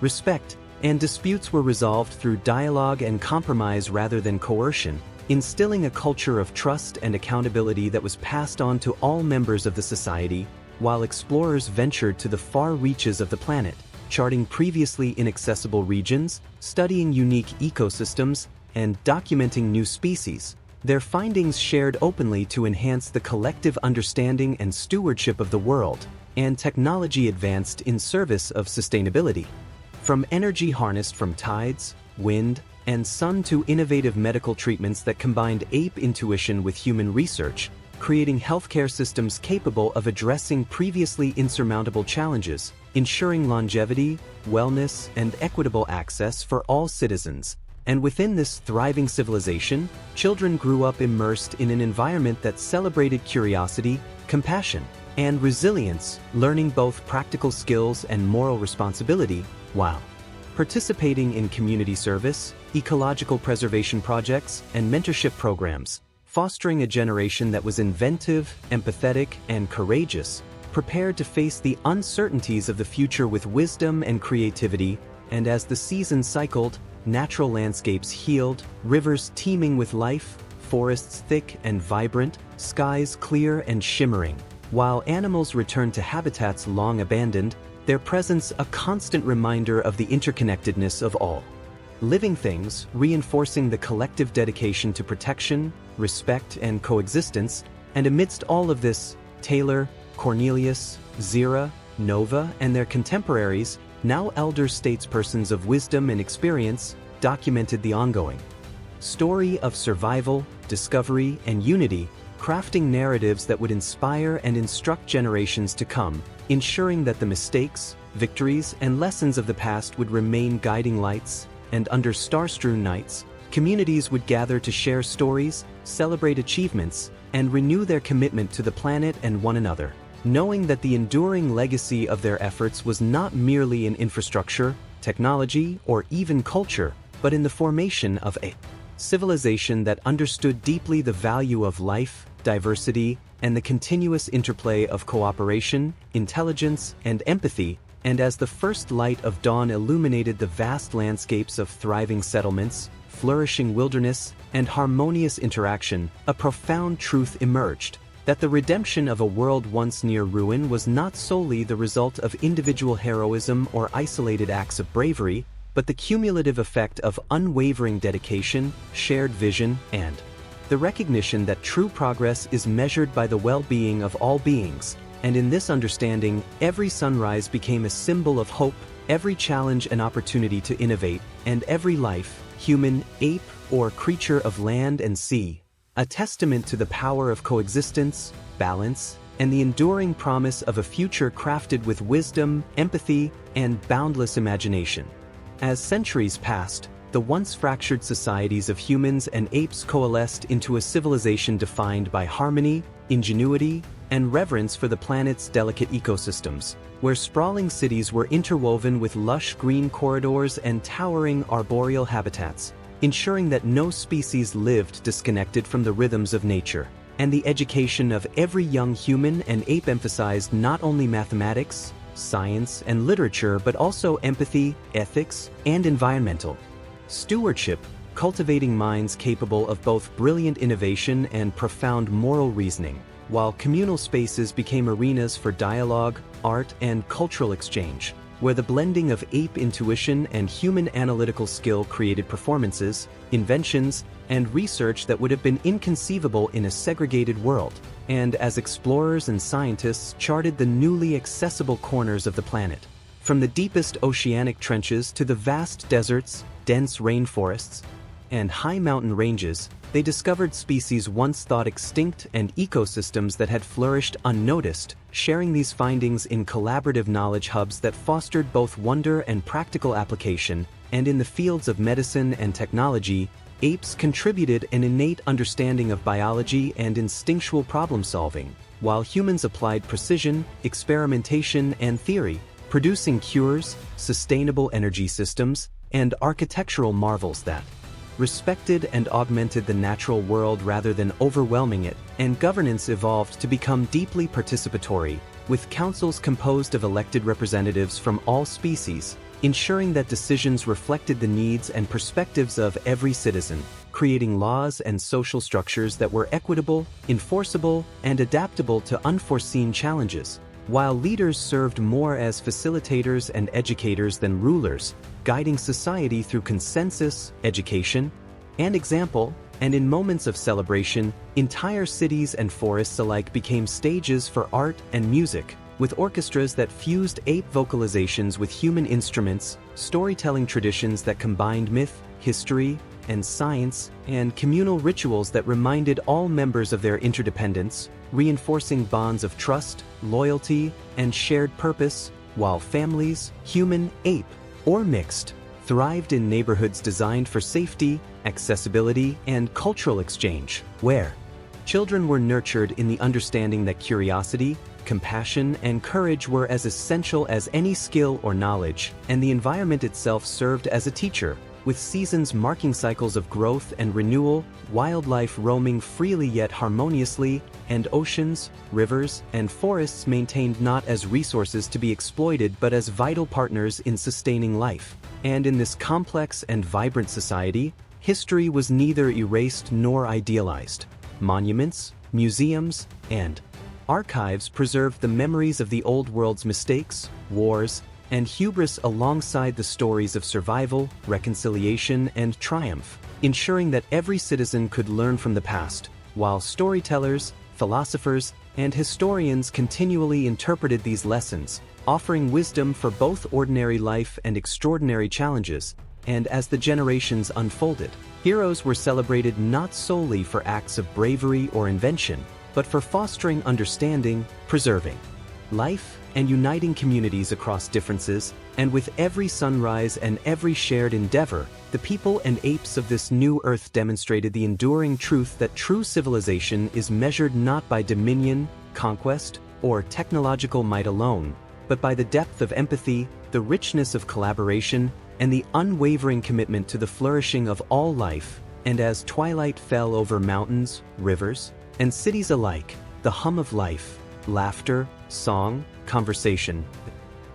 respect, and disputes were resolved through dialogue and compromise rather than coercion, instilling a culture of trust and accountability that was passed on to all members of the society, while explorers ventured to the far reaches of the planet, charting previously inaccessible regions, studying unique ecosystems, and documenting new species. Their findings shared openly to enhance the collective understanding and stewardship of the world, and technology advanced in service of sustainability. From energy harnessed from tides, wind, and sun to innovative medical treatments that combined ape intuition with human research, creating healthcare systems capable of addressing previously insurmountable challenges, ensuring longevity, wellness, and equitable access for all citizens. And within this thriving civilization, children grew up immersed in an environment that celebrated curiosity, compassion, and resilience, learning both practical skills and moral responsibility, while participating in community service, ecological preservation projects, and mentorship programs, fostering a generation that was inventive, empathetic, and courageous, prepared to face the uncertainties of the future with wisdom and creativity. And as the seasons cycled, natural landscapes healed, rivers teeming with life, forests thick and vibrant, skies clear and shimmering, while animals returned to habitats long abandoned, their presence a constant reminder of the interconnectedness of all living things, reinforcing the collective dedication to protection, respect, and coexistence. And amidst all of this, Taylor, Cornelius, Zira, Nova, and their contemporaries, now elder statespersons of wisdom and experience, documented the ongoing story of survival, discovery, and unity, crafting narratives that would inspire and instruct generations to come, ensuring that the mistakes, victories, and lessons of the past would remain guiding lights. And under star-strewn nights, communities would gather to share stories, celebrate achievements, and renew their commitment to the planet and one another, knowing that the enduring legacy of their efforts was not merely in infrastructure, technology, or even culture, but in the formation of a civilization that understood deeply the value of life, diversity, and the continuous interplay of cooperation, intelligence, and empathy. And as the first light of dawn illuminated the vast landscapes of thriving settlements, flourishing wilderness, and harmonious interaction, a profound truth emerged: that the redemption of a world once near ruin was not solely the result of individual heroism or isolated acts of bravery, but the cumulative effect of unwavering dedication, shared vision, and the recognition that true progress is measured by the well-being of all beings. And in this understanding, every sunrise became a symbol of hope, every challenge an opportunity to innovate, and every life, human, ape, or creature of land and sea, a testament to the power of coexistence, balance, and the enduring promise of a future crafted with wisdom, empathy, and boundless imagination. As centuries passed, the once fractured societies of humans and apes coalesced into a civilization defined by harmony, ingenuity, and reverence for the planet's delicate ecosystems, where sprawling cities were interwoven with lush green corridors and towering arboreal habitats, ensuring that no species lived disconnected from the rhythms of nature. And the education of every young human and ape emphasized not only mathematics, science, and literature, but also empathy, ethics, and environmental stewardship, cultivating minds capable of both brilliant innovation and profound moral reasoning, while communal spaces became arenas for dialogue, art, and cultural exchange, where the blending of ape intuition and human analytical skill created performances, inventions, and research that would have been inconceivable in a segregated world. And as explorers and scientists charted the newly accessible corners of the planet, from the deepest oceanic trenches to the vast deserts, dense rainforests, and high mountain ranges, they discovered species once thought extinct and ecosystems that had flourished unnoticed, sharing these findings in collaborative knowledge hubs that fostered both wonder and practical application. And in the fields of medicine and technology, apes contributed an innate understanding of biology and instinctual problem-solving, while humans applied precision, experimentation, and theory, producing cures, sustainable energy systems, and architectural marvels that respected and augmented the natural world rather than overwhelming it. And governance evolved to become deeply participatory, with councils composed of elected representatives from all species, ensuring that decisions reflected the needs and perspectives of every citizen, creating laws and social structures that were equitable, enforceable, and adaptable to unforeseen challenges, while leaders served more as facilitators and educators than rulers, guiding society through consensus, education, and example. And in moments of celebration, entire cities and forests alike became stages for art and music, with orchestras that fused ape vocalizations with human instruments, storytelling traditions that combined myth, history, and science, and communal rituals that reminded all members of their interdependence, reinforcing bonds of trust, loyalty, and shared purpose, while families, human, ape, or mixed, thrived in neighborhoods designed for safety, accessibility, and cultural exchange, where children were nurtured in the understanding that curiosity, compassion, and courage were as essential as any skill or knowledge, and the environment itself served as a teacher, with seasons marking cycles of growth and renewal, wildlife roaming freely yet harmoniously, and oceans, rivers, and forests maintained not as resources to be exploited but as vital partners in sustaining life. And in this complex and vibrant society, history was neither erased nor idealized. Monuments, museums, and archives preserved the memories of the old world's mistakes, wars, and hubris alongside the stories of survival, reconciliation, and triumph, ensuring that every citizen could learn from the past, while storytellers, philosophers, and historians continually interpreted these lessons, offering wisdom for both ordinary life and extraordinary challenges. And as the generations unfolded, heroes were celebrated not solely for acts of bravery or invention, but for fostering understanding, preserving life, and uniting communities across differences. And with every sunrise and every shared endeavor, the people and apes of this new earth demonstrated the enduring truth that true civilization is measured not by dominion, conquest, or technological might alone, but by the depth of empathy, the richness of collaboration, and the unwavering commitment to the flourishing of all life. And as twilight fell over mountains, rivers, and cities alike, the hum of life, laughter, song, conversation,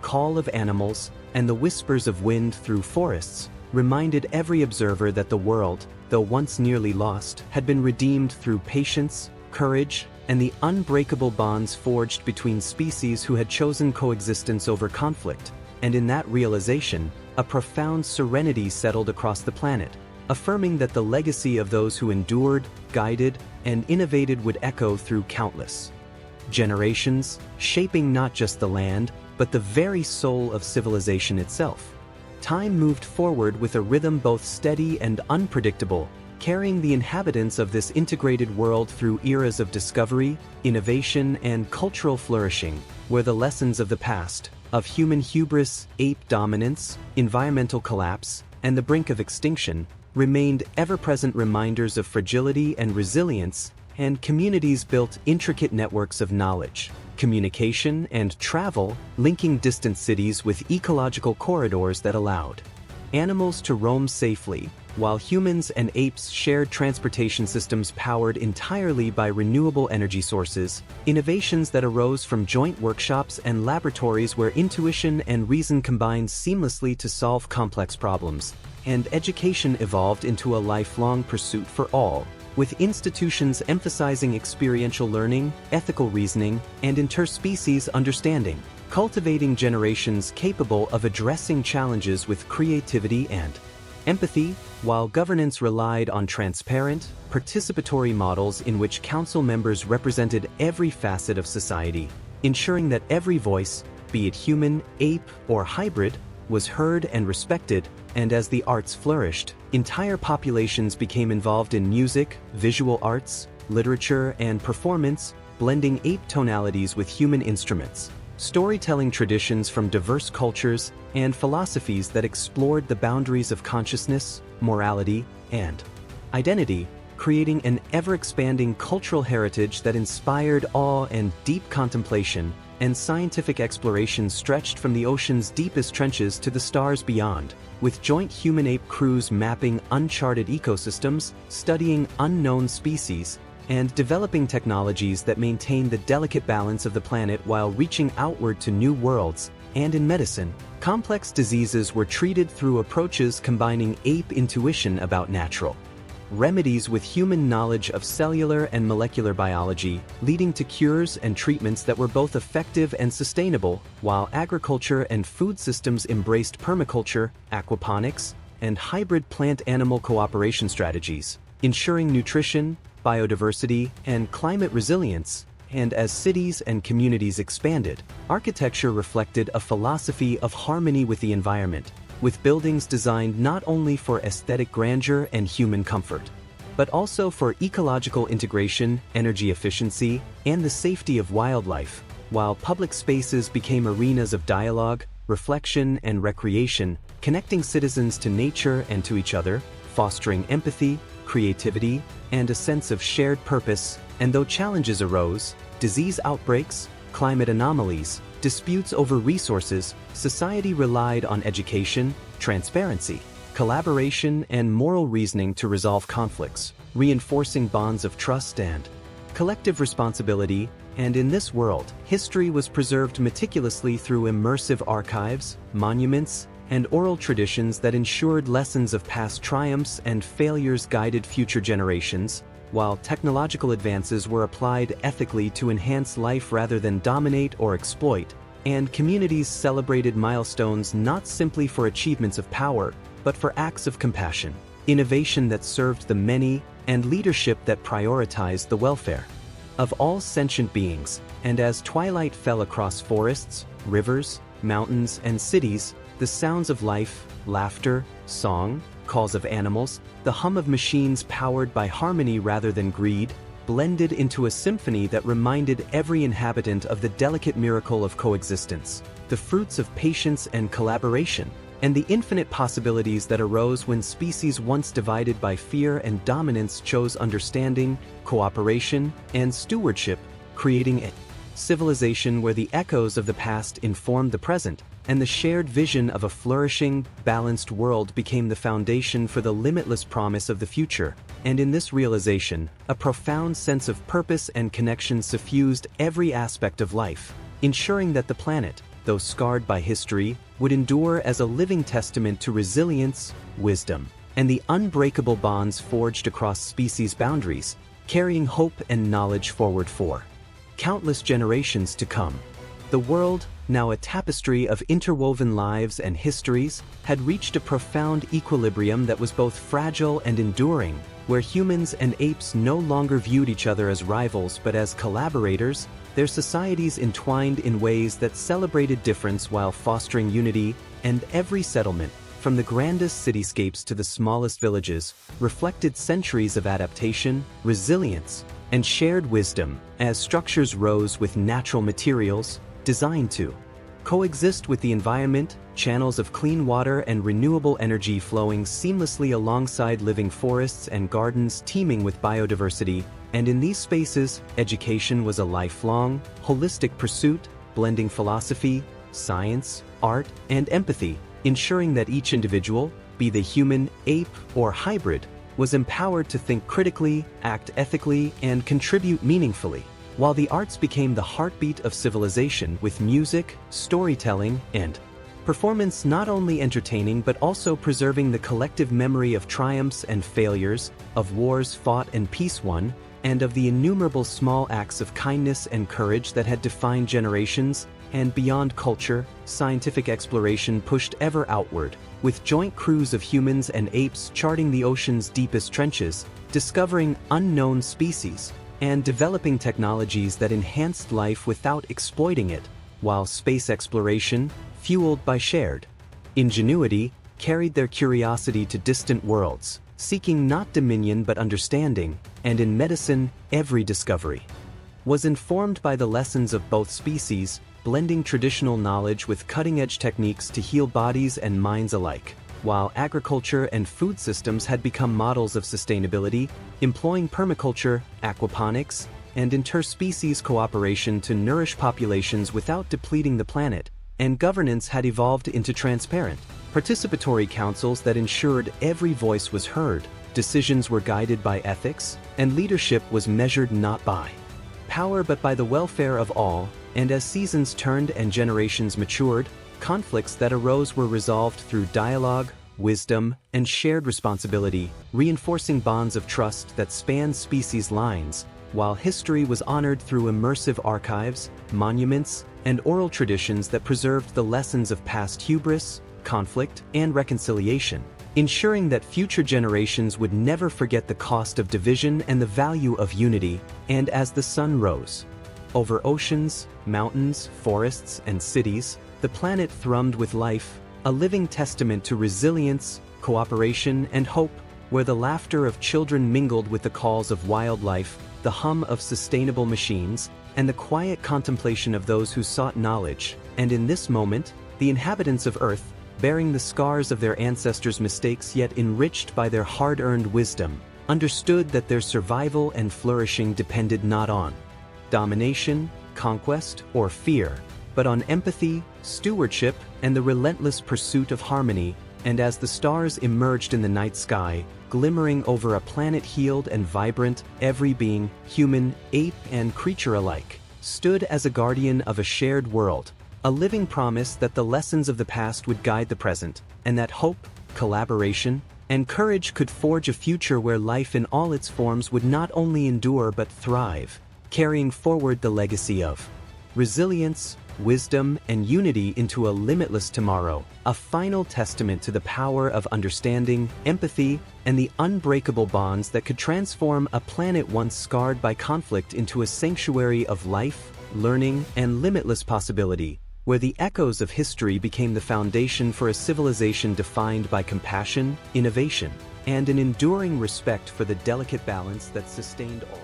call of animals, and the whispers of wind through forests reminded every observer that the world, though once nearly lost, had been redeemed through patience, courage, and the unbreakable bonds forged between species who had chosen coexistence over conflict. And in that realization, a profound serenity settled across the planet, affirming that the legacy of those who endured, guided, and innovated would echo through countless generations, shaping not just the land, but the very soul of civilization itself. Time moved forward with a rhythm both steady and unpredictable, carrying the inhabitants of this integrated world through eras of discovery, innovation, and cultural flourishing, where the lessons of the past, of human hubris, ape dominance, environmental collapse, and the brink of extinction, remained ever-present reminders of fragility and resilience, and communities built intricate networks of knowledge, communication, and travel, linking distant cities with ecological corridors that allowed animals to roam safely, while humans and apes shared transportation systems powered entirely by renewable energy sources, innovations that arose from joint workshops and laboratories where intuition and reason combined seamlessly to solve complex problems, and education evolved into a lifelong pursuit for all, with institutions emphasizing experiential learning, ethical reasoning, and interspecies understanding, cultivating generations capable of addressing challenges with creativity and empathy, while governance relied on transparent, participatory models in which council members represented every facet of society, ensuring that every voice, be it human, ape, or hybrid, was heard and respected. And as the arts flourished, entire populations became involved in music, visual arts, literature, and performance, blending ape tonalities with human instruments, storytelling traditions from diverse cultures, and philosophies that explored the boundaries of consciousness, morality, and identity, creating an ever-expanding cultural heritage that inspired awe and deep contemplation, and scientific exploration stretched from the ocean's deepest trenches to the stars beyond, with joint human-ape crews mapping uncharted ecosystems, studying unknown species, and developing technologies that maintain the delicate balance of the planet while reaching outward to new worlds. And in medicine, complex diseases were treated through approaches combining ape intuition about natural remedies with human knowledge of cellular and molecular biology, leading to cures and treatments that were both effective and sustainable, while agriculture and food systems embraced permaculture, aquaponics, and hybrid plant-animal cooperation strategies, ensuring nutrition, biodiversity, and climate resilience. And as cities and communities expanded, architecture reflected a philosophy of harmony with the environment, with buildings designed not only for aesthetic grandeur and human comfort, but also for ecological integration, energy efficiency, and the safety of wildlife, while public spaces became arenas of dialogue, reflection, and recreation, connecting citizens to nature and to each other, fostering empathy, creativity, and a sense of shared purpose. And though challenges arose, disease outbreaks, climate anomalies, disputes over resources, society relied on education, transparency, collaboration, and moral reasoning to resolve conflicts, reinforcing bonds of trust and collective responsibility. And in this world, history was preserved meticulously through immersive archives, monuments, and oral traditions that ensured lessons of past triumphs and failures guided future generations, while technological advances were applied ethically to enhance life rather than dominate or exploit, and communities celebrated milestones not simply for achievements of power, but for acts of compassion, innovation that served the many, and leadership that prioritized the welfare of all sentient beings. And as twilight fell across forests, rivers, mountains, and cities, the sounds of life, laughter, song, calls of animals, the hum of machines powered by harmony rather than greed, blended into a symphony that reminded every inhabitant of the delicate miracle of coexistence, the fruits of patience and collaboration, and the infinite possibilities that arose when species once divided by fear and dominance chose understanding, cooperation, and stewardship, creating a civilization where the echoes of the past informed the present, and the shared vision of a flourishing, balanced world became the foundation for the limitless promise of the future. And in this realization, a profound sense of purpose and connection suffused every aspect of life, ensuring that the planet, though scarred by history, would endure as a living testament to resilience, wisdom, and the unbreakable bonds forged across species boundaries, carrying hope and knowledge forward for countless generations to come. The world, now a tapestry of interwoven lives and histories, had reached a profound equilibrium that was both fragile and enduring, where humans and apes no longer viewed each other as rivals but as collaborators, their societies entwined in ways that celebrated difference while fostering unity, and every settlement, from the grandest cityscapes to the smallest villages, reflected centuries of adaptation, resilience, and shared wisdom, as structures rose with natural materials, designed to coexist with the environment, channels of clean water and renewable energy flowing seamlessly alongside living forests and gardens teeming with biodiversity. And in these spaces, education was a lifelong, holistic pursuit, blending philosophy, science, art, and empathy, ensuring that each individual, be they human, ape, or hybrid, was empowered to think critically, act ethically, and contribute meaningfully. While the arts became the heartbeat of civilization, with music, storytelling, and performance not only entertaining but also preserving the collective memory of triumphs and failures, of wars fought and peace won, and of the innumerable small acts of kindness and courage that had defined generations. And beyond culture, scientific exploration pushed ever outward, with joint crews of humans and apes charting the ocean's deepest trenches, discovering unknown species, and developing technologies that enhanced life without exploiting it, while space exploration, fueled by shared ingenuity, carried their curiosity to distant worlds, seeking not dominion but understanding. And in medicine, every discovery was informed by the lessons of both species, blending traditional knowledge with cutting-edge techniques to heal bodies and minds alike, while agriculture and food systems had become models of sustainability, employing permaculture, aquaponics, and interspecies cooperation to nourish populations without depleting the planet, and governance had evolved into transparent, participatory councils that ensured every voice was heard, decisions were guided by ethics, and leadership was measured not by power but by the welfare of all. And as seasons turned and generations matured, conflicts that arose were resolved through dialogue, wisdom, and shared responsibility, reinforcing bonds of trust that spanned species lines, while history was honored through immersive archives, monuments, and oral traditions that preserved the lessons of past hubris, conflict, and reconciliation, ensuring that future generations would never forget the cost of division and the value of unity. And as the sun rose over oceans, mountains, forests, and cities, the planet thrummed with life, a living testament to resilience, cooperation, and hope, where the laughter of children mingled with the calls of wildlife, the hum of sustainable machines, and the quiet contemplation of those who sought knowledge. And in this moment, The inhabitants of Earth, bearing the scars of their ancestors' mistakes yet enriched by their hard-earned wisdom, understood that their survival and flourishing depended not on domination, conquest, or fear, but on empathy, stewardship, and the relentless pursuit of harmony. And as the stars emerged in the night sky, glimmering over a planet healed and vibrant, every being, human, ape, and creature alike, stood as a guardian of a shared world, a living promise that the lessons of the past would guide the present, and that hope, collaboration, and courage could forge a future where life in all its forms would not only endure but thrive, carrying forward the legacy of resilience, wisdom, and unity into a limitless tomorrow, a final testament to the power of understanding, empathy, and the unbreakable bonds that could transform a planet once scarred by conflict into a sanctuary of life, learning, and limitless possibility, where the echoes of history became the foundation for a civilization defined by compassion, innovation, and an enduring respect for the delicate balance that sustained all.